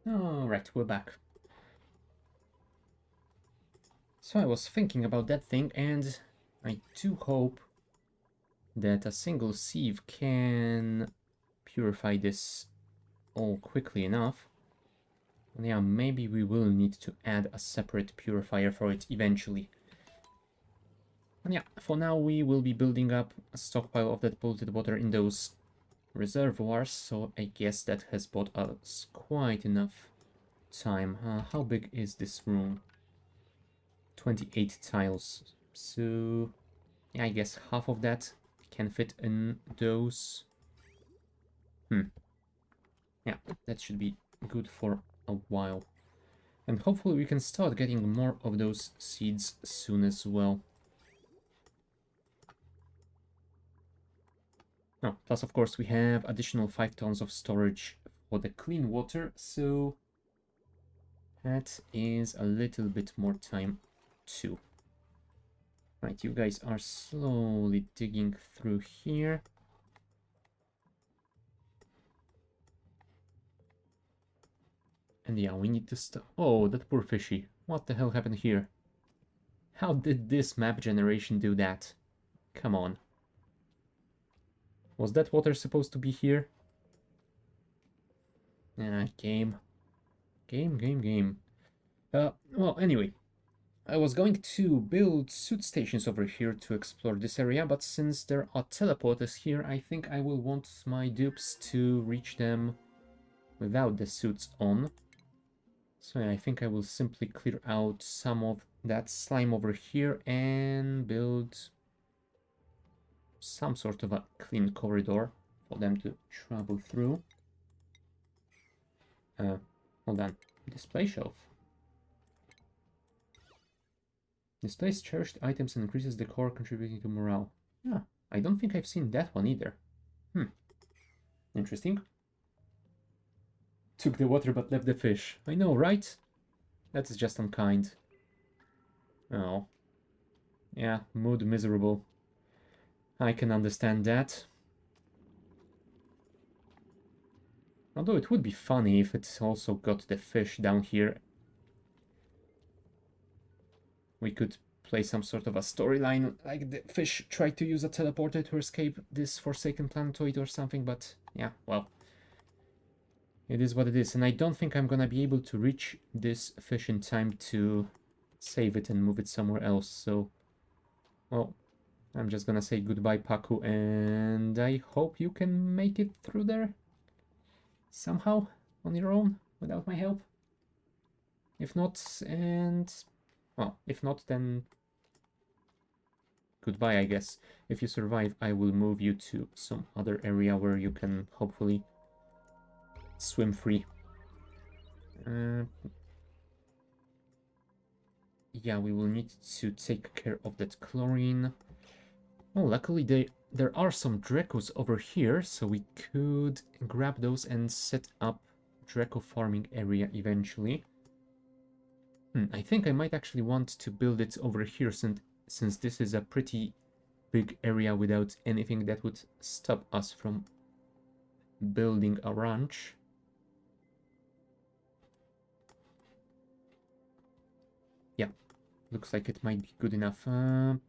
Alright, we're back. So I was thinking about that thing, and I do hope that a single sieve can purify this all quickly enough. And yeah, maybe we will need to add a separate purifier for it eventually. And yeah, for now we will be building up a stockpile of that polluted water in those reservoirs, so I guess that has bought us quite enough time. How big is this room? 28 tiles. So yeah, I guess half of that can fit in those. Yeah, that should be good for a while. And hopefully we can start getting more of those seeds soon as well. Oh, plus of course we have additional 5 tons of storage for the clean water, so that is a little bit more time too. Right, you guys are slowly digging through here. And yeah, we need to stop. Oh, that poor fishy. What the hell happened here? How did this map generation do that? Come on. Was that water supposed to be here? Game. Game. Well, anyway. I was going to build suit stations over here to explore this area, but since there are teleporters here, I think I will want my dupes to reach them without the suits on. So yeah, I think I will simply clear out some of that slime over here and build some sort of a clean corridor for them to travel through. Hold on. Display shelf. Displays cherished items and increases decor, contributing to morale. Yeah, I don't think I've seen that one either. Interesting. Took the water but left the fish. I know, right? That's just unkind. Oh. Yeah, mood miserable. I can understand that. Although it would be funny if it also got the fish down here. We could play some sort of a storyline, like the fish tried to use a teleporter to escape this forsaken planetoid or something, but yeah, well. It is what it is, and I don't think I'm gonna be able to reach this fish in time to save it and move it somewhere else, so... Well, I'm just gonna say goodbye, Paku, and I hope you can make it through there somehow on your own without my help. If not, well, if not, then goodbye, I guess. If you survive, I will move you to some other area where you can hopefully swim free. Yeah, we will need to take care of that chlorine. Oh, luckily there are some Dracos over here, so we could grab those and set up Draco farming area eventually. I think I might actually want to build it over here since this is a pretty big area without anything that would stop us from building a ranch. Yeah, looks like it might be good enough. You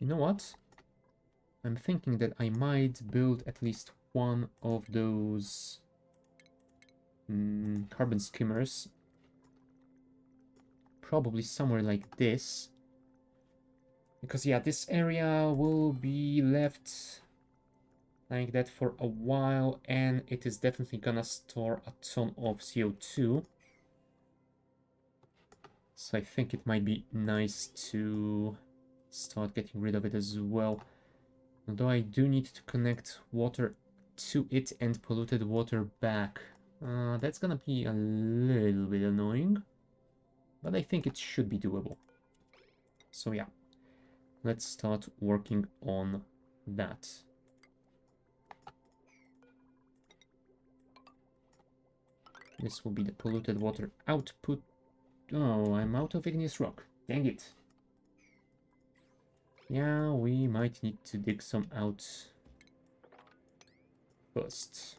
know what? I'm thinking that I might build at least one of those carbon skimmers. Probably somewhere like this. Because yeah, this area will be left like that for a while, and it is definitely gonna store a ton of CO2. So I think it might be nice to start getting rid of it as well. Although I do need to connect water to it and polluted water back. That's gonna be a little bit annoying, but I think it should be doable. So yeah, let's start working on that. This will be the polluted water output. Oh, I'm out of igneous rock. Dang it. Yeah, we might need to dig some out first.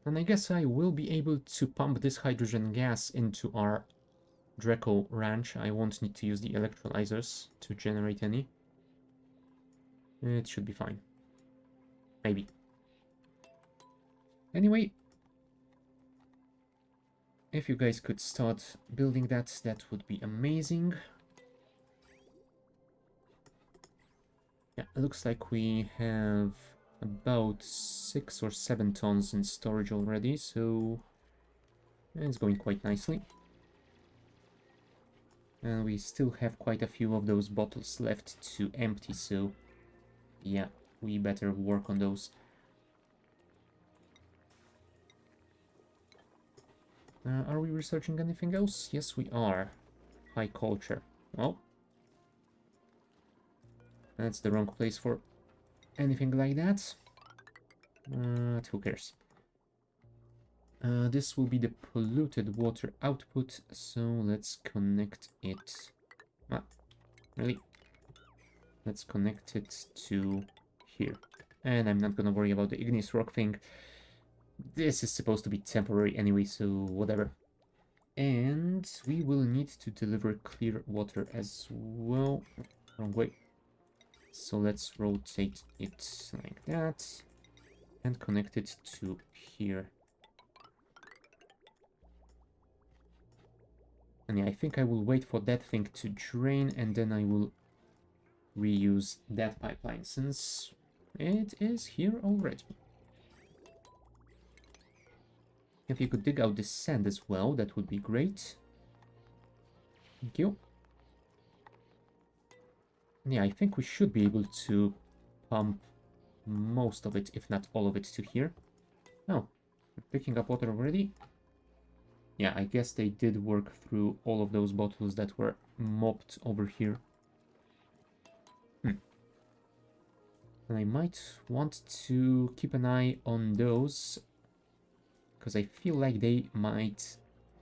And I guess I will be able to pump this hydrogen gas into our Draco ranch. I won't need to use the electrolyzers to generate any. It should be fine. Maybe. Anyway, if you guys could start building that, that would be amazing. Yeah, it looks like we have about 6 or 7 tons in storage already, so it's going quite nicely. And we still have quite a few of those bottles left to empty, so yeah, we better work on those. Are we researching anything else? Yes, we are. High culture. Well, that's the wrong place for anything like that. Who cares? This will be the polluted water output, so let's connect it. Ah, really? Let's connect it to here. And I'm not gonna worry about the igneous rock thing. This is supposed to be temporary anyway, so whatever. And we will need to deliver clear water as well. Wrong way. So let's rotate it like that. And connect it to here. And yeah, I think I will wait for that thing to drain, and then I will reuse that pipeline, since it is here already. If you could dig out this sand as well, that would be great. Thank you. Yeah, I think we should be able to pump most of it, if not all of it, to here. Oh, we're picking up water already? Yeah, I guess they did work through all of those bottles that were mopped over here. And I might want to keep an eye on those, because I feel like they might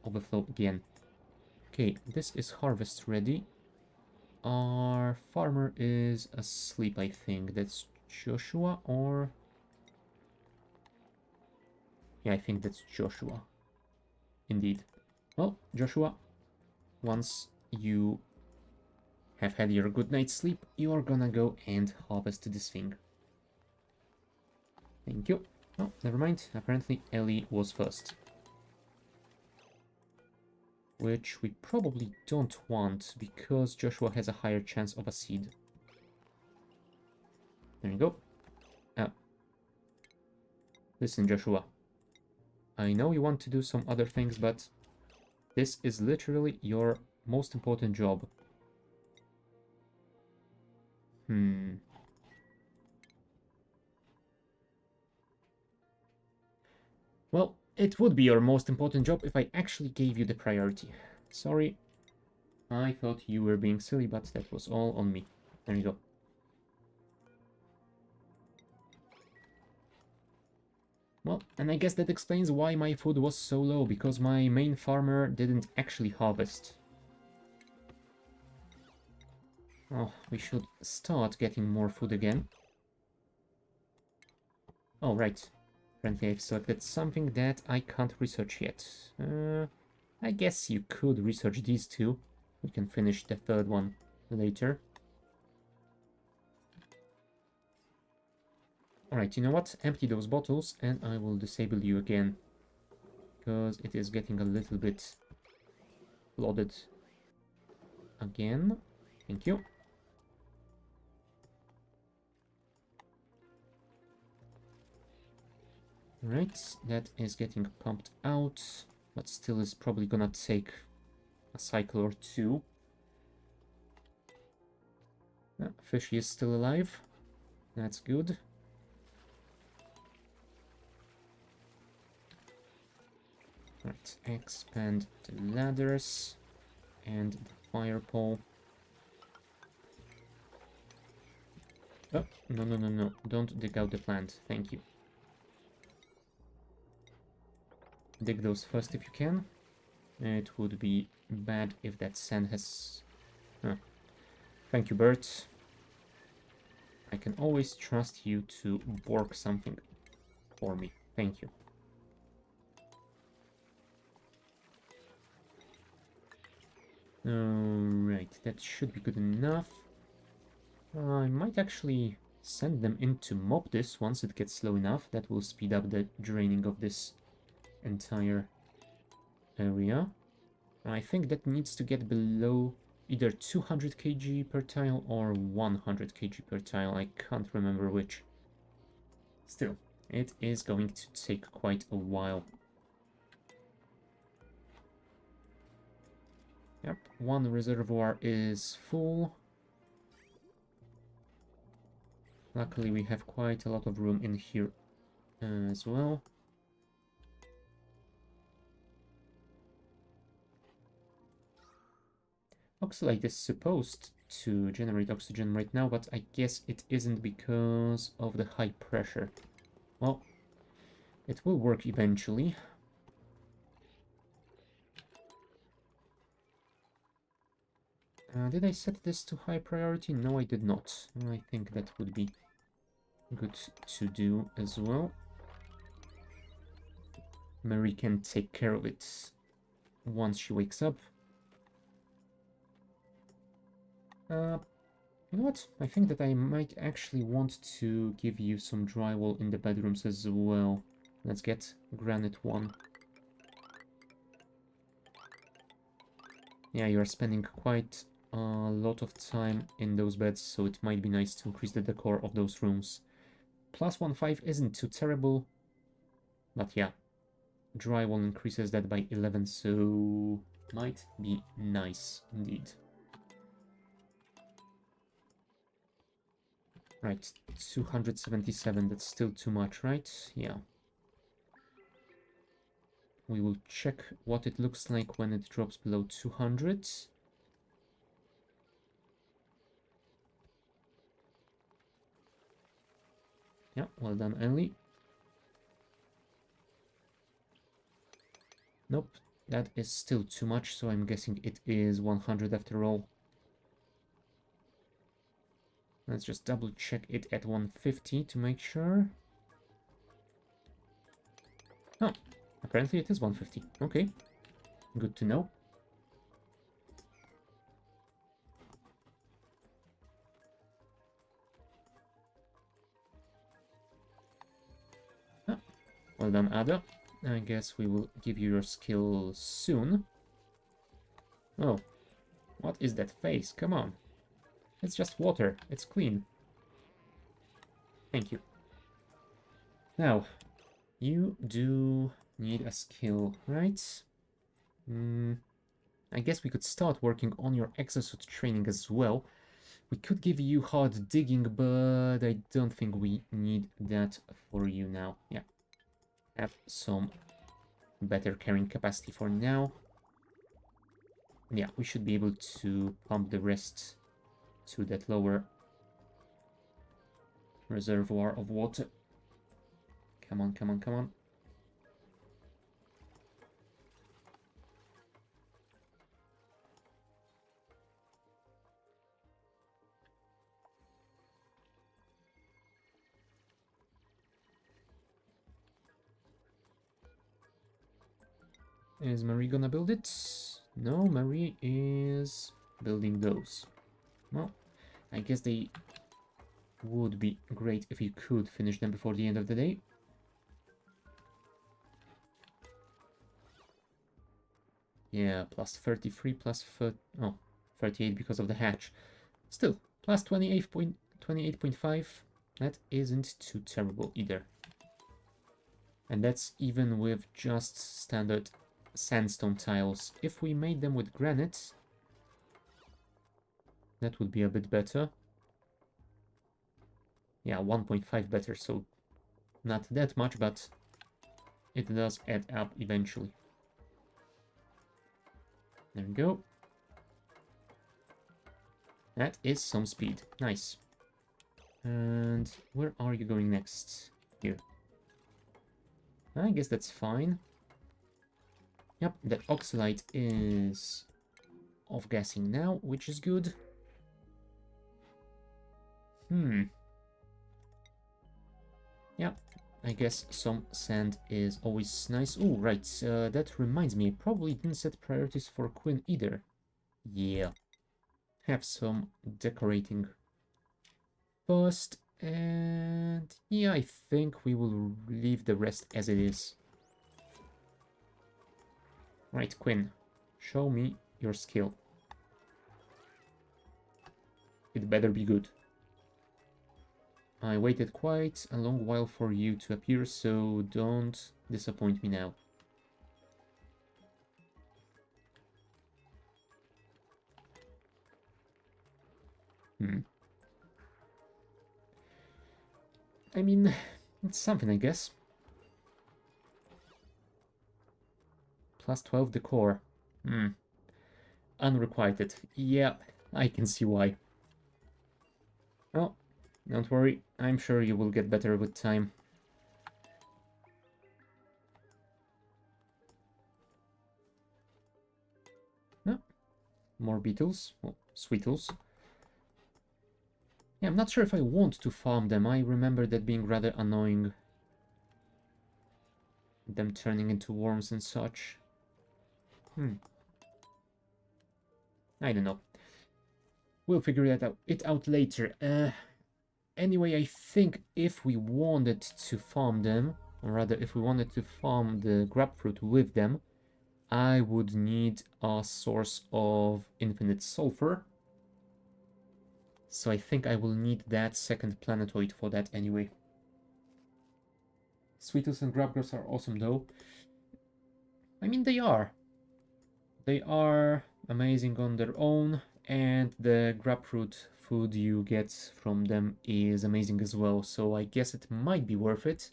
overflow again. Okay, this is harvest ready. Our farmer is asleep, I think. That's Joshua, or... yeah, I think that's Joshua. Indeed. Well, Joshua, once you have had your good night's sleep, you're gonna go and harvest this thing. Thank you. Oh, never mind. Apparently Ellie was first. Which we probably don't want, because Joshua has a higher chance of a seed. There you go. Listen, Joshua. I know you want to do some other things, but this is literally your most important job. Well, it would be your most important job if I actually gave you the priority. Sorry. I thought you were being silly, but that was all on me. There you go. Well, and I guess that explains why my food was so low, because my main farmer didn't actually harvest. Oh, we should start getting more food again. Oh, right. Apparently I've selected something that I can't research yet. I guess you could research these two. We can finish the third one later. Alright, you know what? Empty those bottles and I will disable you again, because it is getting a little bit flooded again. Thank you. Right, that is getting pumped out, but still is probably gonna take a cycle or two. Fishy is still alive. That's good. Right, expand the ladders and the fire pole. Oh, no, no, no, no. Don't dig out the plant. Thank you. Dig those first if you can. It would be bad if that sand has... Thank you, Bert. I can always trust you to bork something for me. Thank you. Alright, that should be good enough. I might actually send them in to mob this once it gets slow enough. That will speed up the draining of this entire area. I think that needs to get below either 200 kg per tile or 100 kg per tile. I can't remember which. Still, it is going to take quite a while. Yep, one reservoir is full. Luckily, we have quite a lot of room in here as well. Oxalate is supposed to generate oxygen right now, but I guess it isn't because of the high pressure. Well, it will work eventually. Did I set this to high priority? No, I did not. I think that would be good to do as well. Mary can take care of it once she wakes up. You know what? I think that I might actually want to give you some drywall in the bedrooms as well. Let's get granite one. Yeah, you are spending quite a lot of time in those beds, so it might be nice to increase the decor of those rooms. Plus 1.5 isn't too terrible, but yeah, drywall increases that by 11, so might be nice indeed. Right, 277, that's still too much, right? Yeah. We will check what it looks like when it drops below 200. Yeah, well done, Ellie. Nope, that is still too much, so I'm guessing it is 100 after all. Let's just double check it at 150 to make sure. Oh, apparently it is 150. Okay, good to know. Ah, well done, Ada. I guess we will give you your skill soon. Oh, what is that face? Come on. It's just water. It's clean. Thank you. Now, you do need a skill, right? I guess we could start working on your exosuit training as well. We could give you hard digging, but I don't think we need that for you now. Yeah. Have some better carrying capacity for now. Yeah, we should be able to pump the rest to that lower reservoir of water. Come on, come on, come on. Is Marie gonna build it? No, Marie is building those. Well, I guess they would be great if you could finish them before the end of the day. Yeah, plus 33, plus 38 because of the hatch. Still, plus 28.5. That isn't too terrible either. And that's even with just standard sandstone tiles. If we made them with granite, that would be a bit better. Yeah, 1.5 better, so not that much, but it does add up eventually. There we go. That is some speed. Nice. And where are you going next? Here. I guess that's fine. Yep, the oxalate is off-gassing now, which is good. Yeah, I guess some sand is always nice. Oh, right, that reminds me, I probably didn't set priorities for Quinn either. Yeah, have some decorating first, and yeah, I think we will leave the rest as it is. Right, Quinn, show me your skill. It better be good. I waited quite a long while for you to appear, so don't disappoint me now. I mean, it's something, I guess. Plus 12 decor. Unrequited. Yeah, I can see why. Oh, don't worry. I'm sure you will get better with time. No, more beetles. Oh, sweetles. Yeah, I'm not sure if I want to farm them. I remember that being rather annoying. Them turning into worms and such. I don't know. We'll figure it out later. Anyway, I think if we wanted to farm them, or rather if we wanted to farm the grapefruit with them, I would need a source of infinite sulfur. So I think I will need that second planetoid for that anyway. Sweetles and grabgrubs are awesome though. I mean, they are. They are amazing on their own, and the grapefruit food you get from them is amazing as well, so I guess it might be worth it.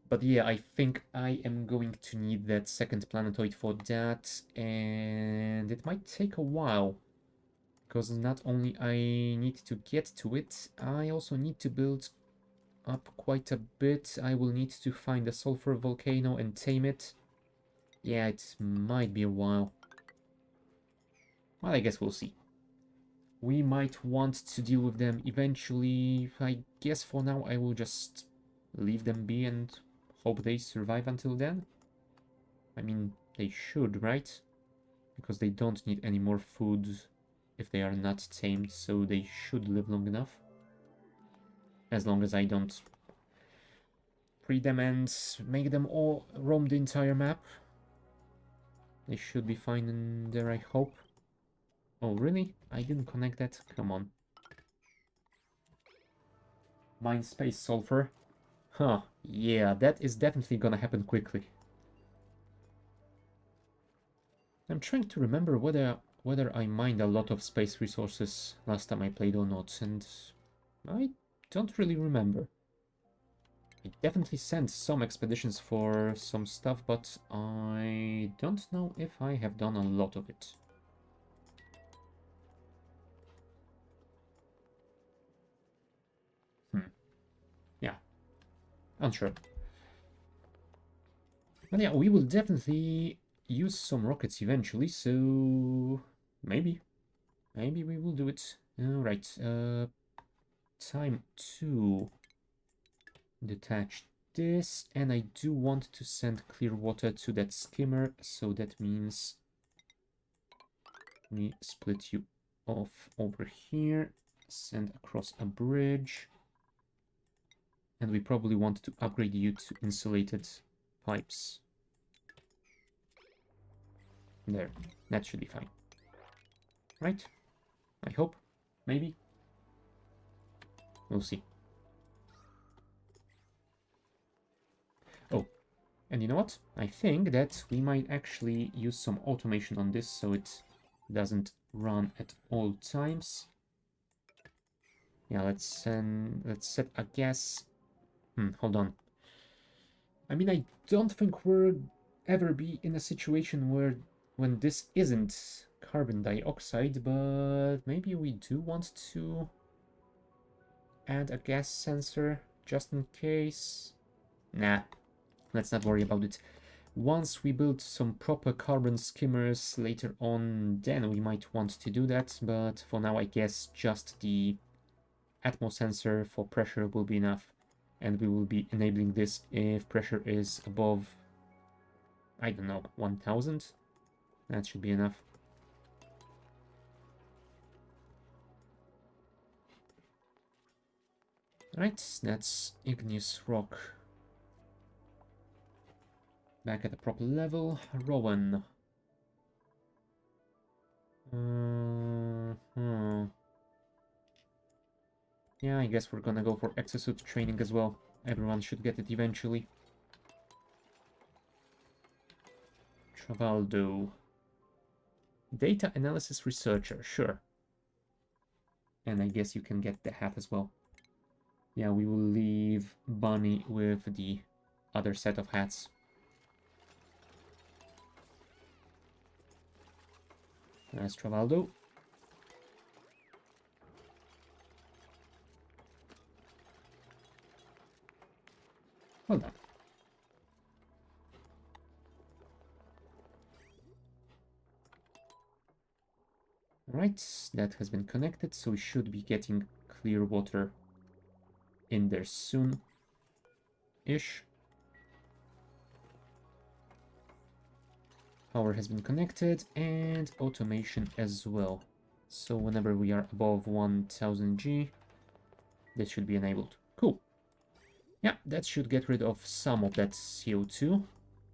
But yeah, I think I am going to need that second planetoid for that, and it might take a while, because not only I need to get to it, I also need to build up quite a bit. I will need to find a sulfur volcano and tame it. Yeah, it might be a while. Well, I guess we'll see. We might want to deal with them eventually. I guess for now I will just leave them be and hope they survive until then. I mean, they should, right? Because they don't need any more food if they are not tamed, so they should live long enough. As long as I don't free them and make them all roam the entire map. They should be fine in there, I hope. Oh, really? I didn't connect that? Come on. Mind space sulfur. Huh, yeah, that is definitely gonna happen quickly. I'm trying to remember whether I mined a lot of space resources last time I played or not, and I don't really remember. I definitely sent some expeditions for some stuff, but I don't know if I have done a lot of it. Yeah, unsure. But yeah, we will definitely use some rockets eventually, so maybe we will do it. Right, time to detach this, and I do want to send clear water to that skimmer, so that means we split you off over here, send across a bridge, and we probably want to upgrade you to insulated pipes. There, that should be fine. Right? I hope. Maybe. We'll see. Oh, and you know what? I think that we might actually use some automation on this so it doesn't run at all times. Yeah, let's set a gas. Hold on. I mean, I don't think we'll ever be in a situation where when this isn't carbon dioxide, but maybe we do want to add a gas sensor just in case. Nah, let's not worry about it. Once we build some proper carbon skimmers later on, then we might want to do that, but for now I guess just the Atmos sensor for pressure will be enough. And we will be enabling this if pressure is above, I don't know, 1000. That should be enough. Right, that's igneous rock. Back at the proper level. Rowan. Yeah, I guess we're gonna go for exosuit training as well. Everyone should get it eventually. Travaldo. Data analysis researcher, sure. And I guess you can get the hat as well. Yeah, we will leave Bunny with the other set of hats. That's Travaldo. Well done. Alright, that has been connected, so we should be getting clear water in there soon-ish. Power has been connected, and automation as well. So whenever we are above 1000 G, this should be enabled. Cool. Yeah, that should get rid of some of that CO2,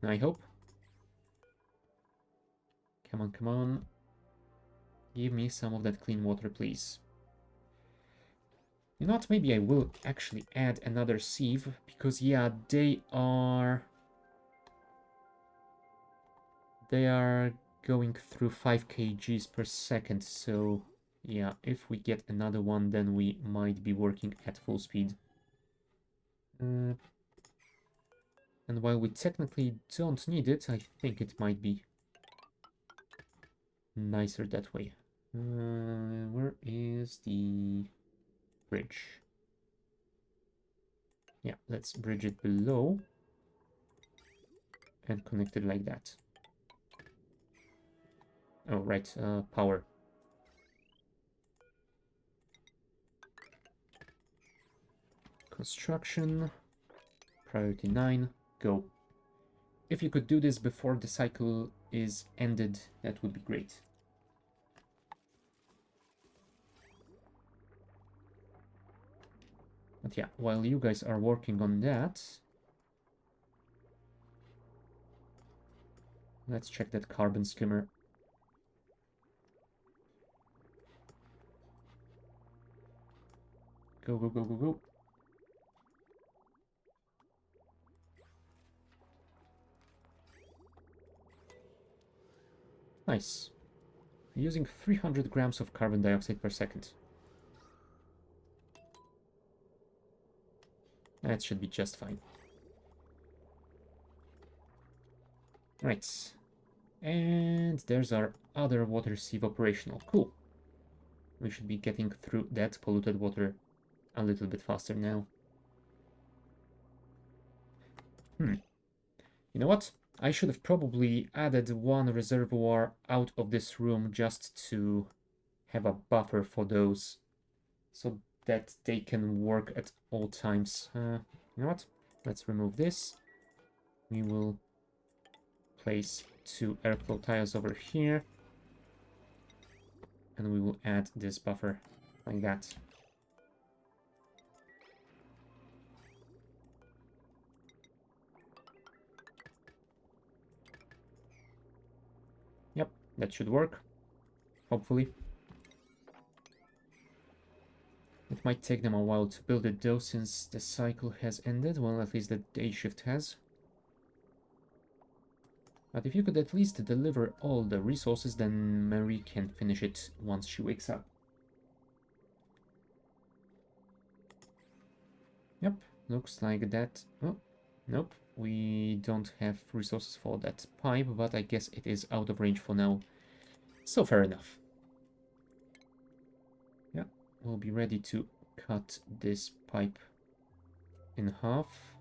I hope. Come on, come on. Give me some of that clean water, please. You know what, maybe I will actually add another sieve, because yeah, they are going through 5 kgs per second, so yeah, if we get another one, then we might be working at full speed. And while we technically don't need it, I think it might be nicer that way. Where is the bridge? Yeah, let's bridge it below and connect it like that. Oh, right, power. Construction, priority 9, go. If you could do this before the cycle is ended, that would be great. But yeah, while you guys are working on that, let's check that carbon skimmer. Go, go, go, go, go. Nice. Using 300 grams of carbon dioxide per second. That should be just fine. Right. And there's our other water sieve operational. Cool. We should be getting through that polluted water a little bit faster now. You know what? I should have probably added one reservoir out of this room just to have a buffer for those, so that they can work at all times. You know what? Let's remove this. We will place 2 airflow tiles over here. And we will add this buffer like that. Yep, that should work. Hopefully. It might take them a while to build it though, since the cycle has ended. Well, at least the day shift has. But if you could at least deliver all the resources, then Mary can finish it once she wakes up. Yep, looks like that. Oh, nope. We don't have resources for that pipe, but I guess it is out of range for now. So fair enough. Yeah, we'll be ready to cut this pipe in half.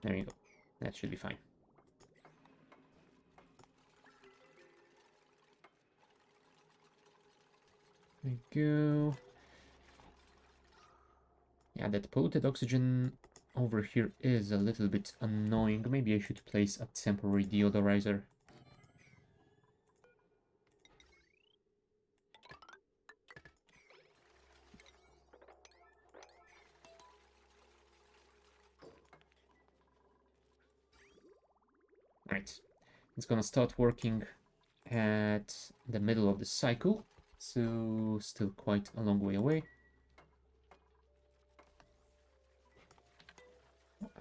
There you go. That should be fine. There we go. Yeah, that polluted oxygen over here is a little bit annoying. Maybe I should place a temporary deodorizer. Right, it's gonna start working at the middle of the cycle, so still quite a long way away.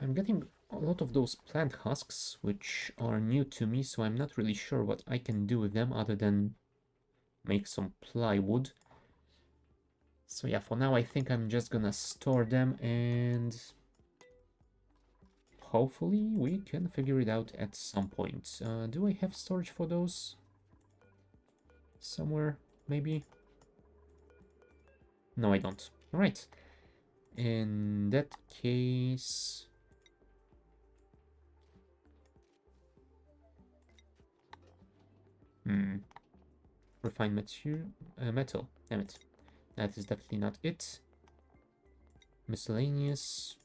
I'm getting a lot of those plant husks, which are new to me, so I'm not really sure what I can do with them other than make some plywood. So yeah, for now I think I'm just gonna store them and hopefully we can figure it out at some point. Do I have storage for those? Somewhere, maybe? No, I don't. Alright. In that case... Refined metal. Damn it. That is definitely not it. Miscellaneous.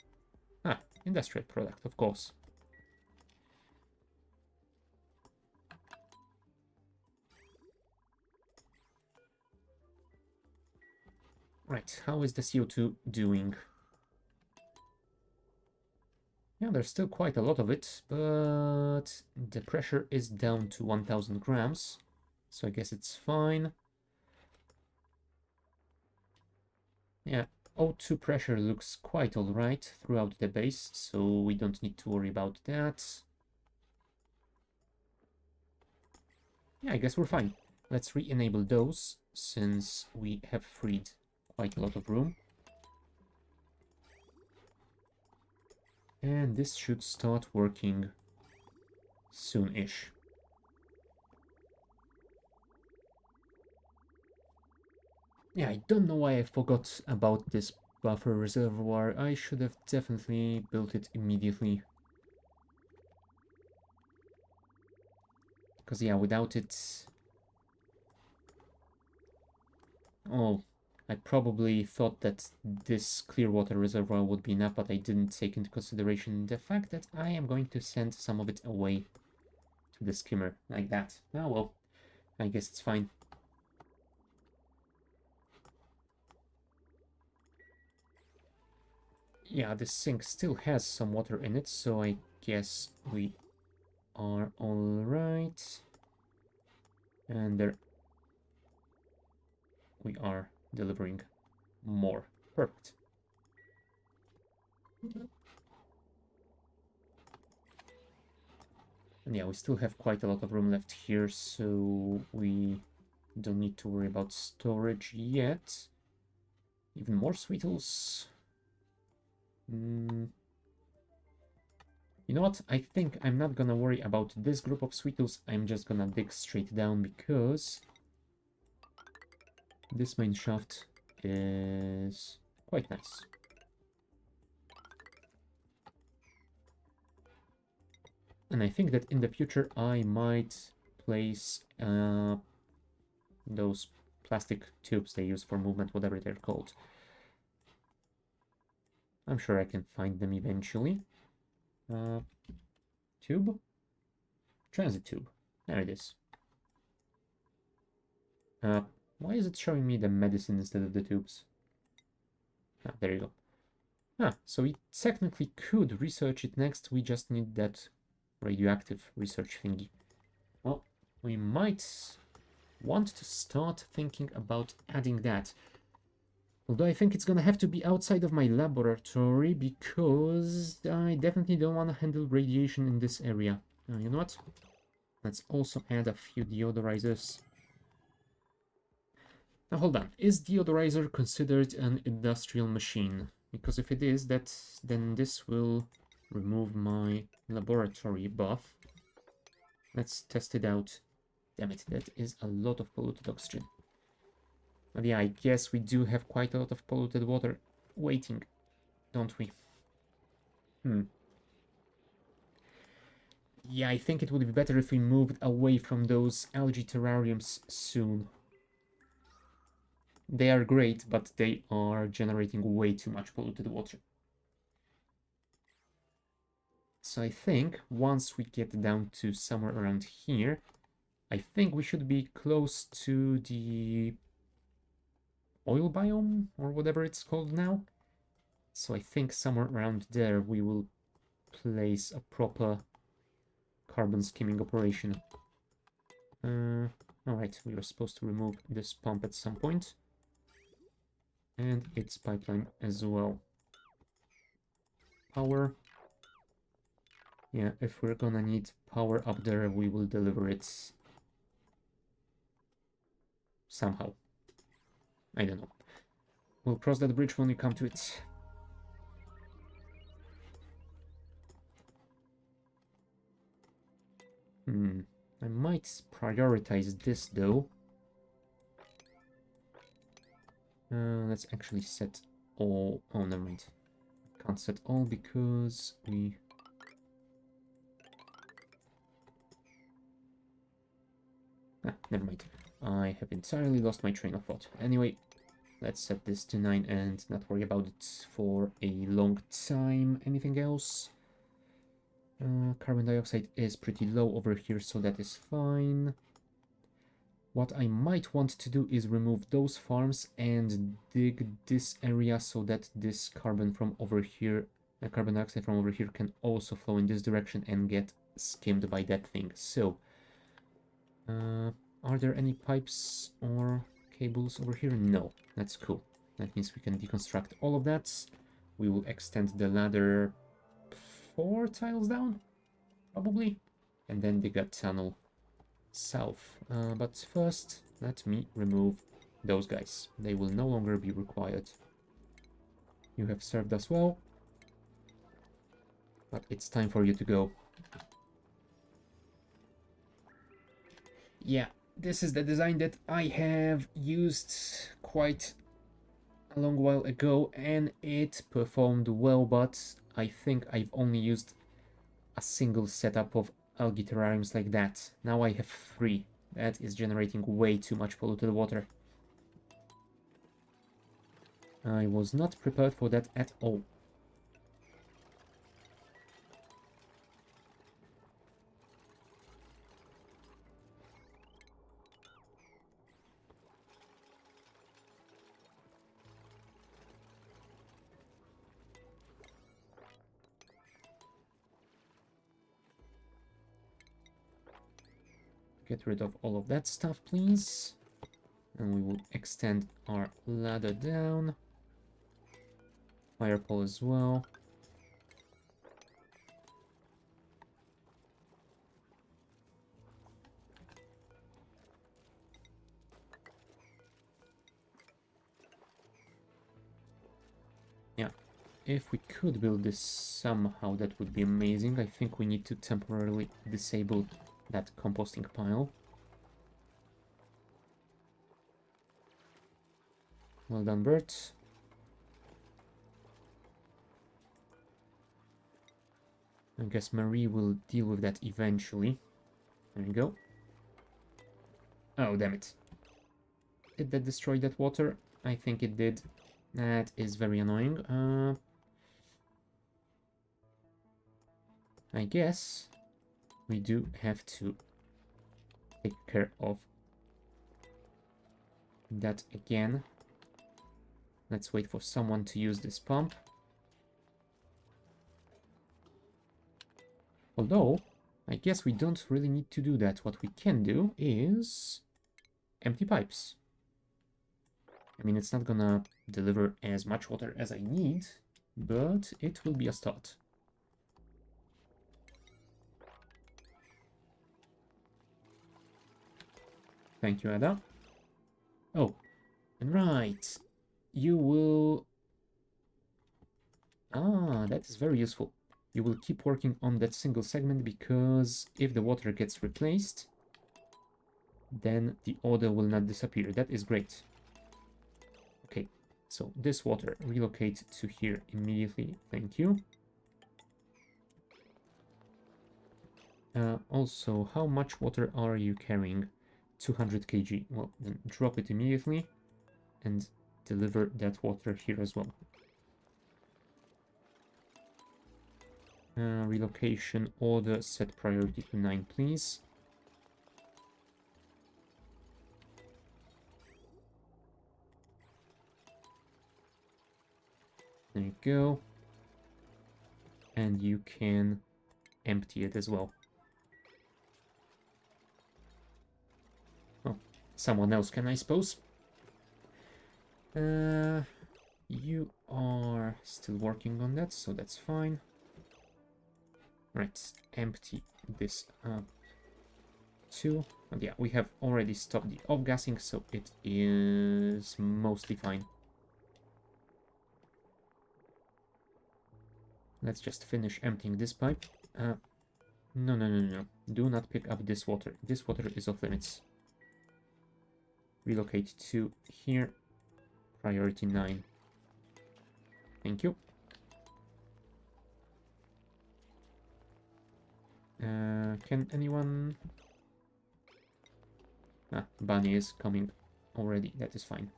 Ah, industrial product, of course. Right, how is the CO2 doing? Yeah, there's still quite a lot of it, but the pressure is down to 1000 grams, so I guess it's fine. Yeah, O2 pressure looks quite alright throughout the base, so we don't need to worry about that. Yeah, I guess we're fine. Let's re-enable those, since we have freed quite a lot of room. And this should start working soon-ish. Yeah, I don't know why I forgot about this buffer reservoir. I should have definitely built it immediately. Because yeah, without it... Oh, I probably thought that this clear water reservoir would be enough, but I didn't take into consideration the fact that I am going to send some of it away to the skimmer, like that. Oh well, I guess it's fine. Yeah, this sink still has some water in it, so I guess we are alright. And there we are delivering more. Perfect. And yeah, we still have quite a lot of room left here, so we don't need to worry about storage yet. Even more sweetles. You know what? I think I'm not gonna worry about this group of sweetles. I'm just gonna dig straight down because this main shaft is quite nice. And I think that in the future I might place those plastic tubes they use for movement, whatever they're called. I'm sure I can find them eventually. Tube? Transit tube. There it is. Why is it showing me the medicine instead of the tubes? Ah, there you go. Ah, so we technically could research it next. We just need that radioactive research thingy. Well, we might want to start thinking about adding that. Although I think it's gonna have to be outside of my laboratory because I definitely don't want to handle radiation in this area. You know what? Let's also add a few deodorizers. Now hold on, is deodorizer considered an industrial machine? Because if it is, then this will remove my laboratory buff. Let's test it out. Damn it, that is a lot of polluted oxygen. But yeah, I guess we do have quite a lot of polluted water waiting, don't we? Yeah, I think it would be better if we moved away from those algae terrariums soon. They are great, but they are generating way too much polluted water. So I think once we get down to somewhere around here, I think we should be close to the oil biome or whatever it's called now. So I think somewhere around there we will place a proper carbon skimming operation. Alright, we are supposed to remove this pump at some point. And its pipeline as well. Power. Yeah, if we're gonna need power up there, we will deliver it somehow. I don't know. We'll cross that bridge when we come to it. I might prioritize this though. Let's actually set all. Oh, never mind. Can't set all because we. Never mind. I have entirely lost my train of thought. Anyway, let's set this to 9 and not worry about it for a long time. Anything else? Carbon dioxide is pretty low over here, so that is fine. What I might want to do is remove those farms and dig this area so that this carbon from over here, carbon dioxide from over here can also flow in this direction and get skimmed by that thing. So, are there any pipes or cables over here? No, that's cool. That means we can deconstruct all of that. We will extend the ladder 4 tiles down, probably, and then dig a tunnel south. But first, let me remove those guys. They will no longer be required. You have served us well, but it's time for you to go. Yeah, this is the design that I have used quite a long while ago, and it performed well, but I think I've only used a single setup of algae terrariums like that. Now I have 3. That is generating way too much polluted water. I was not prepared for that at all. Get rid of all of that stuff, please. And we will extend our ladder down. Fire pole as well. Yeah, if we could build this somehow, that would be amazing. I think we need to temporarily disable that composting pile. Well done, Bert. I guess Marie will deal with that eventually. There you go. Oh, damn it. Did that destroy that water? I think it did. That is very annoying. I guess we do have to take care of that again. Let's wait for someone to use this pump. Although, I guess we don't really need to do that. What we can do is empty pipes. I mean, it's not gonna deliver as much water as I need, but it will be a start. Thank you, Ada. Oh, and right. You will... Ah, that is very useful. You will keep working on that single segment because if the water gets replaced, then the order will not disappear. That is great. Okay, so this water relocate to here immediately. Thank you. Also, how much water are you carrying? 200 kg. Well, then drop it immediately. and deliver that water here as well. Relocation order, set priority to 9, please. There you go. And you can empty it as well. Oh, someone else can, I suppose. You are still working on that, so that's fine. Right, empty this up too. And yeah, we have already stopped the off-gassing, so it is mostly fine. Let's just finish emptying this pipe. No. Do not pick up this water. This water is off limits. Relocate to here. Priority 9. Thank you. Can anyone... Bunny is coming already. That is fine.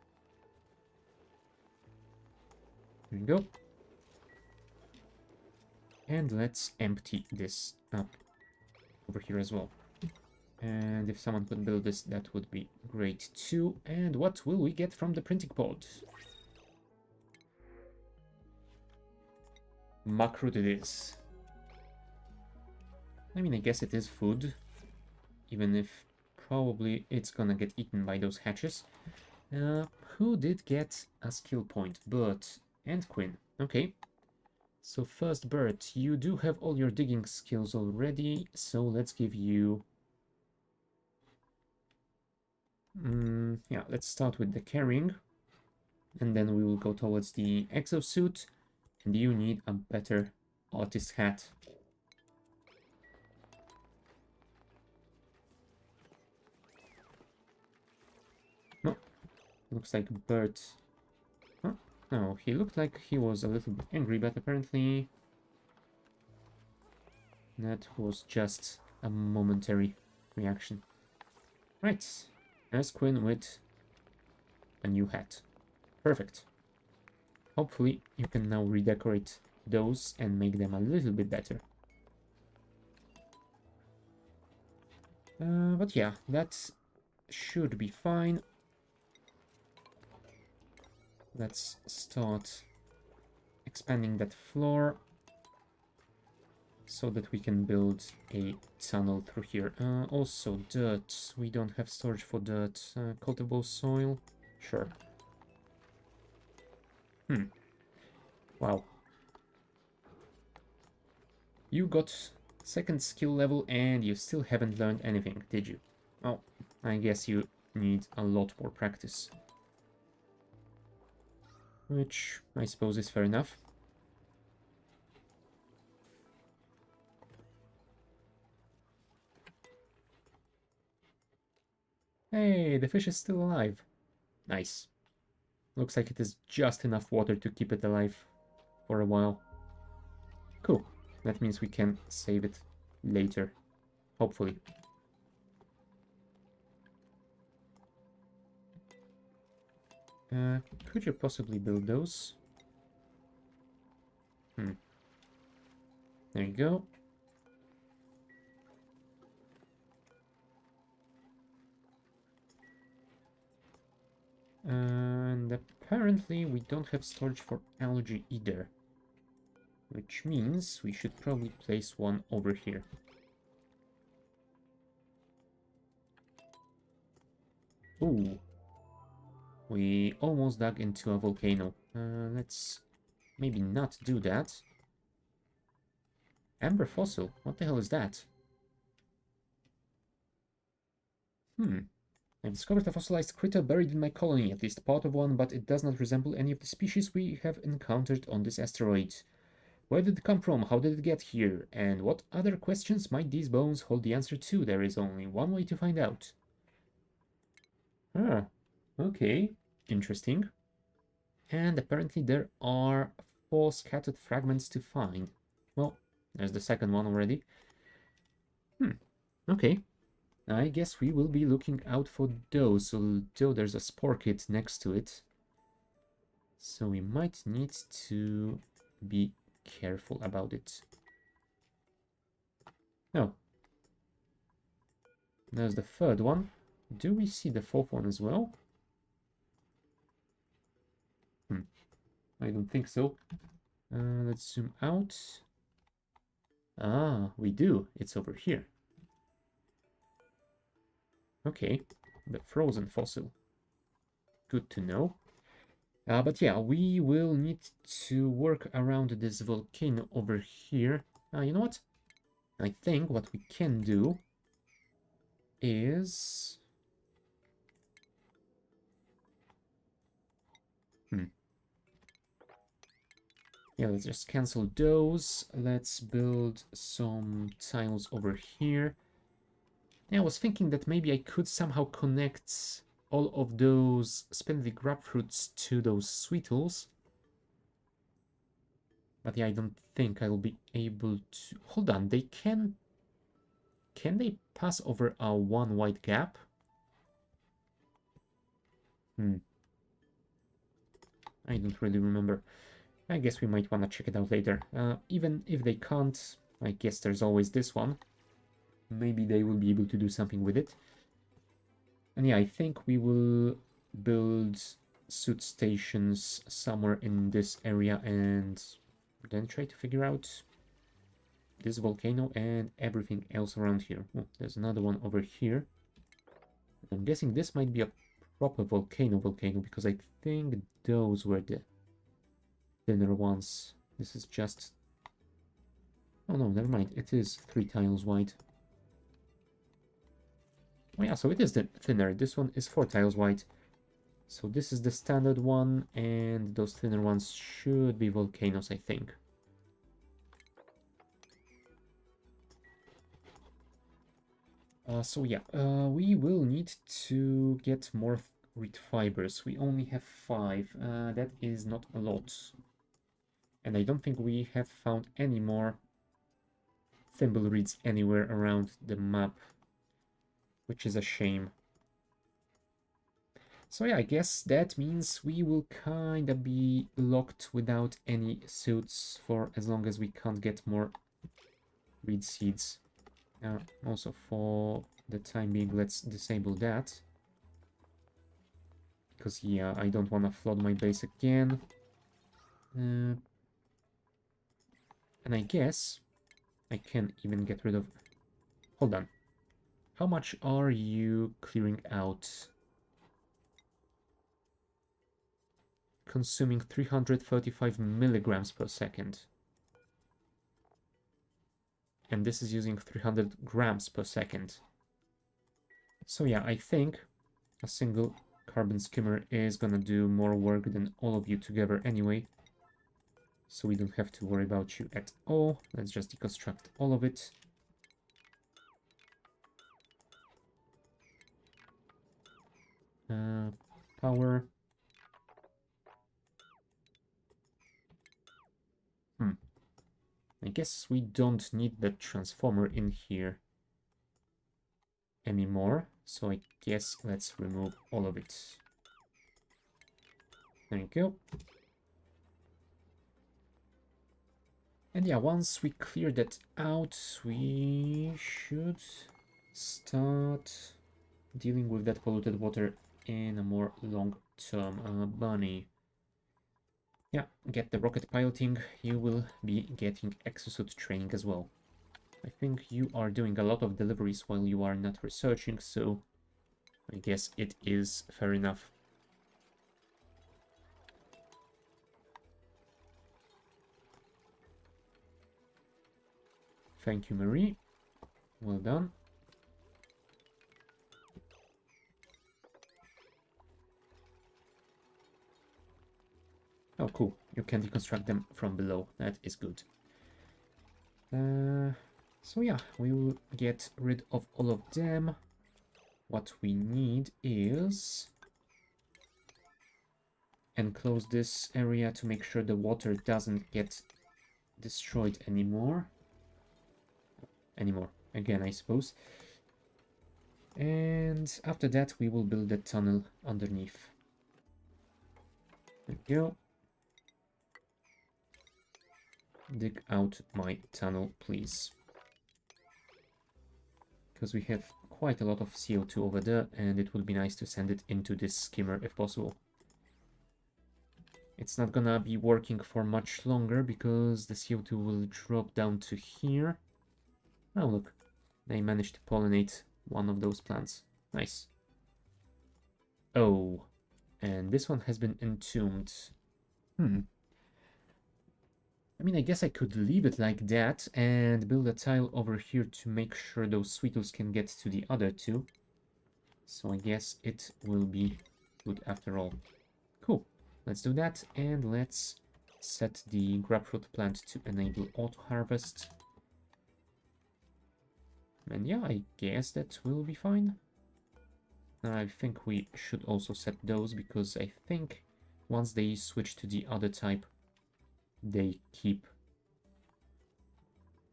Here we go. And let's empty this up over here as well. And if someone could build this, that would be great too. And what will we get from the printing pod? Macroot it is. I mean, I guess it is food. Even if probably it's gonna get eaten by those hatches. Who did get a skill point? Bert and Quinn. Okay. So first, Bert, you do have all your digging skills already, so let's give you... yeah, let's start with the carrying, and then we will go towards the exosuit, and you need a better artist hat. No, looks like Bert... Huh? No, he looked like he was a little bit angry, but apparently that was just a momentary reaction. Right, as Quinn with a new hat. Perfect. Hopefully you can now redecorate those and make them a little bit better. But yeah, that should be fine. Let's start expanding that floor so that we can build a tunnel through here. Also, dirt. We don't have storage for dirt. Cultivable soil? Sure. Wow. You got second skill level and you still haven't learned anything, did you? Oh, I guess you need a lot more practice. Which I suppose is fair enough. Hey, the fish is still alive. Nice. Looks like it is just enough water to keep it alive for a while. Cool. That means we can save it later. Hopefully. Could you possibly build those? There you go. And apparently we don't have storage for algae either. Which means we should probably place one over here. Ooh. We almost dug into a volcano. Let's maybe not do that. Amber fossil? What the hell is that? I've discovered a fossilized critter buried in my colony, at least part of one, but it does not resemble any of the species we have encountered on this asteroid. Where did it come from? How did it get here? And what other questions might these bones hold the answer to? There is only one way to find out. Okay. Interesting. And apparently there are 4 scattered fragments to find. Well, there's the second one already. Okay. I guess we will be looking out for those, although there's a spore kit next to it. So we might need to be careful about it. No. There's the third one. Do we see the fourth one as well? I don't think so. Let's zoom out. Ah, we do. It's over here. Okay, the frozen fossil. Good to know. But yeah, we will need to work around this volcano over here. You know what? I think what we can do is... Yeah, let's just cancel those. Let's build some tiles over here. Yeah, I was thinking that maybe I could somehow connect all of those spindly grapefruits to those sweetles. But yeah, I don't think I'll be able to... Hold on, they can... Can they pass over a one white gap? I don't really remember. I guess we might want to check it out later. Even if they can't, I guess there's always this one. Maybe they will be able to do something with it. And yeah, I think we will build suit stations somewhere in this area and then try to figure out this volcano and everything else around here. Oh, there's another one over here. I'm guessing this might be a proper volcano because I think those were the thinner ones. This is just... Oh no, never mind. It is 3 tiles wide. Oh yeah, so it is the thinner. This one is 4 tiles wide. So this is the standard one, and those thinner ones should be volcanoes, I think. So yeah, we will need to get more reed fibers. We only have 5. That is not a lot. And I don't think we have found any more thimble reeds anywhere around the map, which is a shame. So yeah, I guess that means we will kinda be locked without any suits for as long as we can't get more reed seeds. Also, for the time being, let's disable that. Because, yeah, I don't want to flood my base again. And I guess I can even get rid of... Hold on. How much are you clearing out? Consuming 335 milligrams per second. And this is using 300 grams per second. So yeah, I think a single carbon skimmer is gonna do more work than all of you together anyway. So we don't have to worry about you at all. Let's just deconstruct all of it. Power. I guess we don't need the transformer in here anymore. So I guess let's remove all of it. There you go. And yeah, once we clear that out, we should start dealing with that polluted water in a more long-term. Bunny. Yeah, get the rocket piloting. You will be getting exosuit training as well. I think you are doing a lot of deliveries while you are not researching, so I guess it is fair enough. Thank you, Marie. Well done. Oh, cool. You can deconstruct them from below. That is good. So yeah, we will get rid of all of them. What we need is enclose this area to make sure the water doesn't get destroyed anymore. Again, I suppose. And after that, we will build a tunnel underneath. There we go. dig out my tunnel, please. Because we have quite a lot of CO2 over there, and it would be nice to send it into this skimmer if possible. It's not gonna be working for much longer because the CO2 will drop down to here. Oh, look. They managed to pollinate one of those plants. Nice. Oh, and this one has been entombed. I mean, I guess I could leave it like that and build a tile over here to make sure those sweetles can get to the other two. So I guess it will be good after all. Cool. Let's do that, and let's set the grapefruit plant to enable auto-harvest. And yeah, I guess that will be fine. I think we should also set those, because I think once they switch to the other type, they keep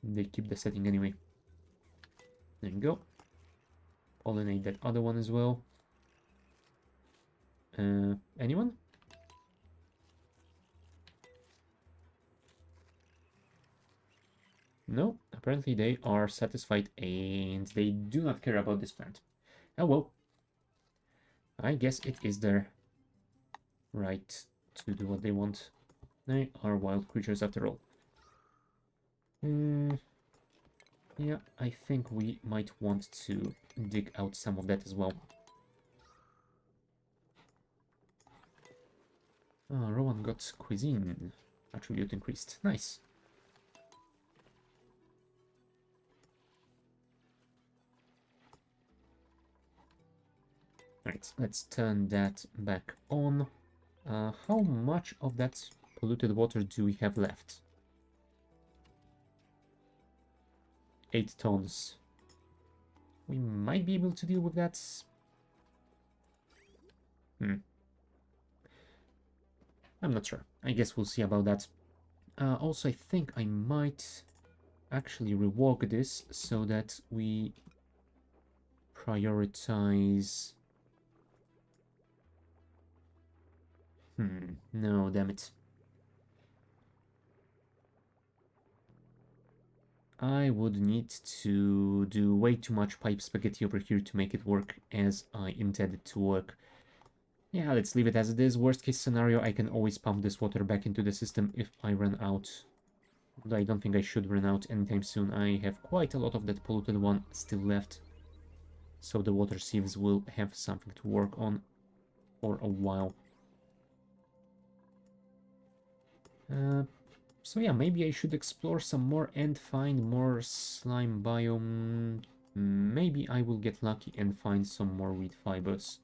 the setting anyway. There you go. Pollinate that other one as well. Anyone? No, apparently they are satisfied and they do not care about this plant. Oh well. I guess it is their right to do what they want. They are wild creatures after all. Yeah, I think we might want to dig out some of that as well. Rowan got cuisine. Attribute increased. Nice. Alright, let's turn that back on. How much of that polluted water do we have left? 8 tons. We might be able to deal with that. I'm not sure. I guess we'll see about that. Also, I think I might actually rework this so that we prioritize... no, damn it. I would need to do way too much pipe spaghetti over here to make it work as I intended to work. Yeah, let's leave it as it is. Worst case scenario, I can always pump this water back into the system if I run out. But I don't think I should run out anytime soon. I have quite a lot of that polluted one still left. So the water sieves will have something to work on for a while. So yeah, maybe I should explore some more and find more slime biome. Maybe I will get lucky and find some more wheat fibers.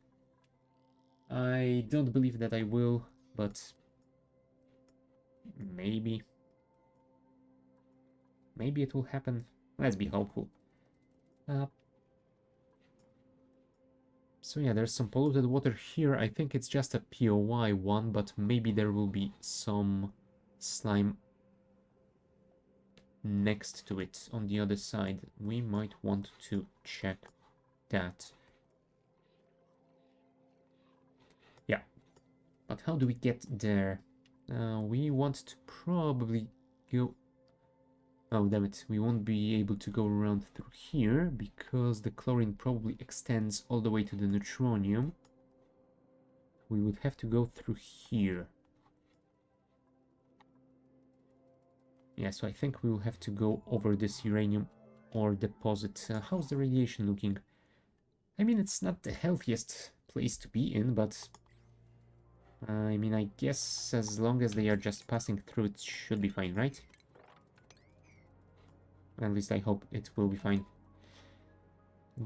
I don't believe that I will, but maybe. Maybe it will happen. Let's be hopeful. So yeah, there's some polluted water here. I think it's just a POI one, but maybe there will be some slime next to it on the other side. We might want to check that. Yeah, but how do we get there? We want to probably go... Oh, damn it. We won't be able to go around through here because the chlorine probably extends all the way to the neutronium. We would have to go through here. Yeah, so I think we will have to go over this uranium ore deposit. How's the radiation looking? I mean, it's not the healthiest place to be in, but... I mean, I guess as long as they are just passing through, it should be fine, right? At least I hope it will be fine.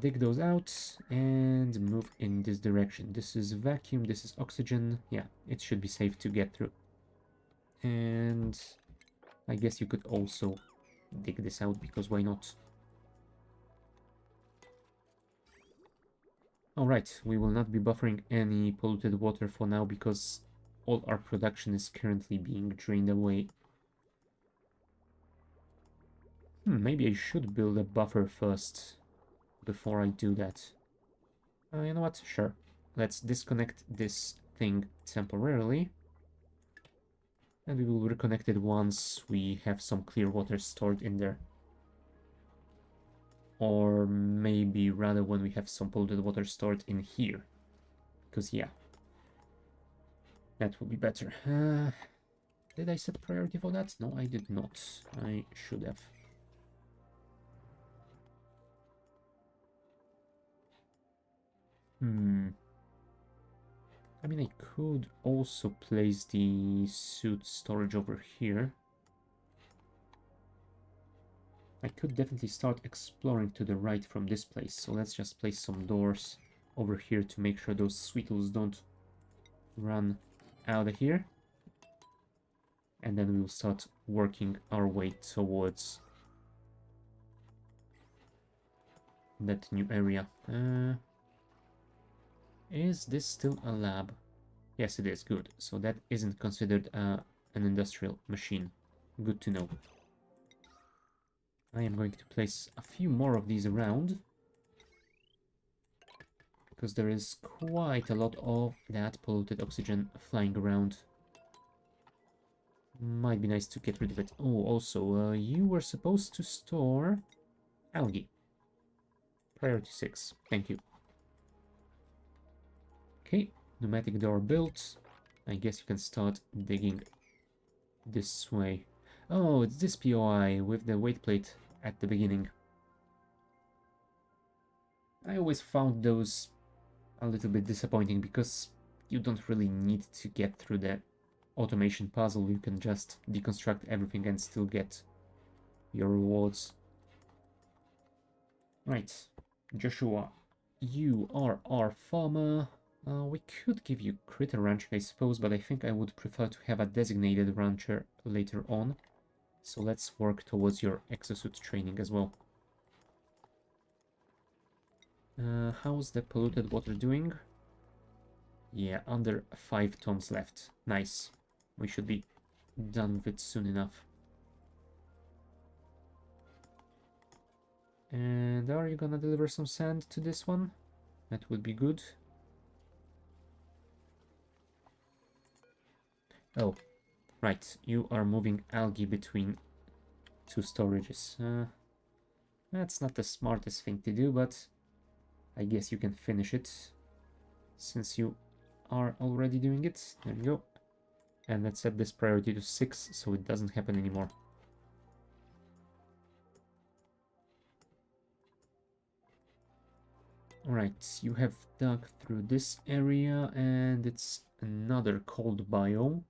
Dig those out and move in this direction. This is vacuum, this is oxygen. Yeah, it should be safe to get through. And I guess you could also dig this out, because why not? Alright, we will not be buffering any polluted water for now, because all our production is currently being drained away. Maybe I should build a buffer first, before I do that. You know what? Sure. Let's disconnect this thing temporarily. And we will reconnect it once we have some clear water stored in there. Or maybe rather when we have some polluted water stored in here. Because yeah, that will be better. Did I set priority for that? No, I did not. I should have. I mean, I could also place the suit storage over here. I could definitely start exploring to the right from this place. So let's just place some doors over here to make sure those sweetles don't run out of here. And then we'll start working our way towards that new area. Is this still a lab? Yes, it is. Good. So that isn't considered an industrial machine. Good to know. I am going to place a few more of these around, because there is quite a lot of that polluted oxygen flying around. Might be nice to get rid of it. Oh, also, you were supposed to store algae. Priority 6. Thank you. Okay, pneumatic door built. I guess you can start digging this way. Oh, it's this POI with the weight plate at the beginning. I always found those a little bit disappointing because you don't really need to get through the automation puzzle. You can just deconstruct everything and still get your rewards. Right, Joshua, you are our farmer. We could give you critter ranching, I suppose, but I think I would prefer to have a designated rancher later on. So let's work towards your exosuit training as well. How's the polluted water doing? Yeah, under 5 tons left. Nice. We should be done with it soon enough. And are you gonna deliver some sand to this one? That would be good. Oh, right. You are moving algae between 2 storages. That's not the smartest thing to do, but I guess you can finish it since you are already doing it. There we go. And let's set this priority to 6 so it doesn't happen anymore. Alright, you have dug through this area and it's another cold biome.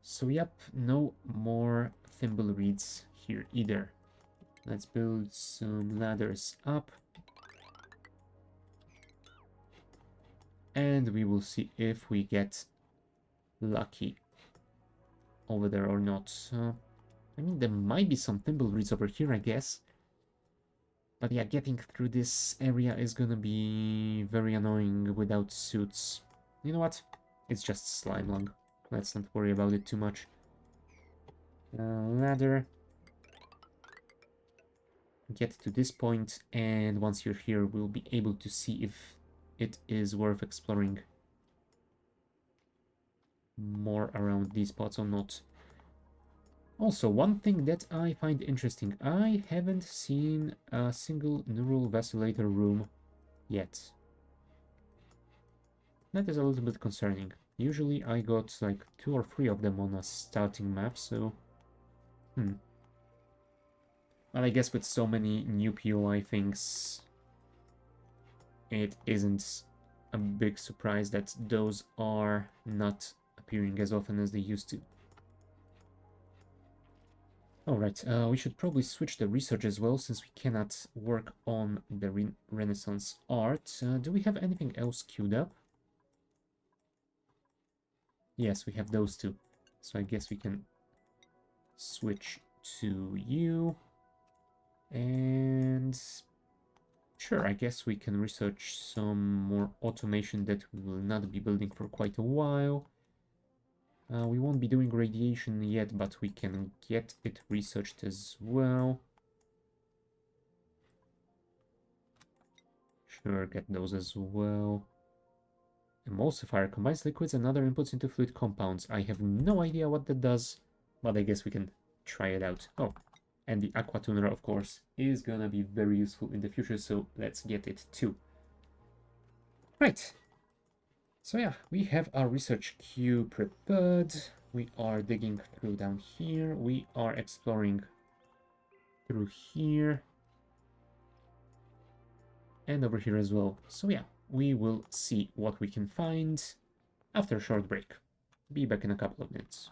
So yep, no more thimble reeds here either. Let's build some ladders up. And we will see if we get lucky over there or not. I mean, there might be some thimbleweeds over here, I guess. But yeah, getting through this area is gonna be very annoying without suits. You know what? It's just slime lung. Let's not worry about it too much. Ladder. Get to this point, and once you're here, we'll be able to see if it is worth exploring more around these spots or not. Also, one thing that I find interesting, I haven't seen a single neural vacillator room yet. That is a little bit concerning. Usually I got like 2 or 3 of them on a starting map, so... Well, I guess with so many new POI things, it isn't a big surprise that those are not appearing as often as they used to. Alright, we should probably switch the research as well, since we cannot work on the Renaissance art. Do we have anything else queued up? Yes, we have those two. So I guess we can switch to you. And sure, I guess we can research some more automation that we will not be building for quite a while. We won't be doing radiation yet, but we can get it researched as well. Sure, get those as well. Emulsifier combines liquids and other inputs into fluid compounds. I have no idea what that does, but I guess we can try it out. Oh, and the aqua tuner, of course, is gonna be very useful in the future, so let's get it too. Right. So yeah, we have our research queue prepared. We are digging through down here. We are exploring through here. And over here as well. So yeah, we will see what we can find after a short break. Be back in a couple of minutes.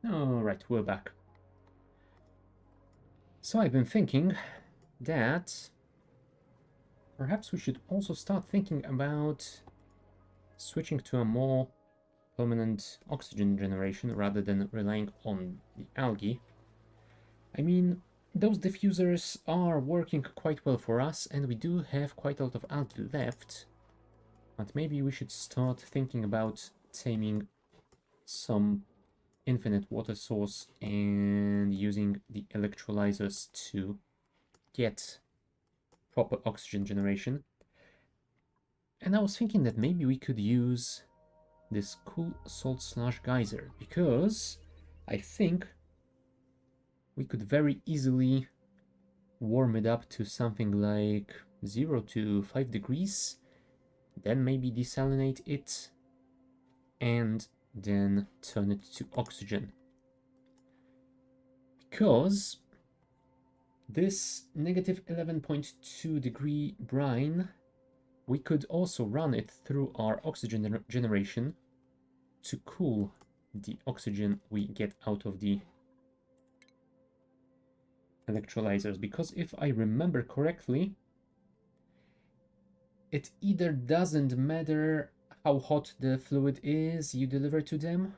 Alright, we're back. So I've been thinking that perhaps we should also start thinking about switching to a more permanent oxygen generation rather than relying on the algae. I mean, those diffusers are working quite well for us, and we do have quite a lot of algae left, but maybe we should start thinking about taming some infinite water source and using the electrolyzers to get proper oxygen generation. And I was thinking that maybe we could use this cool salt slush geyser, because I think we could very easily warm it up to something like 0 to 5 degrees, then maybe desalinate it, and then turn it to oxygen. Because this negative 11.2 degree brine We could also run it through our oxygen generation to cool the oxygen we get out of the electrolyzers, because if I remember correctly, it either doesn't matter how hot the fluid is you deliver to them,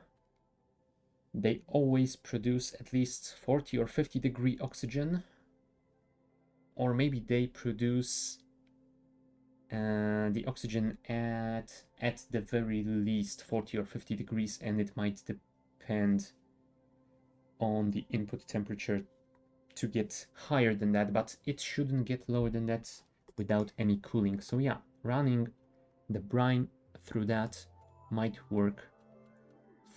they always produce at least 40 or 50 degree oxygen, or maybe they produce the oxygen at the very least 40 or 50 degrees, and it might depend on the input temperature to get higher than that, but it shouldn't get lower than that without any cooling. So yeah, running the brine through that might work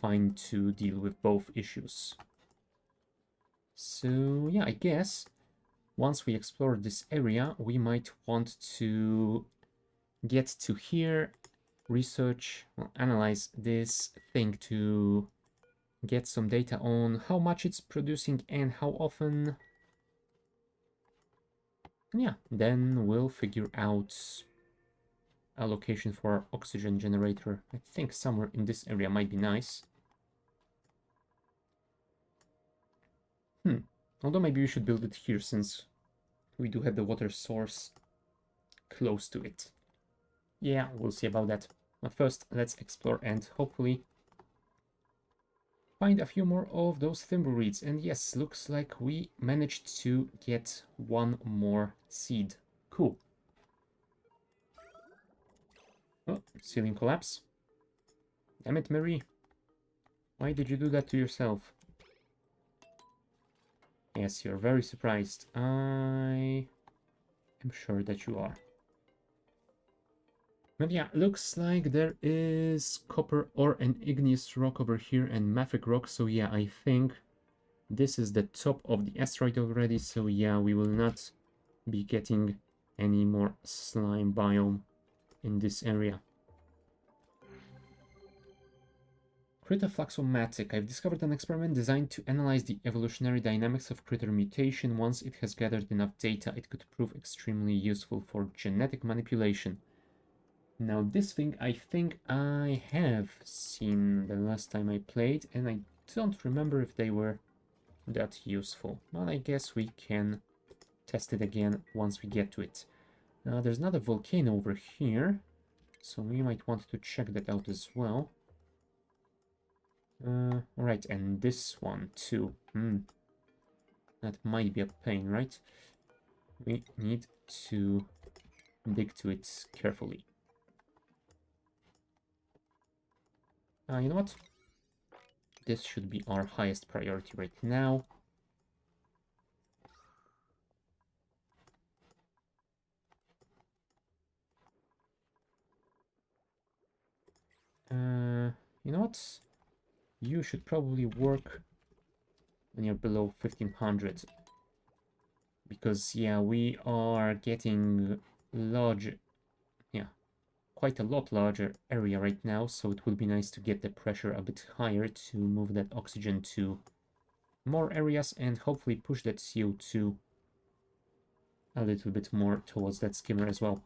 fine to deal with both issues. So yeah, I guess once we explore this area, we might want to get to here, research, well, analyze this thing to get some data on how much it's producing and how often. And yeah, then we'll figure out a location for our oxygen generator. I think somewhere in this area might be nice. Although maybe we should build it here since we do have the water source close to it. Yeah, we'll see about that. But first, let's explore and hopefully find a few more of those thimbleweeds. And yes, looks like we managed to get one more seed. Cool. Oh, ceiling collapse. Damn it, Marie. Why did you do that to yourself? Yes, you're very surprised. I am sure that you are. But yeah, looks like there is copper ore and igneous rock over here and mafic rock. So yeah, I think this is the top of the asteroid already. So yeah, we will not be getting any more slime biome in this area. Critterfluxomatic. I've discovered an experiment designed to analyze the evolutionary dynamics of critter mutation. Once it has gathered enough data, it could prove extremely useful for genetic manipulation. Now this thing I think I have seen the last time I played, and I don't remember if they were that useful. But I guess we can test it again once we get to it. There's another volcano over here, so we might want to check that out as well. Alright, and this one too. That might be a pain, right? We need to dig to it carefully. You know what? This should be our highest priority right now. You know what? You should probably work when you're below 1500. Because, yeah, we are getting large, yeah, quite a lot larger area right now. So it would be nice to get the pressure a bit higher to move that oxygen to more areas and hopefully push that CO2 a little bit more towards that skimmer as well.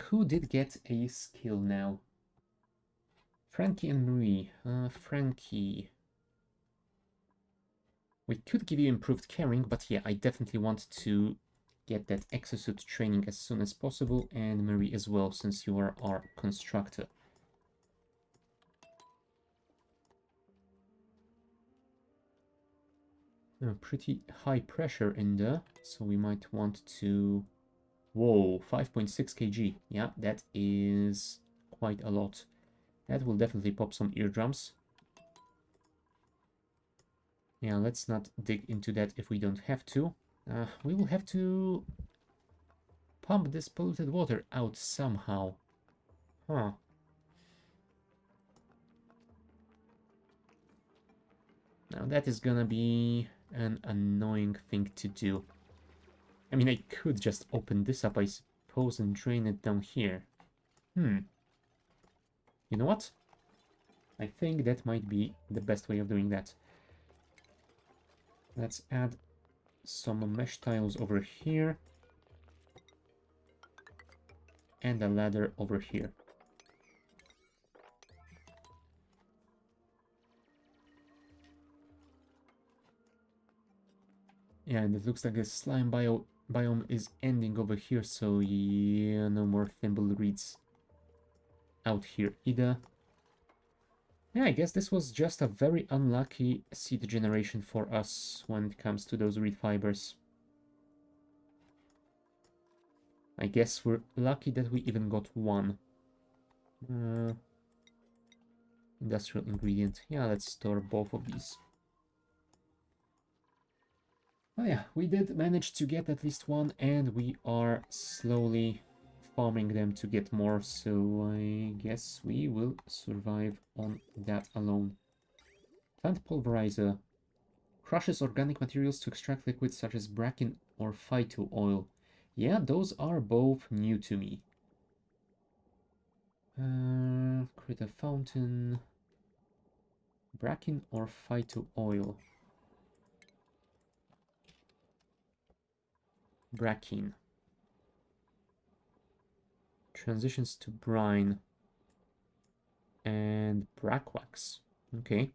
Who did get a skill now? Frankie and Marie. Frankie. We could give you improved caring, but yeah, I definitely want to get that exosuit training as soon as possible, and Marie as well, since you are our constructor. Pretty high pressure in there, so we might want to... Whoa, 5.6 kg. Yeah, that is quite a lot. That will definitely pop some eardrums. Yeah, let's not dig into that if we don't have to. We will have to pump this polluted water out somehow. Huh. Now that is gonna be an annoying thing to do. I mean, I could just open this up, I suppose, and drain it down here. You know what? I think that might be the best way of doing that. Let's add some mesh tiles over here. and a ladder over here. Yeah, and it looks like the slime biome is ending over here, so yeah, no more thimble reeds out here either. Yeah, I guess this was just a very unlucky seed generation for us when it comes to those reed fibers. I guess we're lucky that we even got one. Industrial ingredient. Yeah, let's store both of these. Oh yeah, we did manage to get at least one, and we are slowly farming them to get more, so I guess we will survive on that alone. Plant pulverizer crushes organic materials to extract liquids such as bracken or phyto oil. Yeah, those are both new to me. Critter fountain, bracken or phyto oil. Bracken. Transitions to brine and brackwax. Okay.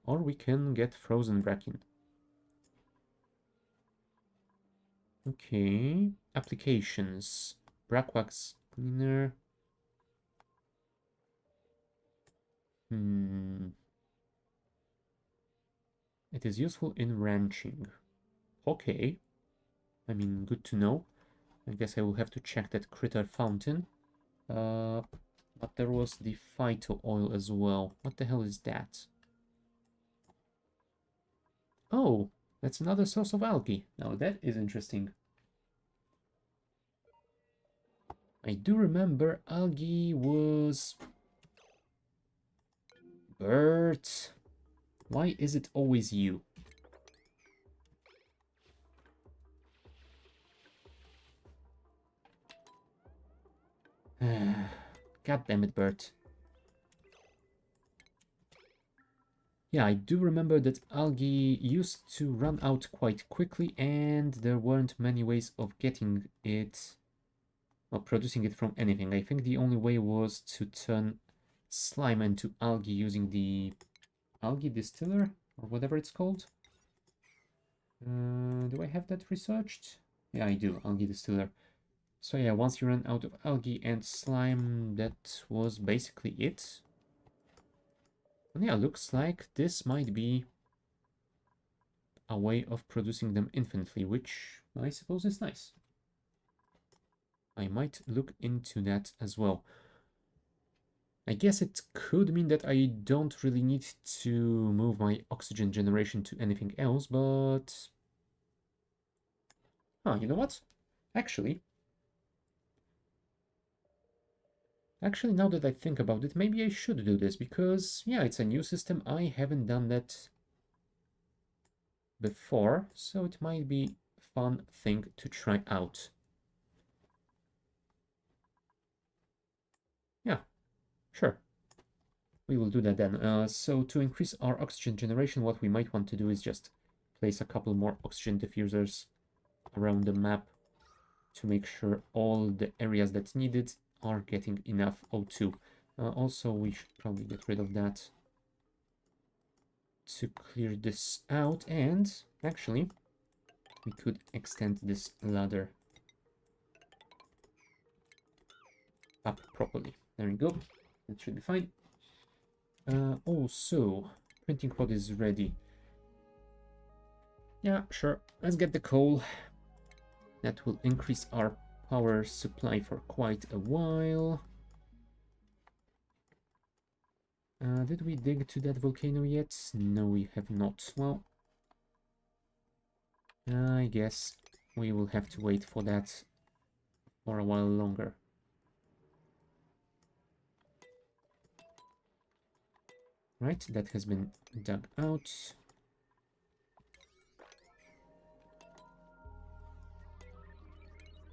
Or we can get frozen bracken. Okay. Applications. Brackwax cleaner. It is useful in ranching. Okay. I mean, good to know. I guess I will have to check that critter fountain. But there was the phyto oil as well. What the hell is that? Oh, that's another source of algae. Now that is interesting. I do remember algae was... Bert, why is it always you? God damn it, Bert. Yeah, I do remember that algae used to run out quite quickly, and there weren't many ways of getting it, or producing it from anything. I think the only way was to turn slime into algae using the algae distiller, or whatever it's called. Do I have that researched? Yeah, I do, algae distiller. So yeah, once you run out of algae and slime, that was basically it. And yeah, looks like this might be a way of producing them infinitely, which I suppose is nice. I might look into that as well. I guess it could mean that I don't really need to move my oxygen generation to anything else, but... Huh, you know what? Actually, now that I think about it, maybe I should do this, because, yeah, it's a new system. I haven't done that before, so it might be a fun thing to try out. Yeah, sure. We will do that then. So to increase our oxygen generation, what we might want to do is just place a couple more oxygen diffusers around the map to make sure all the areas that need it are getting enough O2. Also, we should probably get rid of that to clear this out, and actually we could extend this ladder up properly. There we go. That should be fine. Also, printing rod is ready. Yeah, sure. Let's get the coal. That will increase our power supply for quite a while. Did we dig to that volcano yet? No, we have not. Well, I guess we will have to wait for that for a while longer. Right, that has been dug out.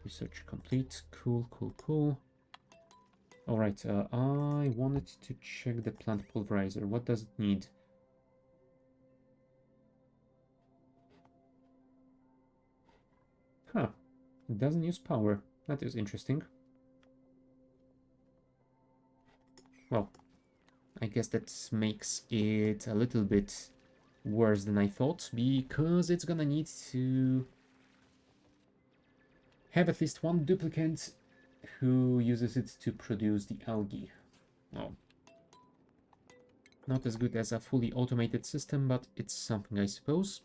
Research complete. Cool, cool, cool. Alright, I wanted to check the plant pulverizer. What does it need? Huh, it doesn't use power. That is interesting. Well, I guess that makes it a little bit worse than I thought, because it's gonna need to have at least one duplicant who uses it to produce the algae. Well, not as good as a fully automated system, but it's something, I suppose.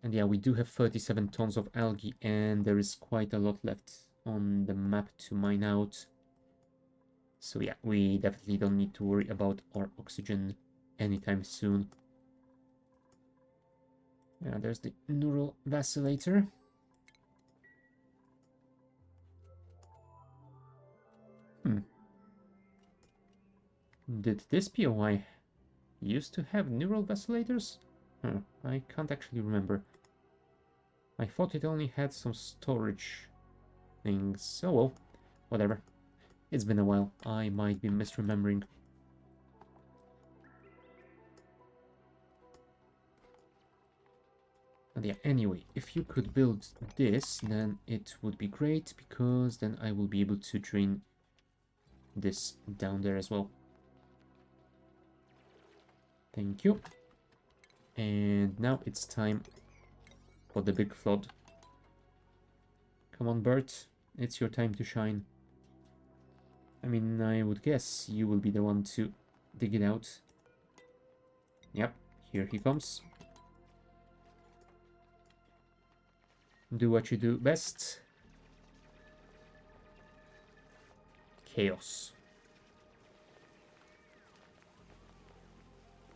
And yeah, we do have 37 tons of algae, and there is quite a lot left on the map to mine out. So yeah, we definitely don't need to worry about our oxygen anytime soon. Yeah, there's the neural vacillator. Did this POI used to have neural vacillators? I can't actually remember. I thought it only had some storage things. So well, whatever. It's been a while. I might be misremembering. And yeah, anyway, if you could build this, then it would be great, because then I will be able to drain this down there as well. Thank you. And now it's time for the big flood. Come on, Bert. It's your time to shine. I mean, I would guess you will be the one to dig it out. Yep, here he comes. Do what you do best. Chaos.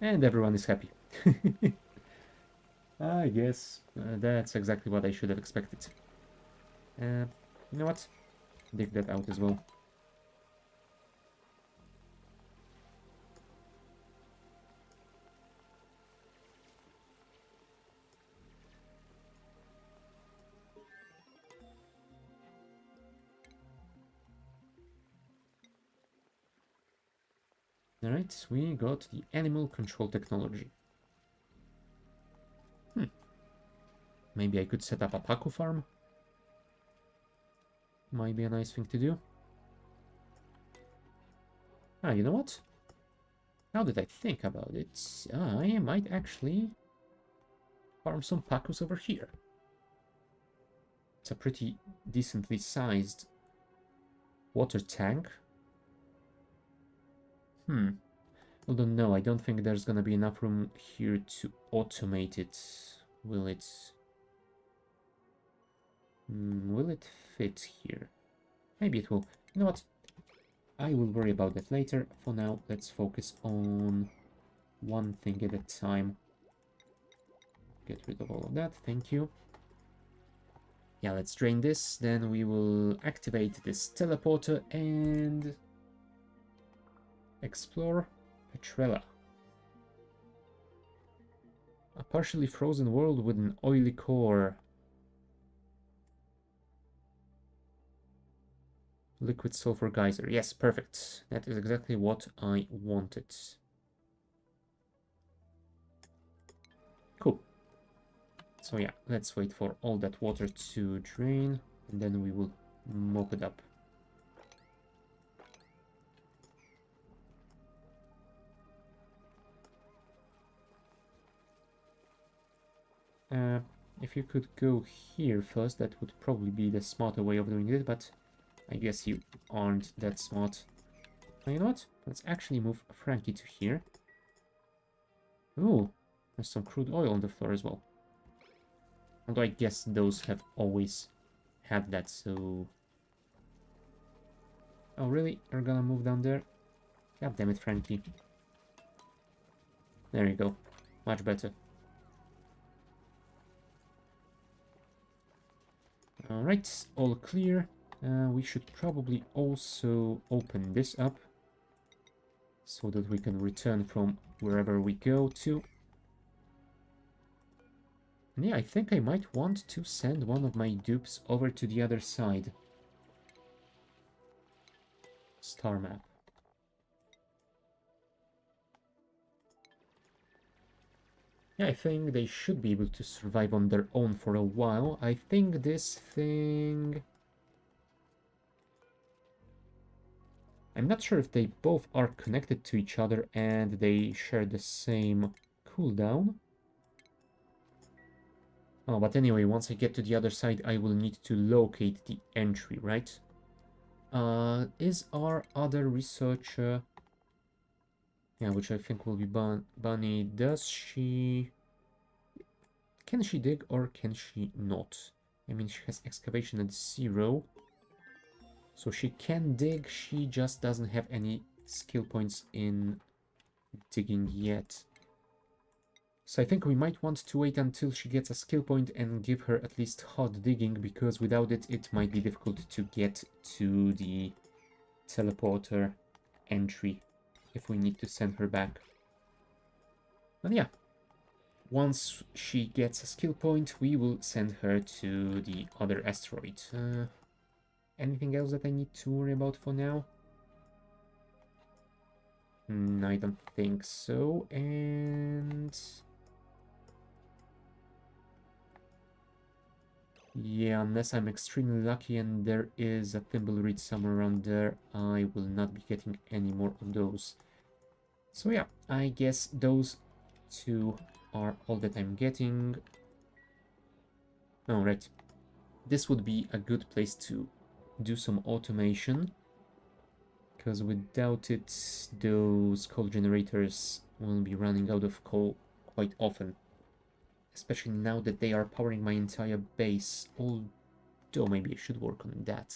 And everyone is happy. I guess that's exactly what I should have expected. You know what? Dig that out as well. Alright, we got the animal control technology. Maybe I could set up a Paco farm. Might be a nice thing to do. Ah, you know what? Now that I think about it, I might actually farm some Pacos over here. It's a pretty decently sized water tank. Although no, I don't think there's gonna be enough room here to automate it. Will it? Will it fit here? Maybe it will. You know what? I will worry about that later. For now, let's focus on one thing at a time. Get rid of all of that. Thank you. Yeah, let's drain this. Then we will activate this teleporter and explore Petrella. A partially frozen world with an oily core. Liquid sulfur geyser. Yes, perfect. That is exactly what I wanted. Cool. So yeah, let's wait for all that water to drain, and then we will mop it up. If you could go here first, that would probably be the smarter way of doing it, but I guess you aren't that smart. You know what? Let's actually move Frankie to here. Ooh, there's some crude oil on the floor as well. Although I guess those have always had that, so... Oh, really? You're gonna move down there? God damn it, Frankie. There you go. Much better. Alright, all clear. We should probably also open this up so that we can return from wherever we go to. And yeah, I think I might want to send one of my dupes over to the other side. Star map. Yeah, I think they should be able to survive on their own for a while. I think this thing... I'm not sure if they both are connected to each other and they share the same cooldown. Oh, but anyway, once I get to the other side, I will need to locate the entry, right? Is our other researcher... Yeah, which I think will be Bunny. Does she... Can she dig or can she not? I mean, she has excavation at 0. So she can dig, she just doesn't have any skill points in digging yet. So I think we might want to wait until she gets a skill point and give her at least hot digging, because without it, it might be difficult to get to the teleporter entry if we need to send her back. But yeah, once she gets a skill point, we will send her to the other asteroid. Anything else that I need to worry about for now? I don't think so, and... Yeah, unless I'm extremely lucky and there is a thimbleweed somewhere around there, I will not be getting any more of those. So yeah, I guess those two are all that I'm getting. Oh, right. This would be a good place to do some automation, because without it, those coal generators will be running out of coal quite often. Especially now that they are powering my entire base, although maybe I should work on that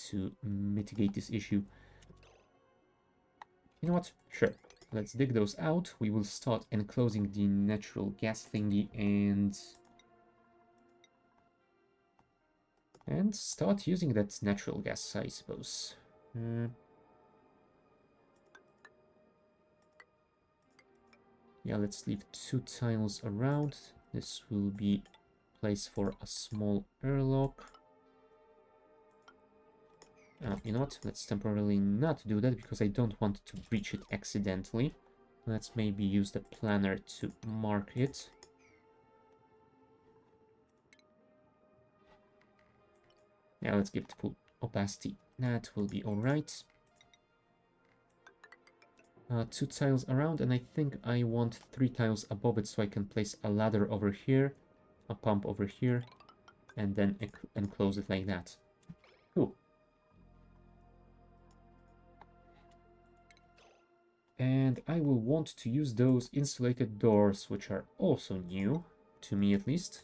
to mitigate this issue. You know what? Sure. Let's dig those out. We will start enclosing the natural gas thingy and start using that natural gas, I suppose. Yeah, let's leave 2 tiles around. This will be place for a small airlock. You know what? Let's temporarily not do that because I don't want to breach it accidentally. Let's maybe use the planner to mark it. Yeah, let's give it full opacity. That will be alright. 2 tiles around, and I think I want 3 tiles above it so I can place a ladder over here, a pump over here, and then enclose it like that. Cool. And I will want to use those insulated doors, which are also new, to me at least.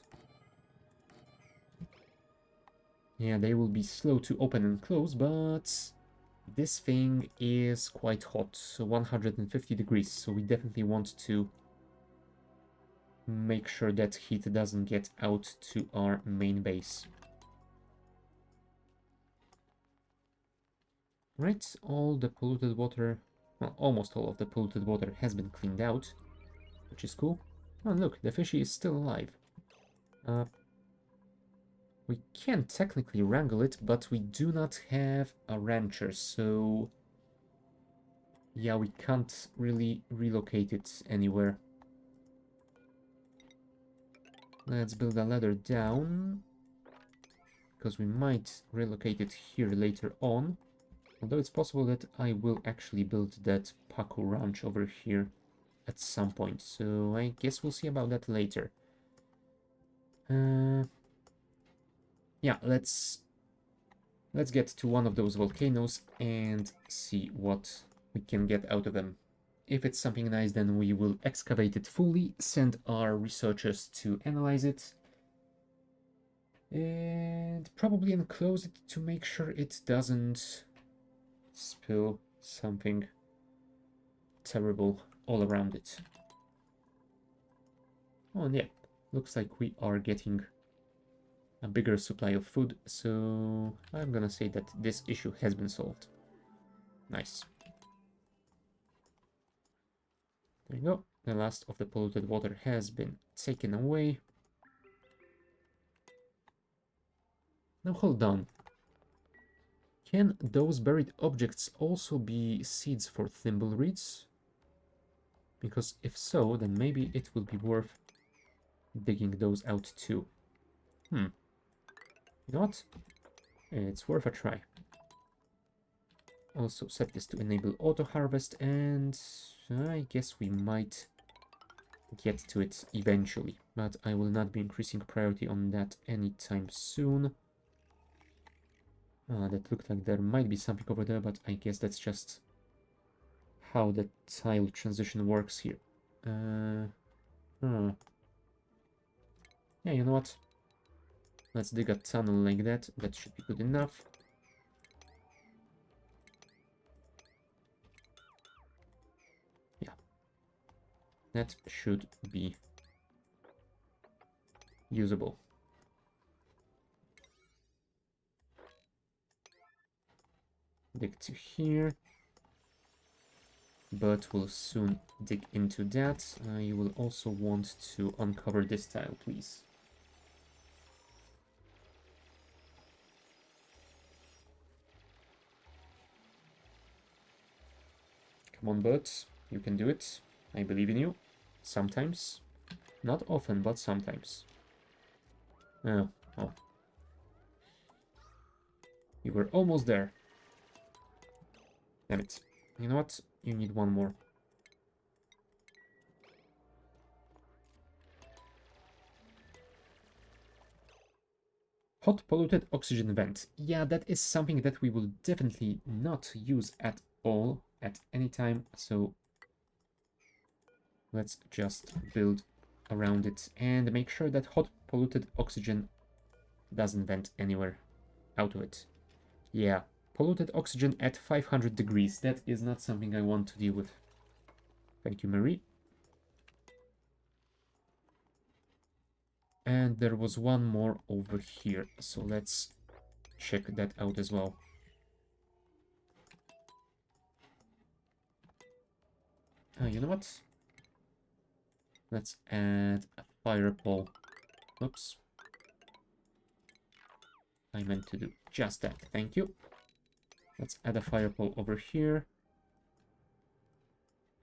Yeah, they will be slow to open and close, but this thing is quite hot, so 150 degrees, so we definitely want to make sure that heat doesn't get out to our main base. Right, all the polluted water, well, almost all of the polluted water has been cleaned out, which is cool. Oh, look, the fishy is still alive. We can technically wrangle it, but we do not have a rancher, so... Yeah, we can't really relocate it anywhere. Let's build a ladder down, because we might relocate it here later on. Although it's possible that I will actually build that Paco ranch over here at some point, so I guess we'll see about that later. Yeah, let's get to one of those volcanoes and see what we can get out of them. If it's something nice, then we will excavate it fully, send our researchers to analyze it, and probably enclose it to make sure it doesn't spill something terrible all around it. Oh, and yeah, looks like we are getting a bigger supply of food, so I'm gonna say that this issue has been solved. Nice. There you go. The last of the polluted water has been taken away. Now hold on. Can those buried objects also be seeds for thimbleweeds? Because if so, then maybe it will be worth digging those out too. You know what? It's worth a try. also set this to enable auto harvest, and I guess we might get to it eventually, but I will not be increasing priority on that anytime soon. That looked like there might be something over there, but I guess that's just how the tile transition works here. Yeah, you know what? Let's dig a tunnel like that. That should be good enough. Yeah. That should be usable. Dig to here. But we'll soon dig into that. You will also want to uncover this tile, please. Come on, birds. You can do it. I believe in you. Sometimes. Not often, but sometimes. Oh. You were almost there. Damn it. You know what? You need one more. Hot polluted oxygen vent. Yeah, that is something that we will definitely not use at all at any time. So let's just build around it and make sure that hot polluted oxygen doesn't vent anywhere out of it. Yeah, polluted oxygen at 500 degrees. That is not something I want to deal with. Thank you, Marie. And there was one more over here, so let's check that out as well. You know what? Let's add a fire pole. Oops. I meant to do just that. Thank you. Let's add a fire pole over here.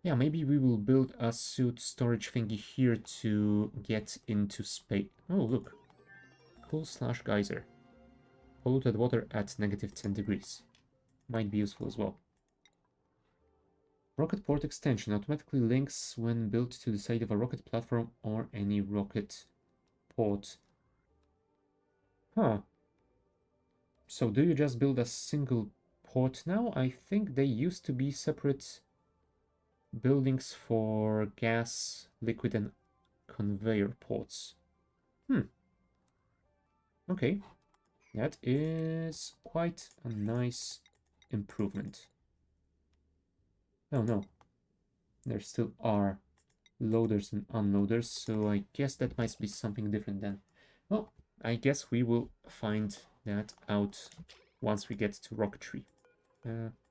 Yeah, maybe we will build a suit storage thingy here to get into space. Oh, look. Cool slash geyser. Polluted water at negative 10 degrees. Might be useful as well. Rocket port extension automatically links when built to the side of a rocket platform or any rocket port. Huh. So do you just build a single port now? I think they used to be separate buildings for gas, liquid, and conveyor ports. Okay. That is quite a nice improvement. Oh no. There still are loaders and unloaders, so I guess that might be something different then. Well, I guess we will find that out once we get to rocketry.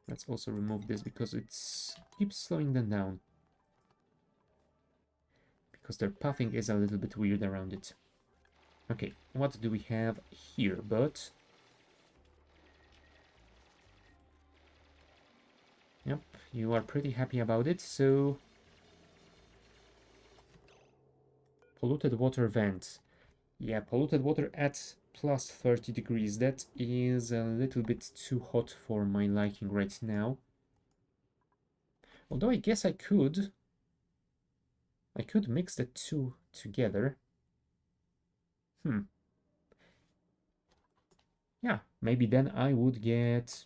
Let's also remove this because it keeps slowing them down. Because their pathing is a little bit weird around it. Okay, what do we have here, bud? Yep, you are pretty happy about it, so... Polluted water vent. Yeah, polluted water at plus 30 degrees. That is a little bit too hot for my liking right now. Although I guess I could mix the two together. Yeah, maybe then I would get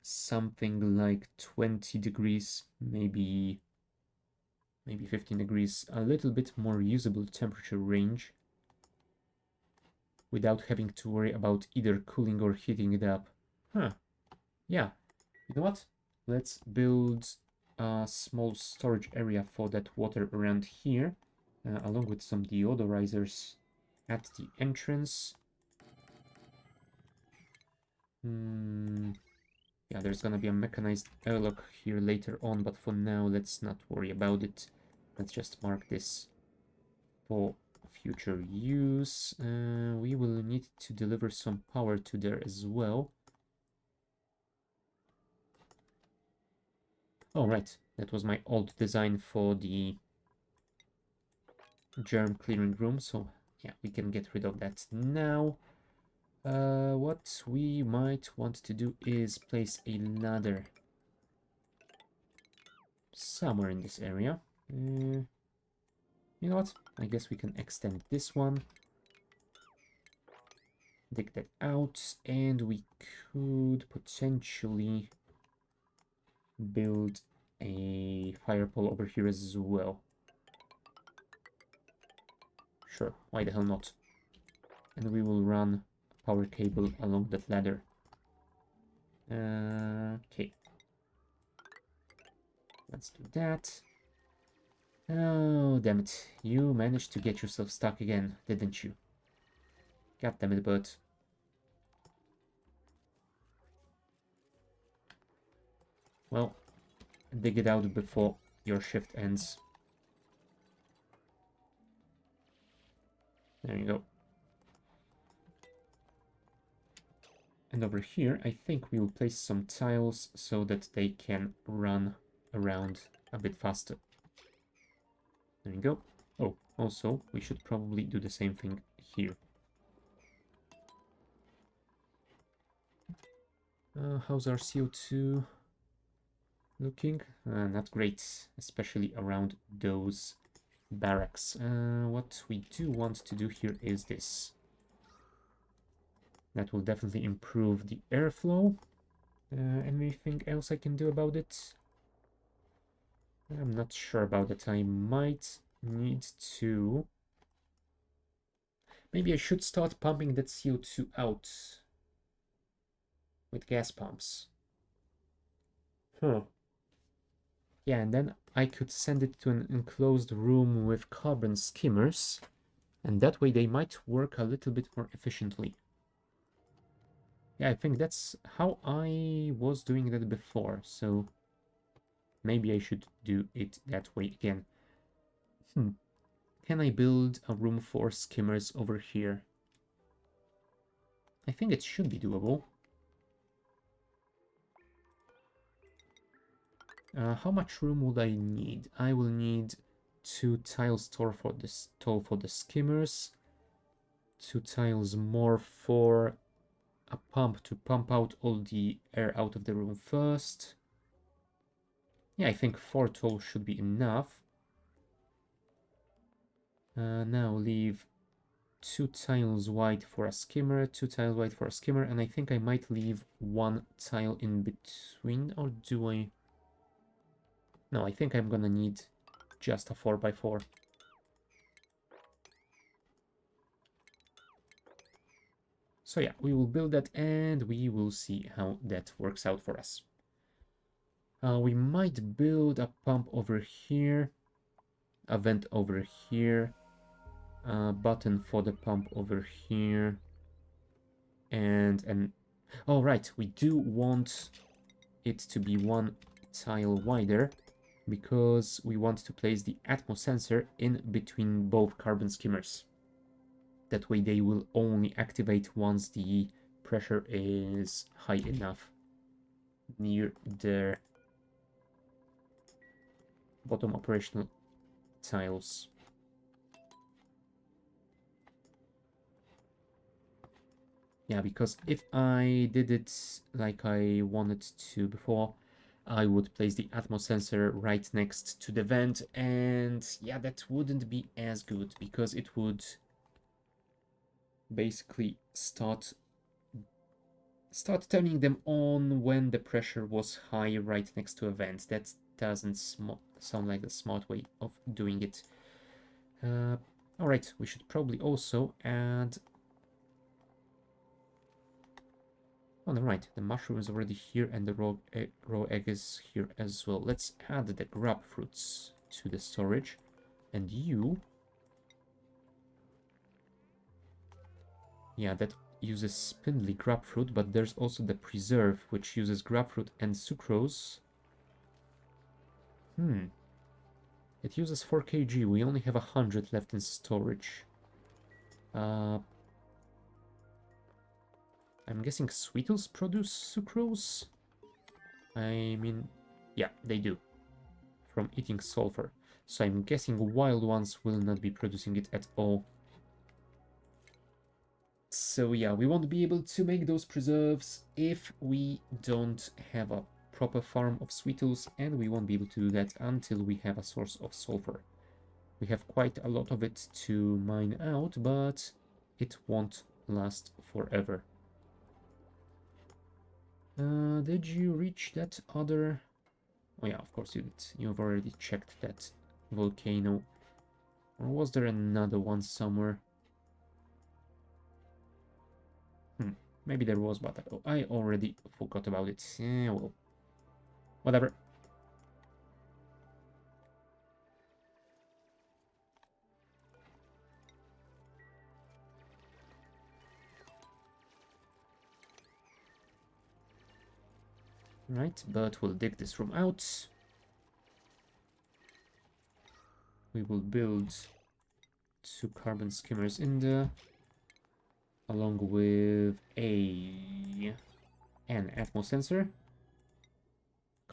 something like 20 degrees, maybe 15 degrees, a little bit more usable temperature range without having to worry about either cooling or heating it up. Yeah, you know what? Let's build a small storage area for that water around here, along with some deodorizers at the entrance. Yeah, there's gonna be a mechanized airlock here later on, but for now, let's not worry about it. Let's just mark this for future use. We will need to deliver some power to there as well. Oh, right. That was my old design for the germ clearing room, so yeah, we can get rid of that now. What we might want to do is place a ladder somewhere in this area. You know what? I guess we can extend this one. Dig that out, and we could potentially build a fire pole over here as well. Sure, why the hell not? And we will run a power cable along that ladder. Okay. Let's do that. Oh, damn it. You managed to get yourself stuck again, didn't you? God damn it, bud. Well, dig it out before your shift ends. There you go. And over here, I think we will place some tiles so that they can run around a bit faster. There you go. Oh, also, we should probably do the same thing here. How's our CO2 looking? Not great, especially around those barracks. What we do want to do here is this. That will definitely improve the airflow. Anything else I can do about it? I'm not sure about that. I might need to... Maybe I should start pumping that CO2 out with gas pumps. Huh. Yeah, and then I could send it to an enclosed room with carbon skimmers, and that way they might work a little bit more efficiently. Yeah, I think that's how I was doing that before, so maybe I should do it that way again. Can I build a room for skimmers over here? I think it should be doable. How much room would I need? I will need 2 tiles store for the stall for the skimmers, 2 tiles more for a pump to pump out all the air out of the room first. Yeah, I think 4 tools should be enough. Now leave 2 tiles wide for a skimmer, 2 tiles wide for a skimmer, and I think I might leave 1 tile in between, or do I? No, I think I'm gonna need just a 4x4. So yeah, we will build that and we will see how that works out for us. We might build a pump over here, a vent over here, a button for the pump over here, and oh right, we do want it to be 1 tile wider because we want to place the atmo sensor in between both carbon skimmers. That way they will only activate once the pressure is high enough near their bottom operational tiles. Yeah, because if I did it like I wanted to before, I would place the atmo sensor right next to the vent, and yeah, that wouldn't be as good because it would basically start turning them on when the pressure was high right next to a vent. That doesn't sound like a smart way of doing it. Alright, we should probably also add... Oh, no, right, the mushroom is already here and the raw egg is here as well. Let's add the grub fruits to the storage. And you... Yeah, that uses spindly grapefruit, but there's also the preserve, which uses grapefruit and sucrose. It uses 4 kg. We only have 100 left in storage. I'm guessing Sweetles produce sucrose? I mean, yeah, they do. From eating sulfur. So I'm guessing wild ones will not be producing it at all. So yeah, we won't be able to make those preserves if we don't have a proper farm of sweetles, and we won't be able to do that until we have a source of sulfur. We have quite a lot of it to mine out, but it won't last forever. Did you reach that other... Oh yeah, of course you did. You've already checked that volcano. Or was there another one somewhere? Maybe there was, but I already forgot about it. Yeah, well, whatever. Right, but we'll dig this room out. We will build 2 carbon skimmers in there, along with an atmo sensor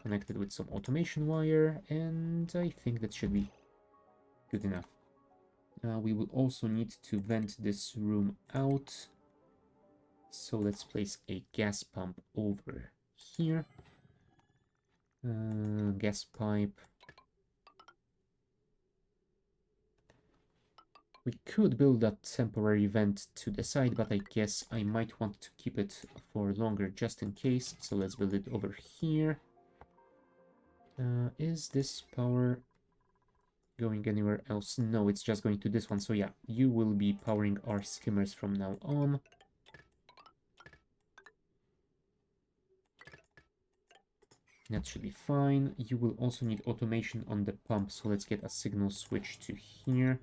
connected with some automation wire, and I think that should be good enough. We will also need to vent this room out, so let's place a gas pump over here. Gas pipe. We could build a temporary vent to the side, but I guess I might want to keep it for longer just in case. So let's build it over here. Is this power going anywhere else? No, it's just going to this one. So yeah, you will be powering our skimmers from now on. That should be fine. You will also need automation on the pump, so let's get a signal switch to here.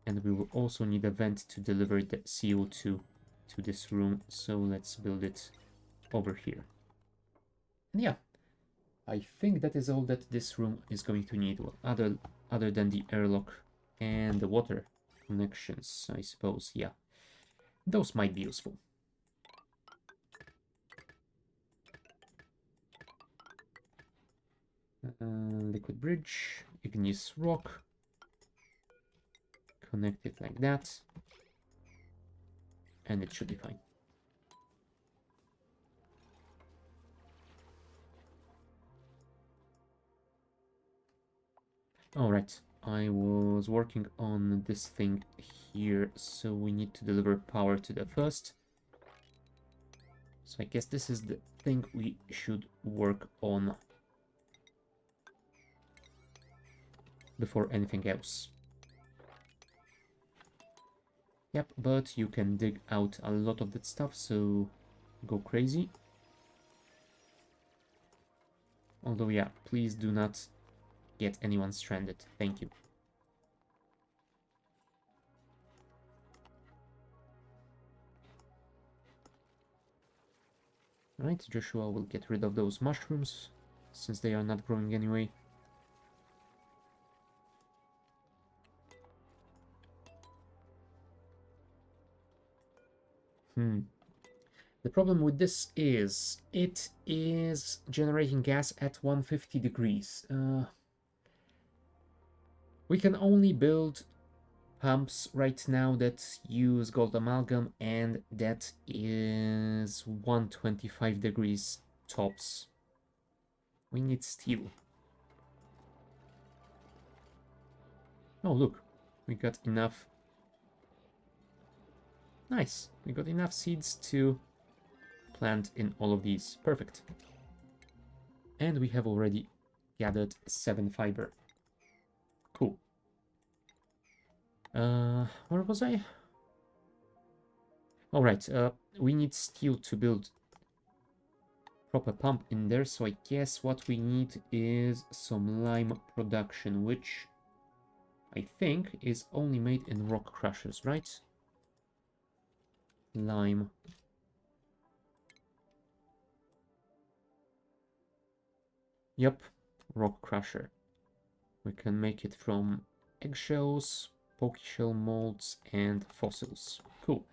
And we will also need a vent to deliver the CO2 to this room, so let's build it over here. And yeah, I think that is all that this room is going to need, well, other than the airlock and the water connections, I suppose. Yeah, those might be useful. Liquid bridge, igneous rock, connect it like that, and it should be fine. Alright, I was working on this thing here, so we need to deliver power to the first. So I guess this is the thing we should work on before anything else. Yep, but you can dig out a lot of that stuff, so go crazy. Although, yeah, please do not get anyone stranded. Thank you. Right, Joshua will get rid of those mushrooms, since they are not growing anyway. The problem with this is, it is generating gas at 150 degrees. We can only build pumps right now that use gold amalgam, and that is 125 degrees tops. We need steel. Oh, look, we got enough. Nice, we got enough seeds to plant in all of these. Perfect. And we have already gathered 7 fiber. Cool. Where was I? All right, we need steel to build proper pump in there, so I guess what we need is some lime production, which I think is only made in rock crushers, right? Lime. Yep, rock crusher. We can make it from eggshells, pokeshell molds, and fossils. Cool.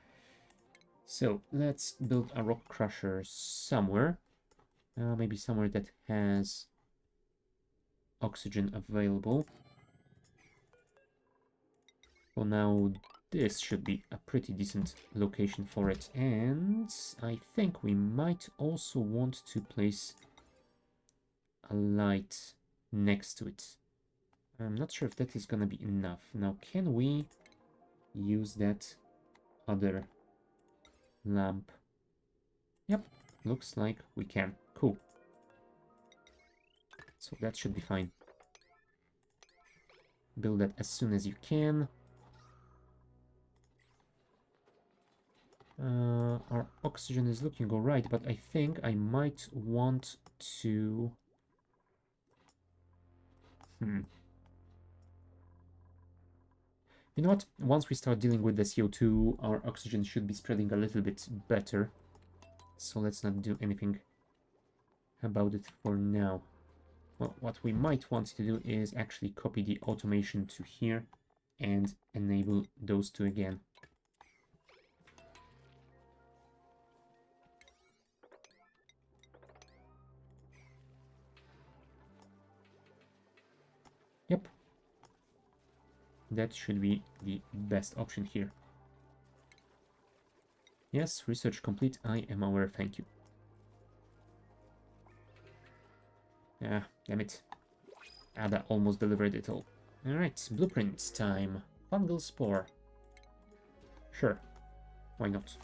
So let's build a rock crusher somewhere. Maybe somewhere that has oxygen available. For now, this should be a pretty decent location for it. And I think we might also want to place a light next to it. I'm not sure if that is gonna be enough. Now, can we use that other lamp? Yep, looks like we can. Cool. So that should be fine. Build that as soon as you can. Our oxygen is looking alright, but I think I might want to... You know what? Once we start dealing with the CO2, our oxygen should be spreading a little bit better. So let's not do anything about it for now. Well, what we might want to do is actually copy the automation to here and enable those two again. Yep. That should be the best option here. Yes, research complete. I am aware, thank you. Ah, damn it. Ada almost delivered it all. Alright, blueprints time. Fungal spore. Sure, why not?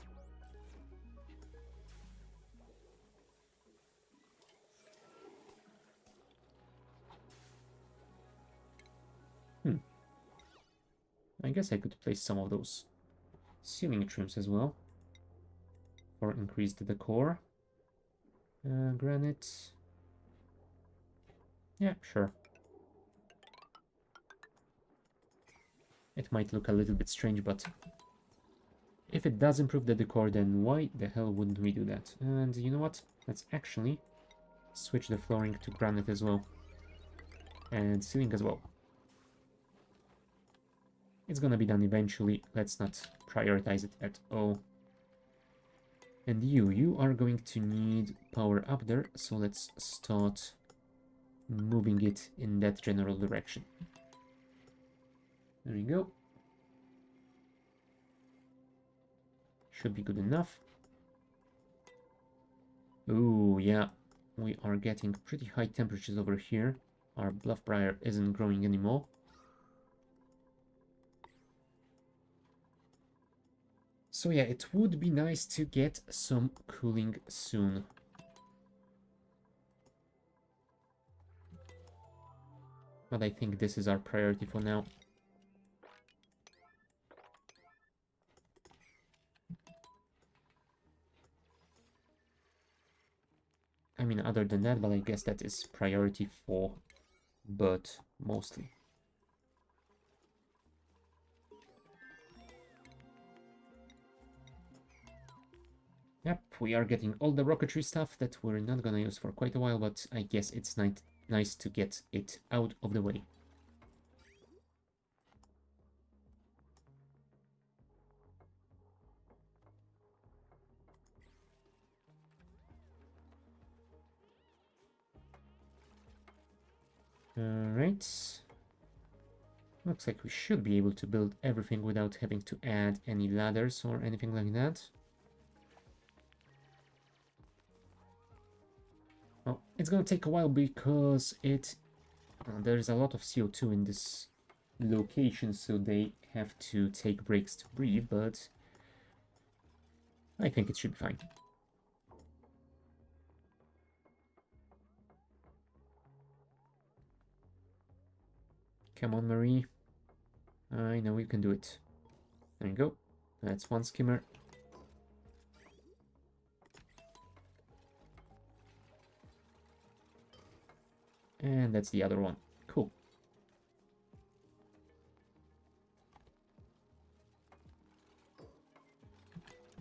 I guess I could place some of those ceiling trims as well for increased decor. Granite. Yeah, sure. It might look a little bit strange, but if it does improve the decor, then why the hell wouldn't we do that? And you know what? Let's actually switch the flooring to granite as well. And ceiling as well. It's gonna be done eventually. Let's not prioritize it at all. And you are going to need power up there, so let's start moving it in that general direction. There we go. Should be good enough. Ooh, yeah. We are getting pretty high temperatures over here. Our bluff briar isn't growing anymore. So yeah, it would be nice to get some cooling soon. But I think this is our priority for now. I mean, other than that, but I guess that is priority for Bert mostly. Yep, we are getting all the rocketry stuff that we're not gonna use for quite a while, but I guess it's nice to get it out of the way. Alright. Looks like we should be able to build everything without having to add any ladders or anything like that. Well, it's gonna take a while because there's a lot of CO2 in this location, so they have to take breaks to breathe, but I think it should be fine. Come on, Marie. I know you can do it. There you go. That's one skimmer. And that's the other one. Cool.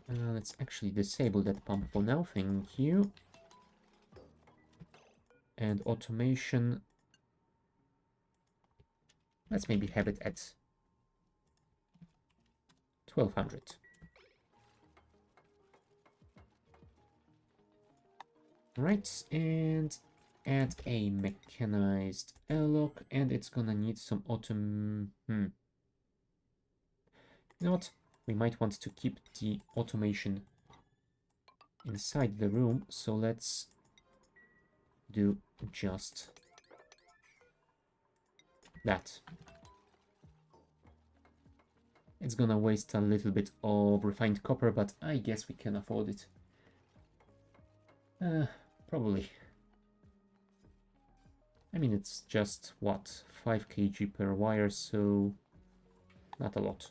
Let's actually disable that pump for now. Thank you. And automation. Let's maybe have it at 1200. Right, and add a mechanized airlock, and it's gonna need some You know what? We might want to keep the automation inside the room, so let's do just that. It's gonna waste a little bit of refined copper, but I guess we can afford it. Probably. I mean, it's just, what, 5 kg per wire, so not a lot.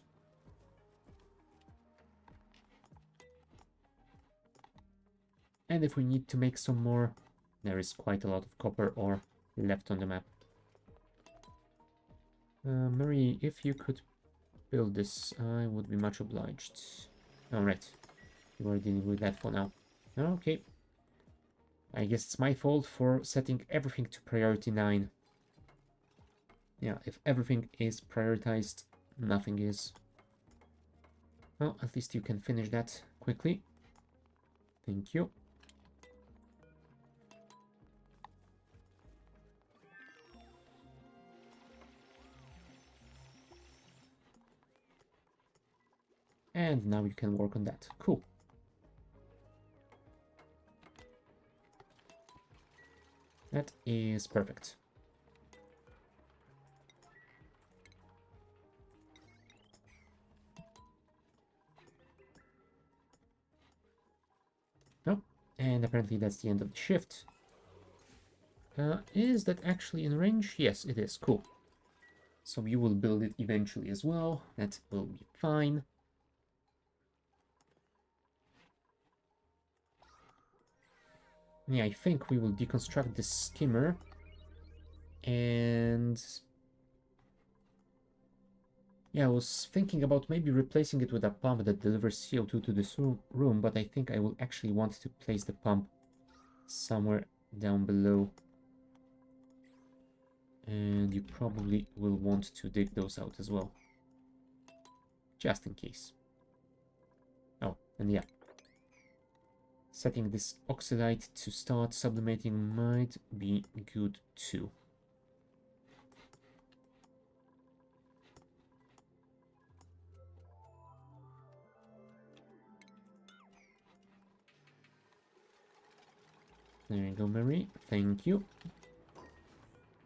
And if we need to make some more, there is quite a lot of copper ore left on the map. Marie, if you could build this, I would be much obliged. Alright, you are dealing with that for now. Okay. I guess it's my fault for setting everything to priority 9. Yeah, if everything is prioritized, nothing is. Well, at least you can finish that quickly. Thank you. And now you can work on that. Cool. That is perfect. Oh, and apparently that's the end of the shift. Is that actually in range? Yes, it is. Cool. So you will build it eventually as well. That will be fine. Yeah, I think we will deconstruct the skimmer. And yeah, I was thinking about maybe replacing it with a pump that delivers CO2 to this room, but I think I will actually want to place the pump somewhere down below. And you probably will want to dig those out as well. Just in case. Oh, and yeah. Setting this oxidite to start sublimating might be good too. There you go, Marie. Thank you.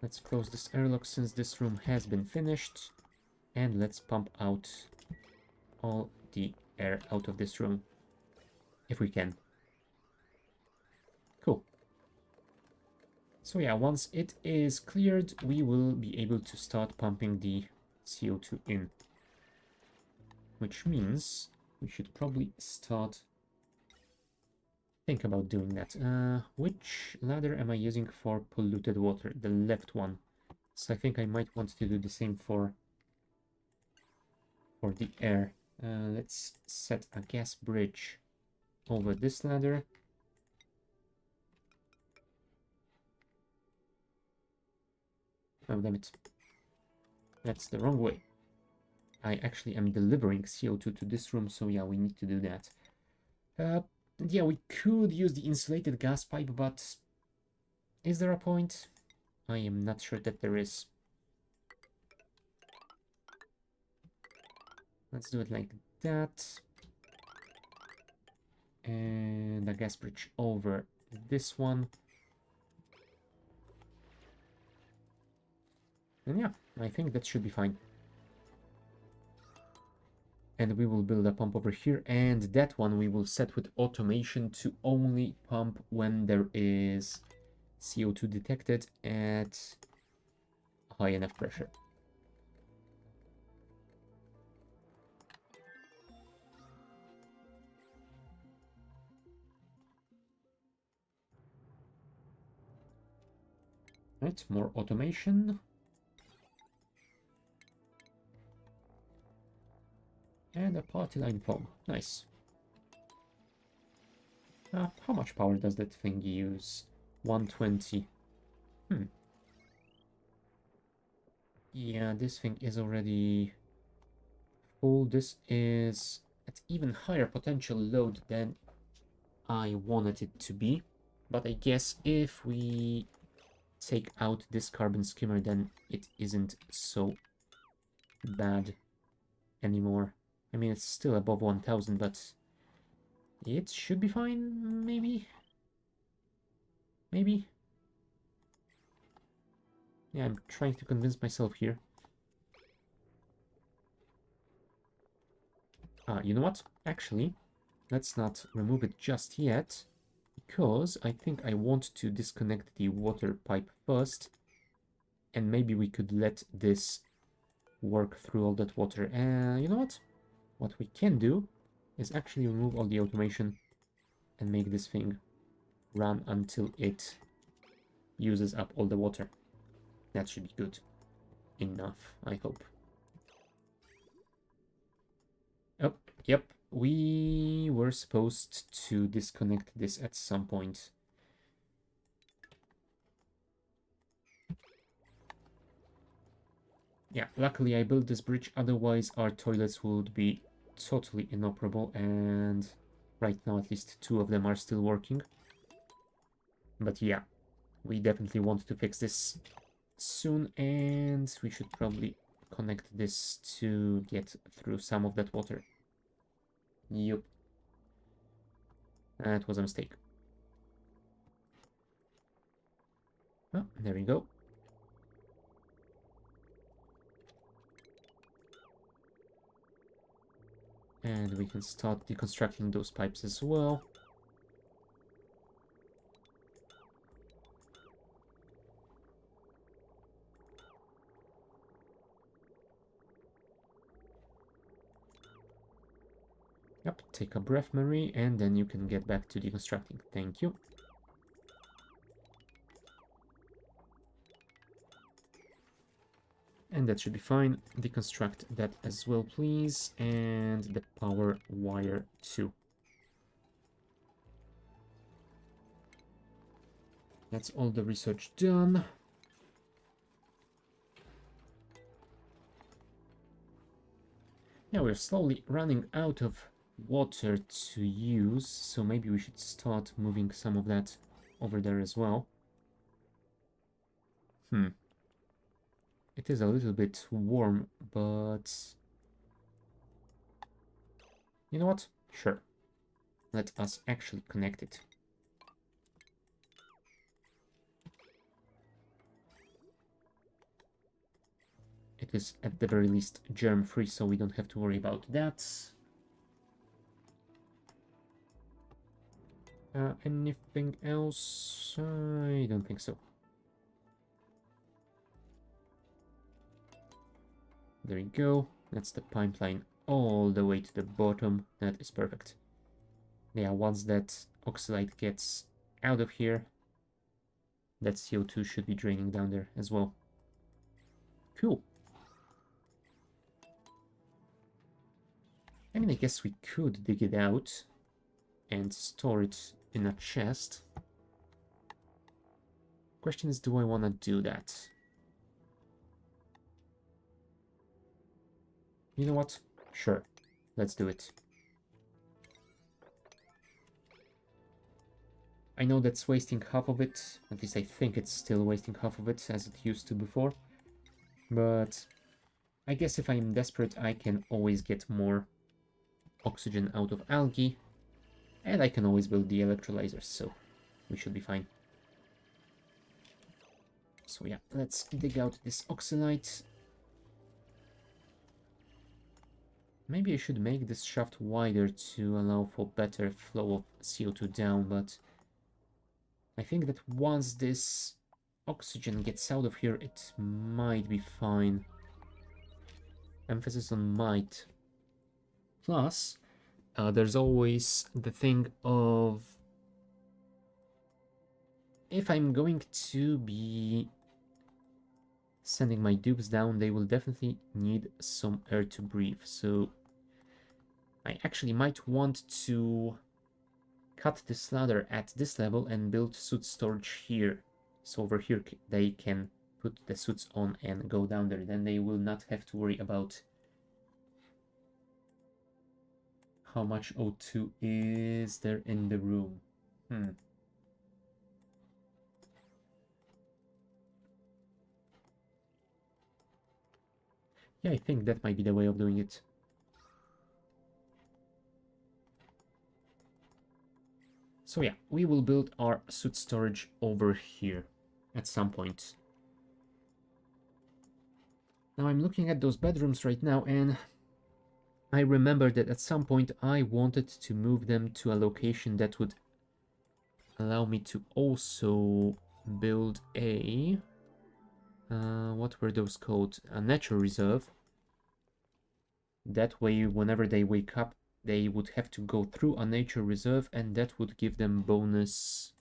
Let's close this airlock since this room has been finished. And let's pump out all the air out of this room. If we can. Cool. So yeah, once it is cleared, we will be able to start pumping the CO2 in. Which means we should probably think about doing that. Which ladder am I using for polluted water? The left one. So I think I might want to do the same for the air. Let's set a gas bridge over this ladder. Oh, damn it. That's the wrong way. I actually am delivering CO2 to this room, so yeah, we need to do that. Yeah, we could use the insulated gas pipe, but is there a point? I am not sure that there is. Let's do it like that. And a gas bridge over this one. And yeah, I think that should be fine. And we will build a pump over here, and that one we will set with automation to only pump when there is CO2 detected at high enough pressure. Right, more automation. And a party line foam. Nice. How much power does that thing use? 120. Yeah, this thing is already full. This is at even higher potential load than I wanted it to be. But I guess if we take out this carbon skimmer, then it isn't so bad anymore. I mean, it's still above 1000, but it should be fine, maybe? Maybe? Yeah, I'm trying to convince myself here. You know what? Actually, let's not remove it just yet, because I think I want to disconnect the water pipe first, and maybe we could let this work through all that water. And you know what? What we can do is actually remove all the automation and make this thing run until it uses up all the water. That should be good enough, I hope. Oh, yep. We were supposed to disconnect this at some point. Yeah, luckily I built this bridge, otherwise our toilets would be totally inoperable, and right now at least 2 of them are still working. But yeah, we definitely want to fix this soon, and we should probably connect this to get through some of that water. Yup. That was a mistake. Oh, there we go. And we can start deconstructing those pipes as well. Yep, take a breath, Marie, and then you can get back to deconstructing. Thank you. And that should be fine. Deconstruct that as well, please. And the power wire too. That's all the research done. Yeah, we're slowly running out of water to use, so maybe we should start moving some of that over there as well. It is a little bit warm, but you know what? Sure. Let us actually connect it. It is at the very least germ-free, so we don't have to worry about that. Anything else? I don't think so. There you go. That's the pipeline all the way to the bottom. That is perfect. Yeah, once that oxalate gets out of here, that CO2 should be draining down there as well. Cool. I mean, I guess we could dig it out and store it in a chest. Question is, do I want to do that? You know what? Sure. Let's do it. I know that's wasting half of it. At least I think it's still wasting half of it as it used to before. But I guess if I'm desperate, I can always get more oxygen out of algae. And I can always build the electrolyzers, so we should be fine. So yeah, let's dig out this oxalate. Maybe I should make this shaft wider to allow for better flow of CO2 down, but I think that once this oxygen gets out of here, it might be fine. Emphasis on might. Plus, there's always the thing of if I'm going to be sending my dupes down, they will definitely need some air to breathe. So I actually might want to cut this ladder at this level and build suit storage here. So over here they can put the suits on and go down there. Then they will not have to worry about how much O2 is there in the room. Yeah, I think that might be the way of doing it. So yeah, we will build our suit storage over here at some point. Now I'm looking at those bedrooms right now, and I remember that at some point I wanted to move them to a location that would allow me to also build a... what were those called? A nature reserve. That way, whenever they wake up, they would have to go through a nature reserve, and that would give them bonus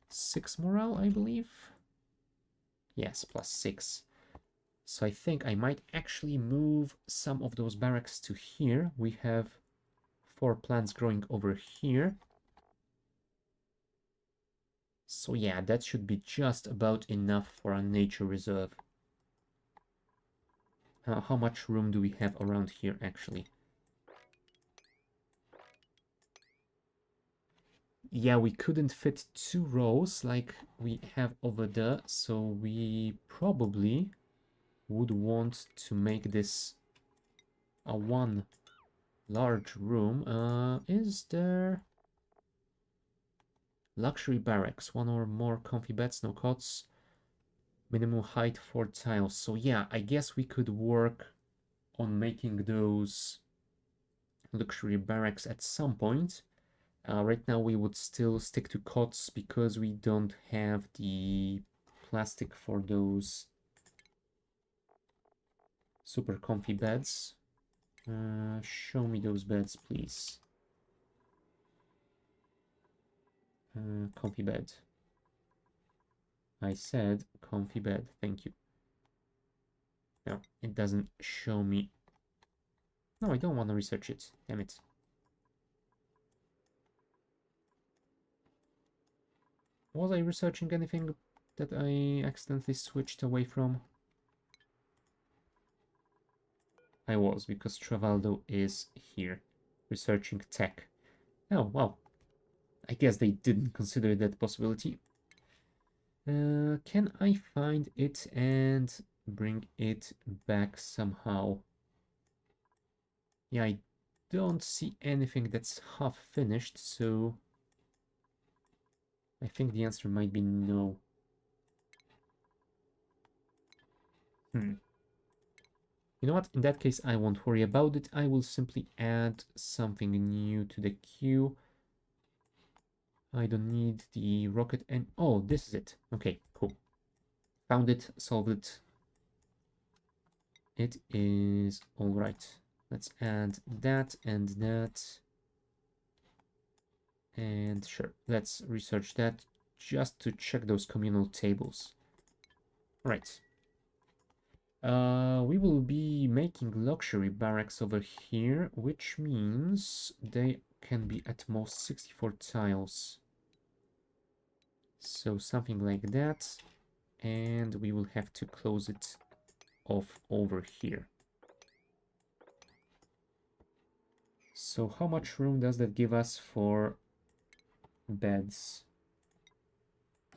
6 morale, I believe. Yes, plus 6. So I think I might actually move some of those barracks to here. We have 4 plants growing over here. So yeah, that should be just about enough for a nature reserve. How much room do we have around here, actually? Yeah, we couldn't fit 2 rows like we have over there, so we probably would want to make this a one large room. Is there... Luxury barracks, 1 or more comfy beds, no cots. Minimum height 4 tiles. So yeah, I guess we could work on making those luxury barracks at some point. Right now we would still stick to cots because we don't have the plastic for those super comfy beds. Show me those beds, please. Comfy bed. I said comfy bed, thank you. No, it doesn't show me. No, I don't want to research it, damn it. Was I researching anything that I accidentally switched away from? I was, because Travaldo is here, researching tech. Oh, well, I guess they didn't consider that possibility. Can I find it and bring it back somehow? Yeah, I don't see anything that's half finished, so I think the answer might be no. You know what? In that case, I won't worry about it. I will simply add something new to the queue. I don't need the rocket and... Oh, this is it. Okay, cool. Found it, solved it. It is all right. Let's add that and that. And sure, let's research that just to check those communal tables. All right. We will be making luxury barracks over here, which means they can be at most 64 tiles. So something like that. And we will have to close it off over here. So how much room does that give us for beds?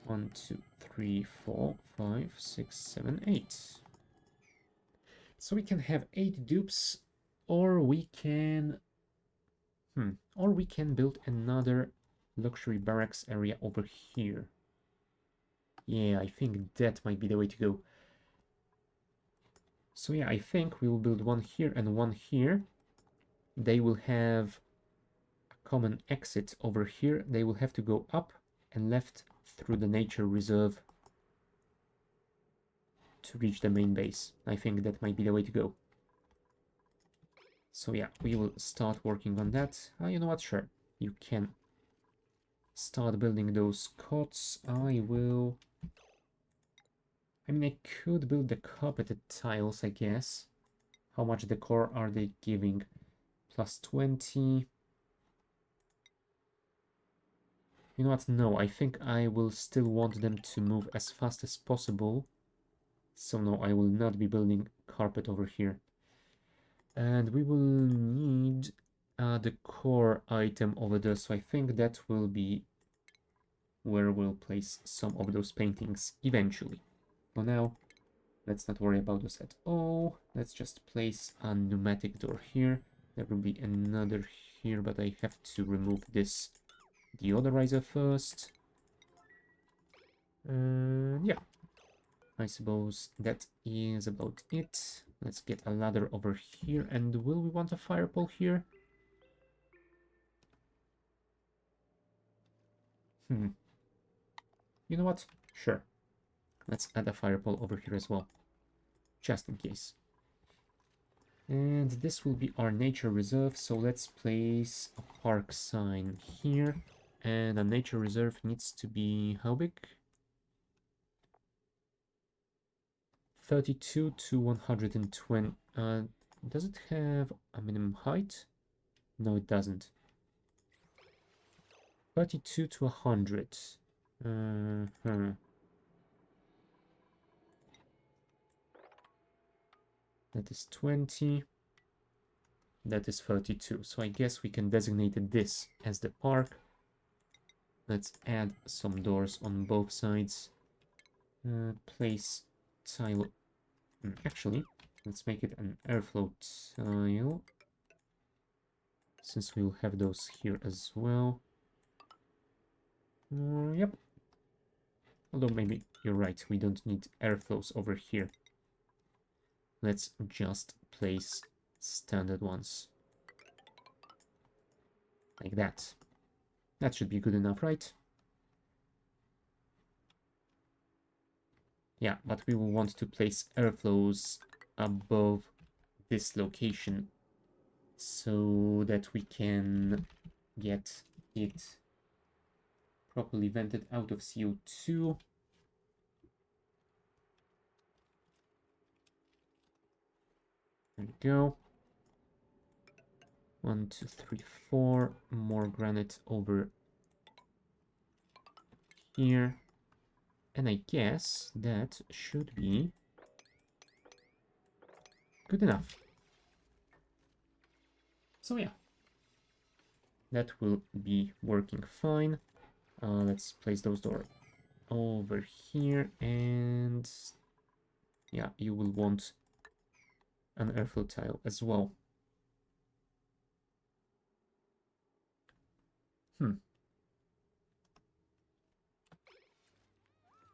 1, 2, 3, 4, 5, 6, 7, 8. So we can have 8 dupes, or we can... or we can build another luxury barracks area over here. Yeah, I think that might be the way to go. So yeah, I think we will build one here and one here. They will have a common exit over here. They will have to go up and left through the nature reserve to reach the main base. I think that might be the way to go. So yeah, we will start working on that. You know what? Sure, you can start building those cots. I will... I mean, I could build the carpeted tiles, I guess. How much decor are they giving? Plus 20. You know what? No, I think I will still want them to move as fast as possible. So no, I will not be building carpet over here. And we will need the core item over there. So I think that will be where we'll place some of those paintings eventually. For now, let's not worry about this at all. Let's just place a pneumatic door here. There will be another here, but I have to remove this deodorizer first. Yeah, I suppose that is about it. Let's get a ladder over here. And will we want a fire pole here? You know what? Sure. Let's add a fire pole over here as well, just in case. And this will be our nature reserve, so let's place a park sign here. And a nature reserve needs to be how big? 32 to 120. Does it have a minimum height? No, it doesn't. 32 to 100. That is 20. That is 32. So I guess we can designate this as the park. Let's add some doors on both sides. Place tile. Actually, let's make it an airflow tile, since we'll have those here as well. Yep. Although maybe you're right, we don't need airflows over here. Let's just place standard ones. Like that. That should be good enough, right? Yeah, but we will want to place airflows above this location so that we can get it properly vented out of CO2. There we go. 1, 2, 3, 4. More granite over here. And I guess that should be good enough. So yeah, that will be working fine. Let's place those doors over here, and yeah, you will want an airflow tile as well.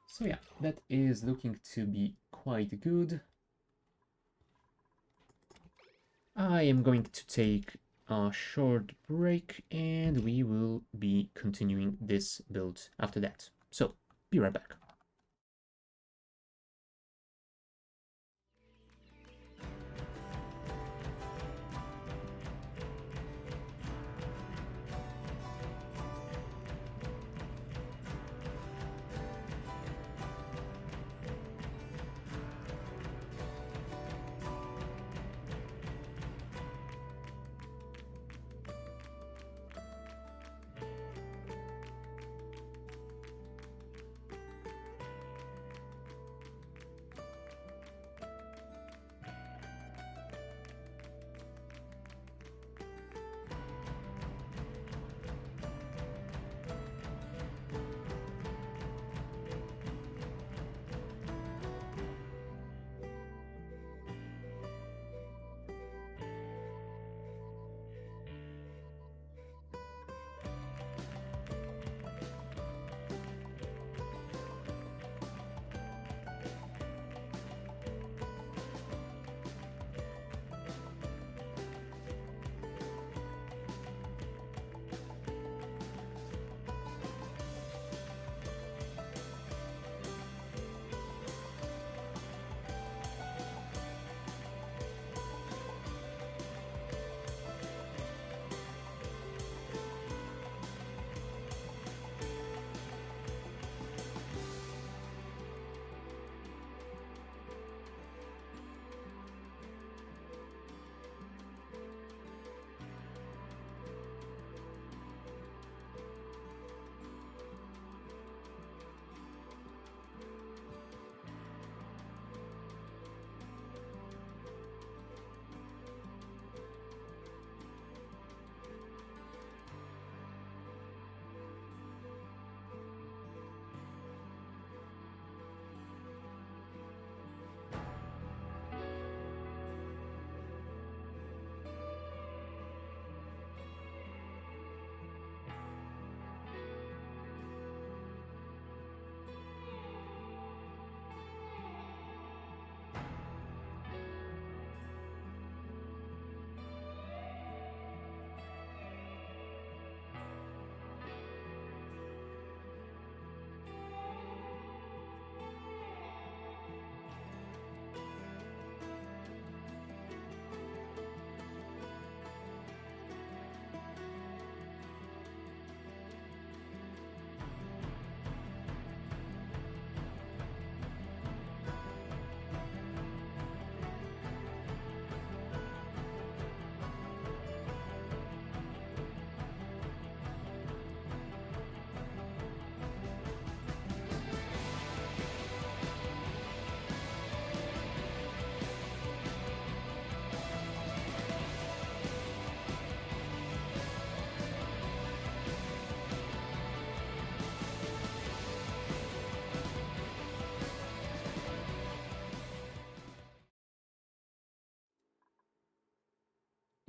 So yeah, that is looking to be quite good. I am going to take a short break and we will be continuing this build after that. So, be right back.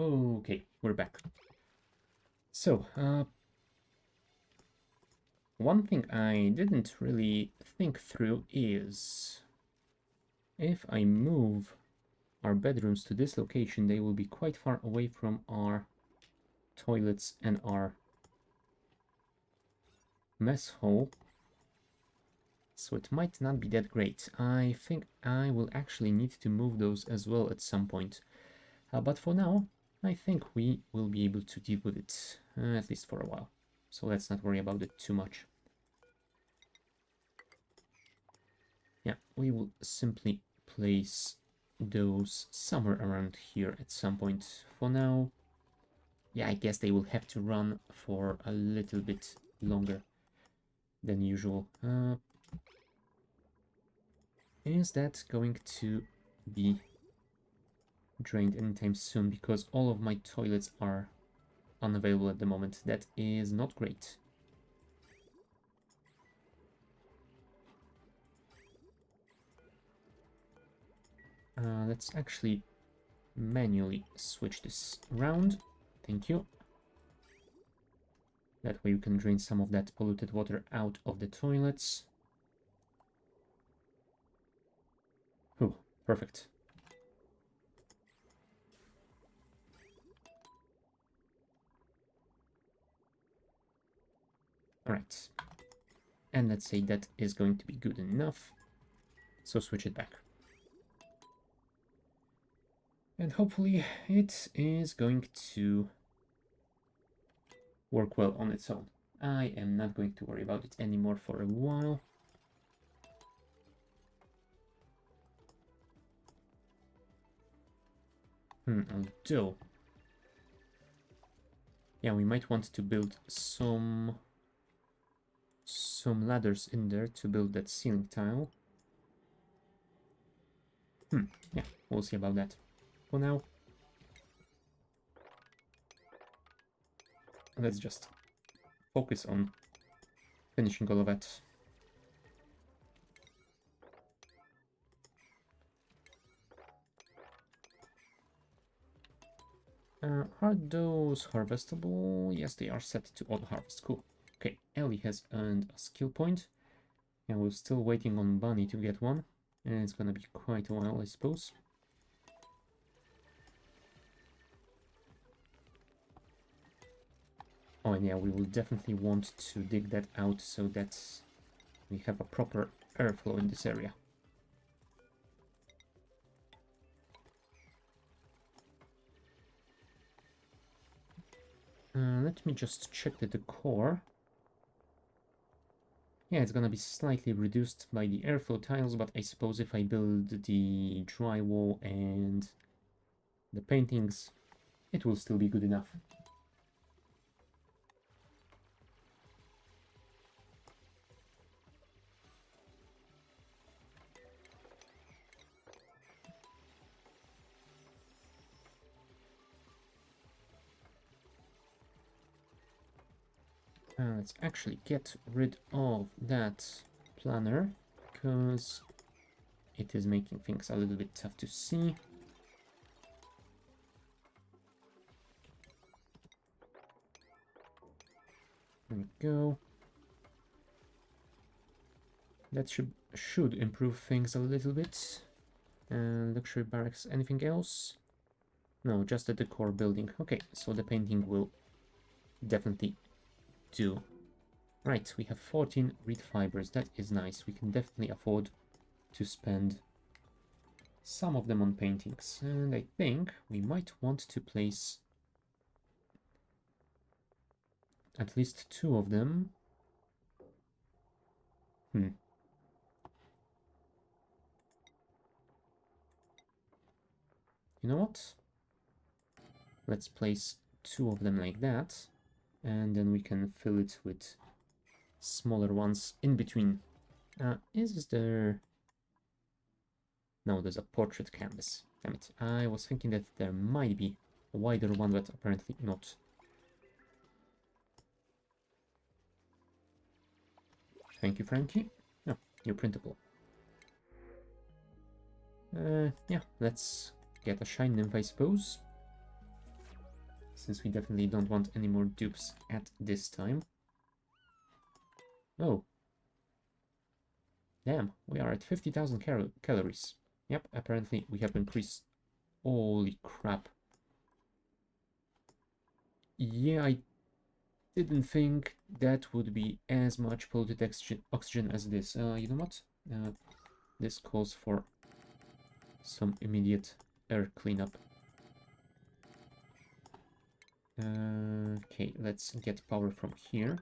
Okay, we're back. So, one thing I didn't really think through is if I move our bedrooms to this location, they will be quite far away from our toilets and our mess hall. So it might not be that great. I think I will actually need to move those as well at some point. But for now, I think we will be able to deal with it, at least for a while. So let's not worry about it too much. Yeah, we will simply place those somewhere around here at some point. For now, yeah, I guess they will have to run for a little bit longer than usual. Is that going to be drained anytime soon? Because all of my toilets are unavailable at the moment. That is not great. Let's actually manually switch this around. Thank you. That way we can drain some of that polluted water out of the toilets. Oh, perfect. Alright. And let's say that is going to be good enough. So switch it back. And hopefully it is going to work well on its own. I am not going to worry about it anymore for a while. Although, yeah, we might want to build some ladders in there to build that ceiling tile. Yeah, we'll see about that. For now, let's just focus on finishing all of that. Are those harvestable? Yes, they are set to auto harvest. Cool. Okay, Ellie has earned a skill point. And we're still waiting on Bunny to get one. And it's gonna be quite a while, I suppose. Oh, and yeah, we will definitely want to dig that out so that we have a proper airflow in this area. Let me just check the decor. Yeah, it's gonna be slightly reduced by the airflow tiles, but I suppose if I build the drywall and the paintings, it will still be good enough. Let's actually get rid of that planner, because it is making things a little bit tough to see. There we go. That should improve things a little bit. Luxury barracks, anything else? No, just the decor building. Okay, so the painting will definitely do. Right, we have 14 reed fibers. That is nice. We can definitely afford to spend some of them on paintings. And I think we might want to place at least 2 of them. You know what? Let's place 2 of them like that. And then we can fill it with smaller ones in between. Is there... No, there's a portrait canvas. Damn it. I was thinking that there might be a wider one, but apparently not. Thank you, Frankie. Oh, you're printable. Yeah, let's get a shine nymph, I suppose. since we definitely don't want any more dupes at this time. Oh. Damn, we are at 50,000 calories. Yep, apparently we have increased. Holy crap. Yeah, I didn't think that would be as much polluted oxygen as this. You know what? This calls for some immediate air cleanup. Okay, let's get power from here.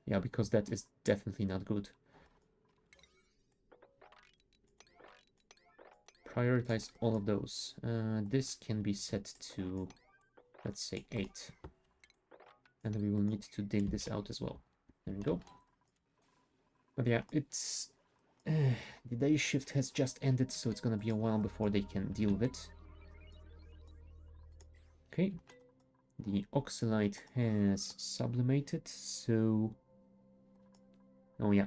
Yeah, because that is definitely not good. Prioritize all of those. This can be set to, let's say, 8. And we will need to dig this out as well. There we go. But yeah, it's... the day shift has just ended, so it's gonna be a while before they can deal with it. Okay. The oxalate has sublimated, so... Oh yeah,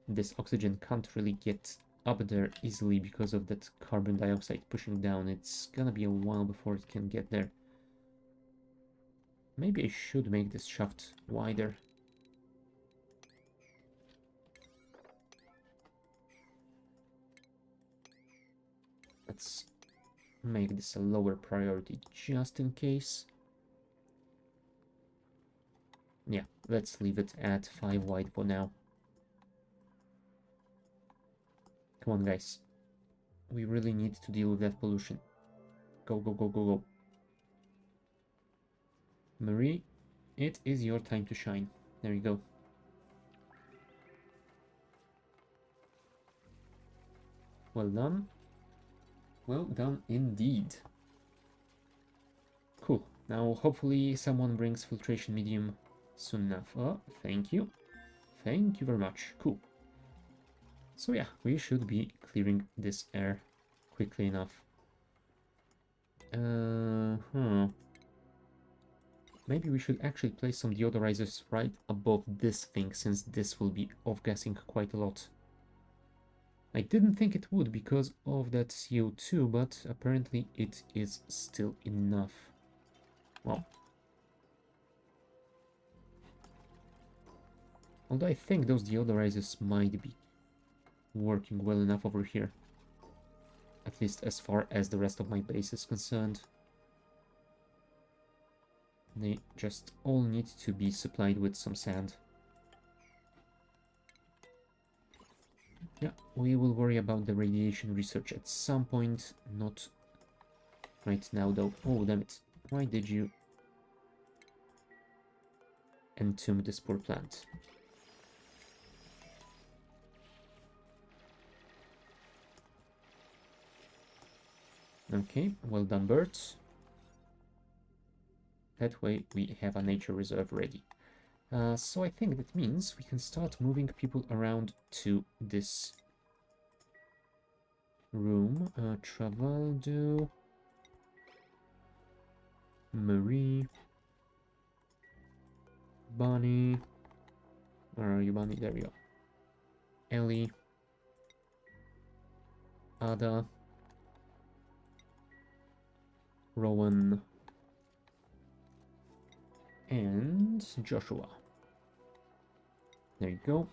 this oxygen can't really get up there easily because of that carbon dioxide pushing down. It's gonna be a while before it can get there. Maybe I should make this shaft wider. Let's make this a lower priority just in case. Yeah, let's leave it at 5 wide for now. Come on, guys. We really need to deal with that pollution. Go, go, go, go, go. Marie, it is your time to shine. There you go. Well done. Well done indeed. Cool. Now, hopefully someone brings filtration medium soon enough. Oh, thank you. Thank you very much. Cool. So yeah, we should be clearing this air quickly enough. Maybe we should actually place some deodorizers right above this thing, since this will be off-gassing quite a lot. I didn't think it would because of that CO2, but apparently it is still enough. Well, although I think those deodorizers might be working well enough over here. At least as far as the rest of my base is concerned. They just all need to be supplied with some sand. Yeah, we will worry about the radiation research at some point, not right now though. Oh, damn it. Why did you entomb this poor plant? Okay, well done, birds. That way we have a nature reserve ready. So I think that means we can start moving people around to this room. Travaldo, Marie, Bonnie. Where are you, Bonnie? There we go. Ellie, Ada, Rowan, and Joshua. There you go.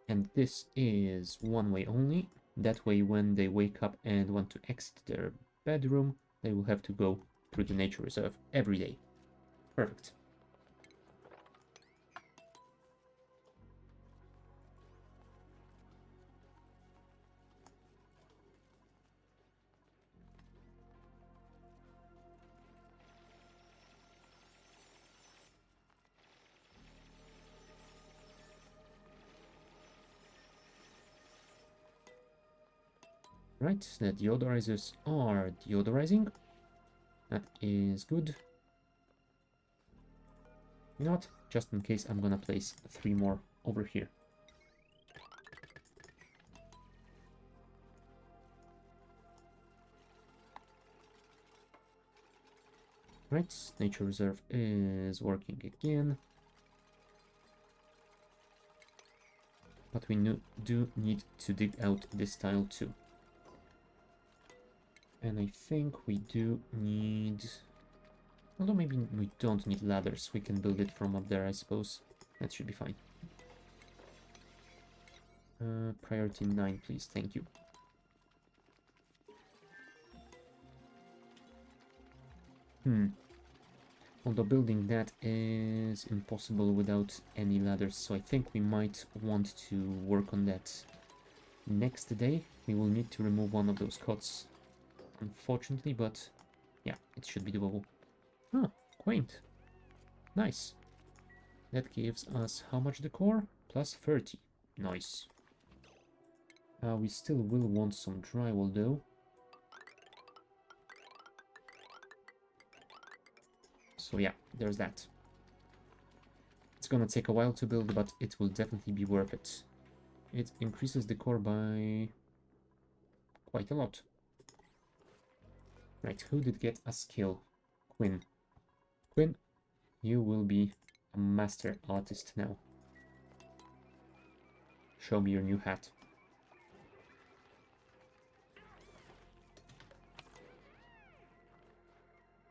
And this is one way only. That way, when they wake up and want to exit their bedroom, they will have to go through the nature reserve every day. Perfect. Right, the deodorizers are deodorizing. That is good. You know what? Just in case, I'm gonna place 3 more over here. Right, nature reserve is working again. But we do need to dig out this tile too. And I think we do need... Although maybe we don't need ladders. We can build it from up there, I suppose. That should be fine. Priority 9, please. Thank you. Although building that is impossible without any ladders, so I think we might want to work on that next day. We will need to remove one of those cots, unfortunately, but yeah, it should be doable. Ah, quaint. Nice. That gives us how much decor? Plus 30. Nice. We still will want some drywall though. So yeah, there's that. It's gonna take a while to build, but it will definitely be worth it. It increases the core by quite a lot. Right, who did get a skill? Quinn. Quinn, you will be a master artist now. Show me your new hat.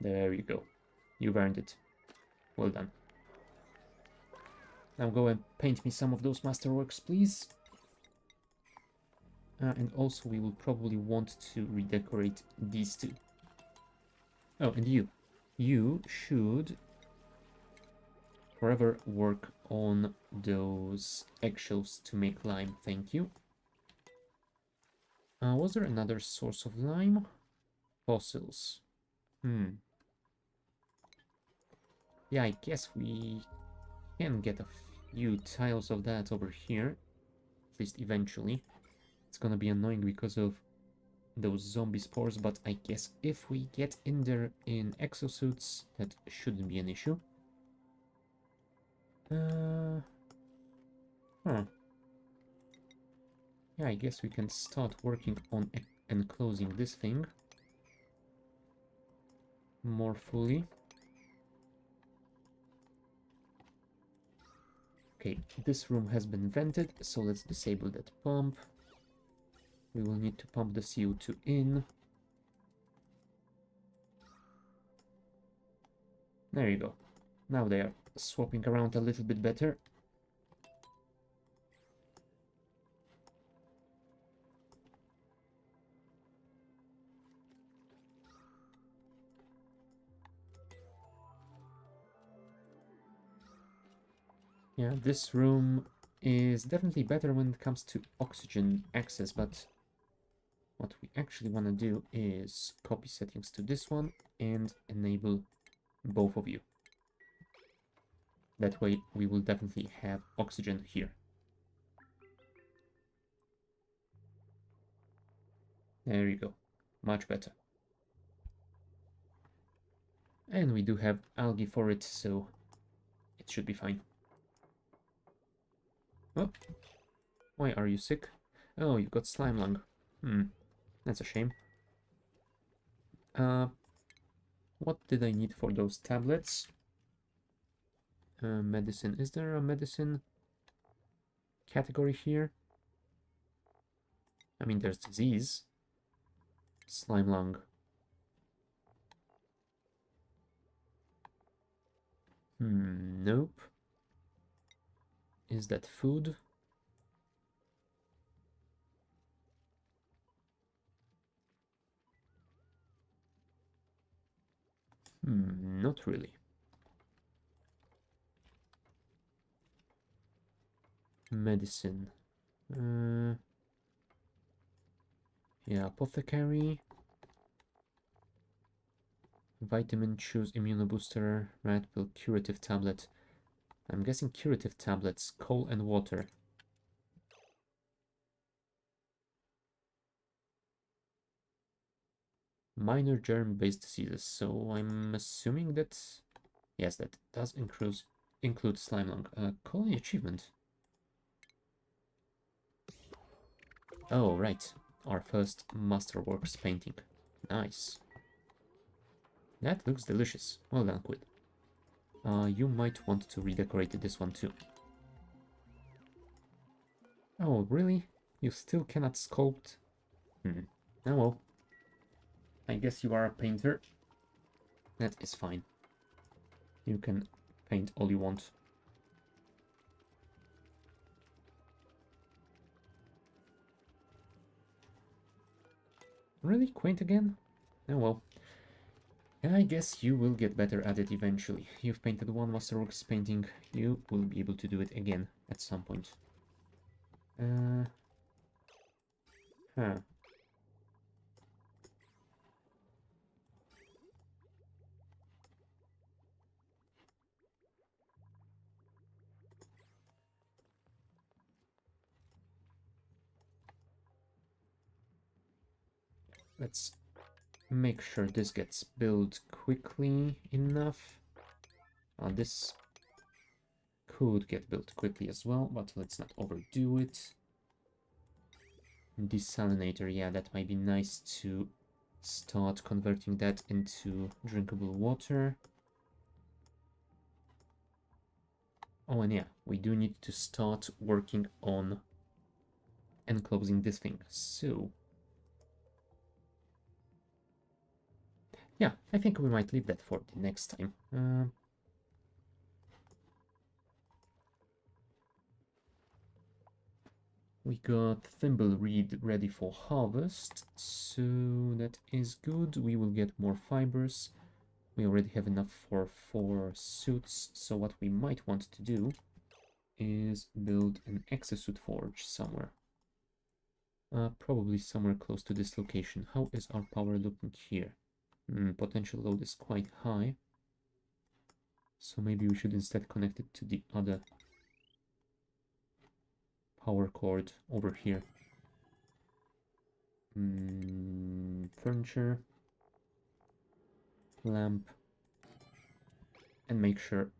There you go. You've earned it. Well done. Now go and paint me some of those masterworks, please. And also we will probably want to redecorate these two. Oh, and you. You should forever work on those eggshells to make lime. Thank you. Was there another source of lime? Fossils. Yeah, I guess we can get a few tiles of that over here. At least eventually. It's gonna be annoying because of those zombie spores, but I guess if we get in there in exosuits, that shouldn't be an issue. Yeah, I guess we can start working on enclosing this thing more fully. Okay, this room has been vented, so let's disable that pump. We will need to pump the CO2 in. There you go. Now they are swapping around a little bit better. Yeah, this room is definitely better when it comes to oxygen access, but what we actually want to do is copy settings to this one and enable both of you. That way we will definitely have oxygen here. There you go. Much better. And we do have algae for it, so it should be fine. Oh, why are you sick? Oh, you got slime lung. That's a shame. What did I need for those tablets? Medicine. Is there a medicine category here? I mean, there's disease. Slime lung. Nope. Is that food? Not really. Medicine. Yeah, apothecary. Vitamin, choose immunobooster, red pill, curative tablet. I'm guessing curative tablets, coal and water. Minor germ-based diseases, so I'm assuming that... Yes, that does include slime lung. Colony achievement. Oh, right. Our first masterworks painting. Nice. That looks delicious. Well done, Quid. You might want to redecorate this one too. Oh, really? You still cannot sculpt? Hmm. Oh well. I guess you are a painter. That is fine. You can paint all you want. Really? Quaint again? Oh well. I guess you will get better at it eventually. You've painted one Masterworks painting, you will be able to do it again at some point. Uh, huh. Let's make sure this gets built quickly enough. This could get built quickly as well, but let's not overdo it. Desalinator, yeah, that might be nice to start converting that into drinkable water. Oh, and yeah, we do need to start working on enclosing this thing. So, yeah, I think we might leave that for the next time. We got Thimbleweed ready for harvest, so that is good. We will get more fibers. We already have enough for 4 suits, so what we might want to do is build an exosuit forge somewhere. Probably somewhere close to this location. How is our power looking here? Potential load is quite high, so maybe we should instead connect it to the other power cord over here. Furniture, lamp, and make sure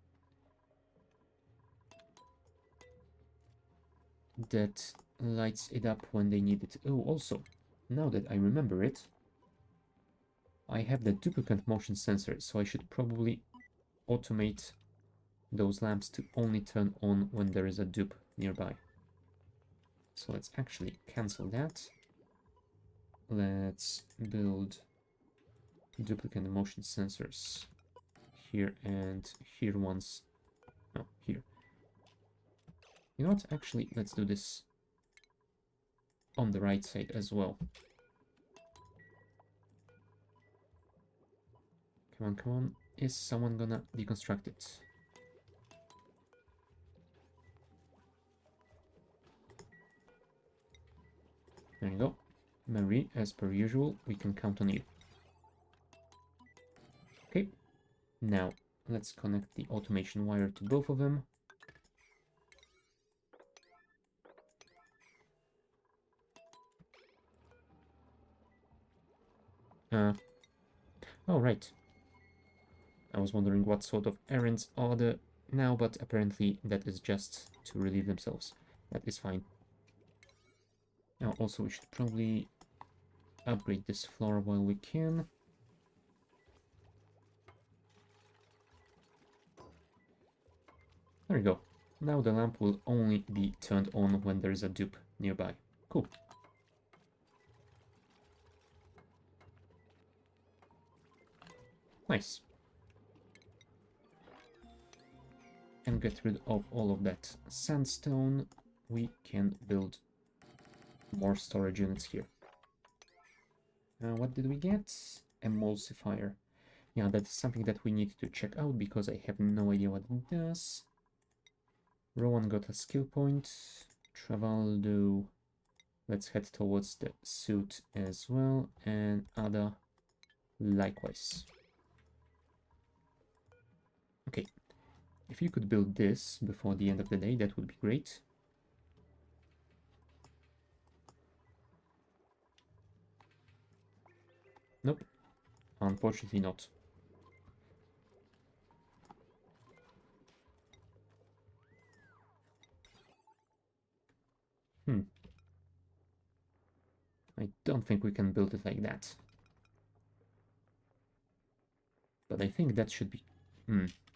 that lights it up when they need it. Oh, also, now that I remember it, I have the duplicant motion sensor, so I should probably automate those lamps to only turn on when there is a dupe nearby. So let's actually cancel that. Let's build duplicant motion sensors here and here once. No, here. You know what? Actually, let's do this on the right side as well. Come on, come on. Is someone gonna deconstruct it? There you go. Marie, as per usual, we can count on you. Okay. Now, let's connect the automation wire to both of them. Oh, right. I was wondering what sort of errands are there now, but apparently that is just to relieve themselves. That is fine. Now, also, we should probably upgrade this floor while we can. There we go. Now the lamp will only be turned on when there is a dupe nearby. Cool. Nice. And get rid of all of that sandstone. We can build more storage units here. What did we get? Emulsifier. Yeah, that's something that we need to check out because I have no idea what it does. Rowan got a skill point. Travaldo. Let's head towards the suit as well. And Ada likewise. Okay. If you could build this before the end of the day, that would be great. Nope. Unfortunately not. I don't think we can build it like that. But I think that should be...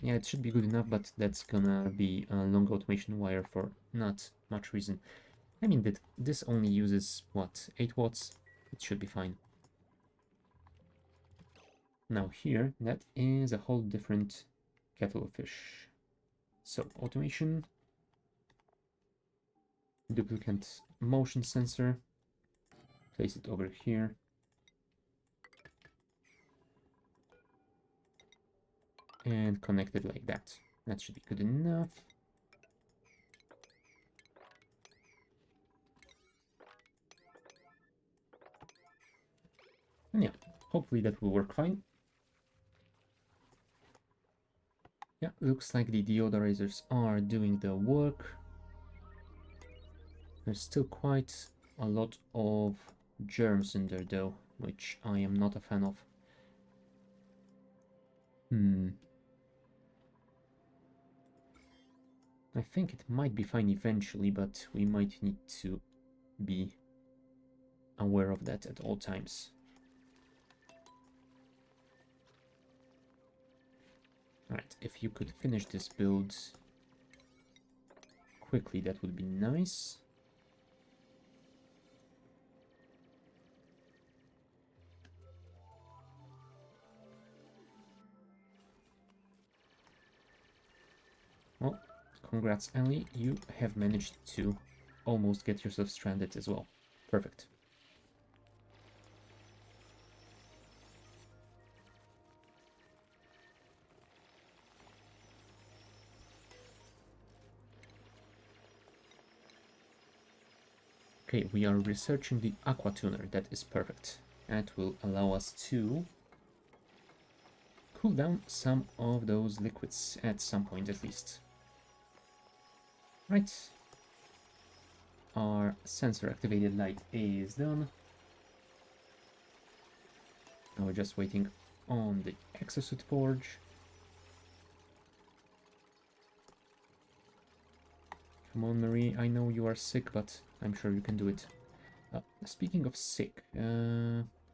Yeah, it should be good enough, but that's gonna be a long automation wire for not much reason. I mean, that this only uses, what, 8 watts? It should be fine. Now here, that is a whole different kettle of fish. So, automation, duplicant motion sensor, place it over here. And connect it like that. That should be good enough. And yeah, hopefully that will work fine. Yeah, looks like the deodorizers are doing the work. There's still quite a lot of germs in there though, which I am not a fan of. I think it might be fine eventually, but we might need to be aware of that at all times. Alright, if you could finish this build quickly, that would be nice. Well, congrats, Ali. You have managed to almost get yourself stranded as well. Perfect. Okay, we are researching the aqua tuner. That is perfect. That will allow us to cool down some of those liquids at some point at least. Right. Our sensor activated light is done. Now we're just waiting on the exosuit forge. Come on, Marie, I know you are sick, but I'm sure you can do it. Speaking of sick,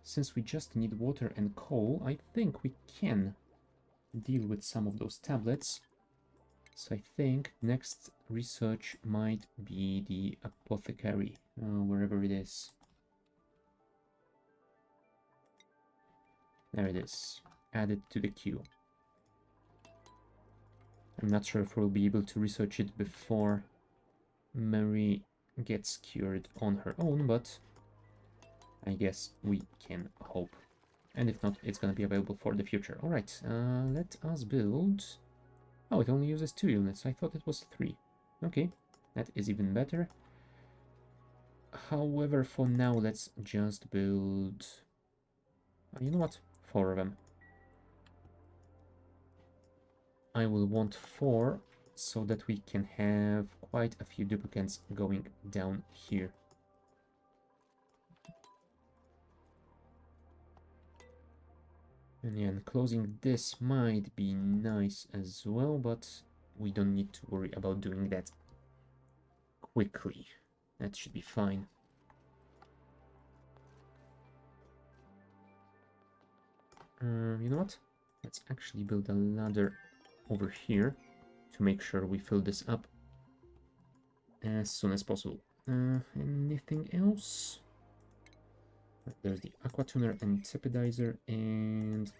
since we just need water and coal, I think we can deal with some of those tablets. So I think next research might be the apothecary, wherever it is. There it is. Add it to the queue. I'm not sure if we'll be able to research it before Mary gets cured on her own, but I guess we can hope. And if not, it's gonna be available for the future. Alright, let us build... Oh, it only uses 2 units. I thought it was 3. Okay, that is even better. However, for now, let's just build... You know what? 4 of them. I will want 4 so that we can have quite a few duplicants going down here. And yeah, and closing this might be nice as well, but we don't need to worry about doing that quickly. That should be fine. You know what? Let's actually build a ladder over here to make sure we fill this up as soon as possible. Anything else? There's the aqua tuner and tepidizer and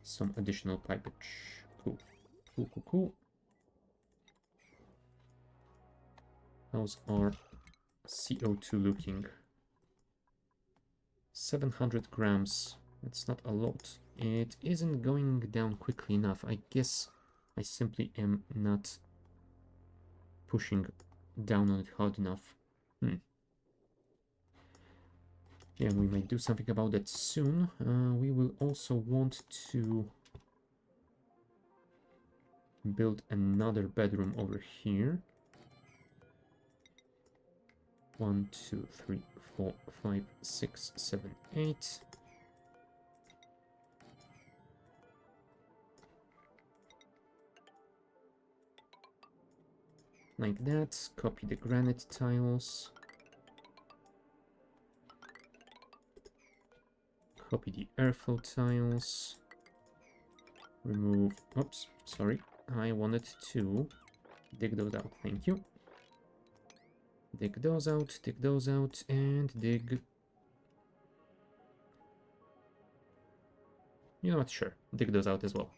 some additional pipage. Cool. Cool, cool, cool. How's our CO2 looking? 700 grams. That's not a lot. It isn't going down quickly enough. I guess I simply am not pushing down on it hard enough. Yeah, we might do something about that soon. We will also want to build another bedroom over here. 1, 2, 3, 4, 5, 6, 7, 8. Like that. Copy the granite tiles. Copy the airflow tiles. Remove... Oops, sorry. I wanted to dig those out. Thank you. Dig those out, and dig... You know what, sure, dig those out as well.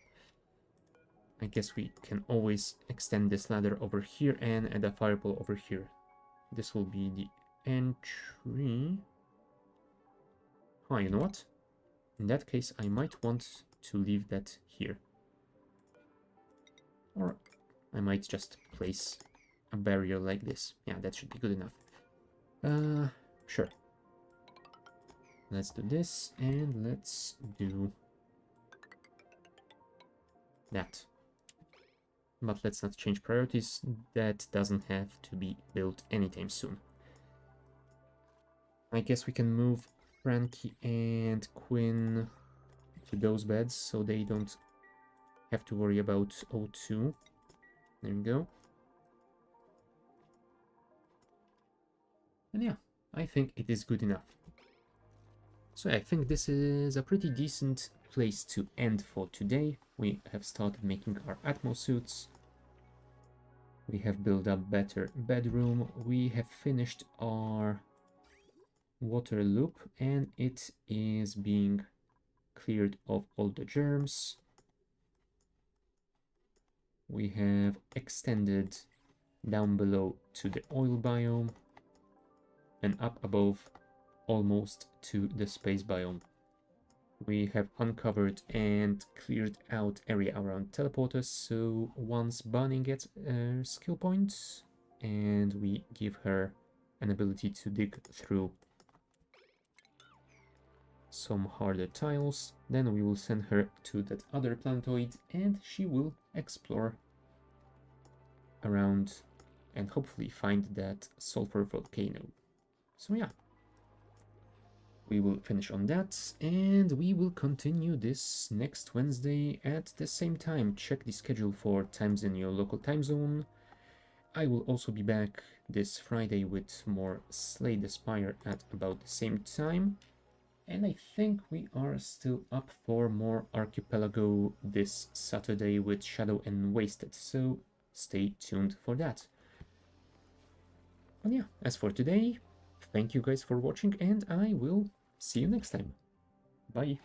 I guess we can always extend this ladder over here and add a fireball over here. This will be the entry. Oh, you know what? In that case, I might want to leave that here. Or I might just place a barrier like this. Yeah, that should be good enough. Sure. Let's do this, and let's do that. But let's not change priorities. That doesn't have to be built anytime soon. I guess we can move Frankie and Quinn to those beds so they don't have to worry about O2. There we go. And yeah, I think it is good enough. So I think this is a pretty decent place to end for today. We have started making our Atmo suits. We have built a better bedroom. We have finished our water loop and it is being cleared of all the germs. We have extended down below to the oil biome and up above almost to the space biome. We have uncovered and cleared out area around teleporters, so once Bunny gets a skill point and we give her an ability to dig through some harder tiles, then we will send her to that other planetoid and she will explore around and hopefully find that sulfur volcano. So yeah, we will finish on that and we will continue this next Wednesday at the same time. Check the schedule for times in your local time zone. I will also be back this Friday with more Slay the Spire at about the same time. And I think we are still up for more Archipelago this Saturday with Shadow and Wasted, so stay tuned for that. But yeah, as for today, thank you guys for watching and I will see you next time. Bye.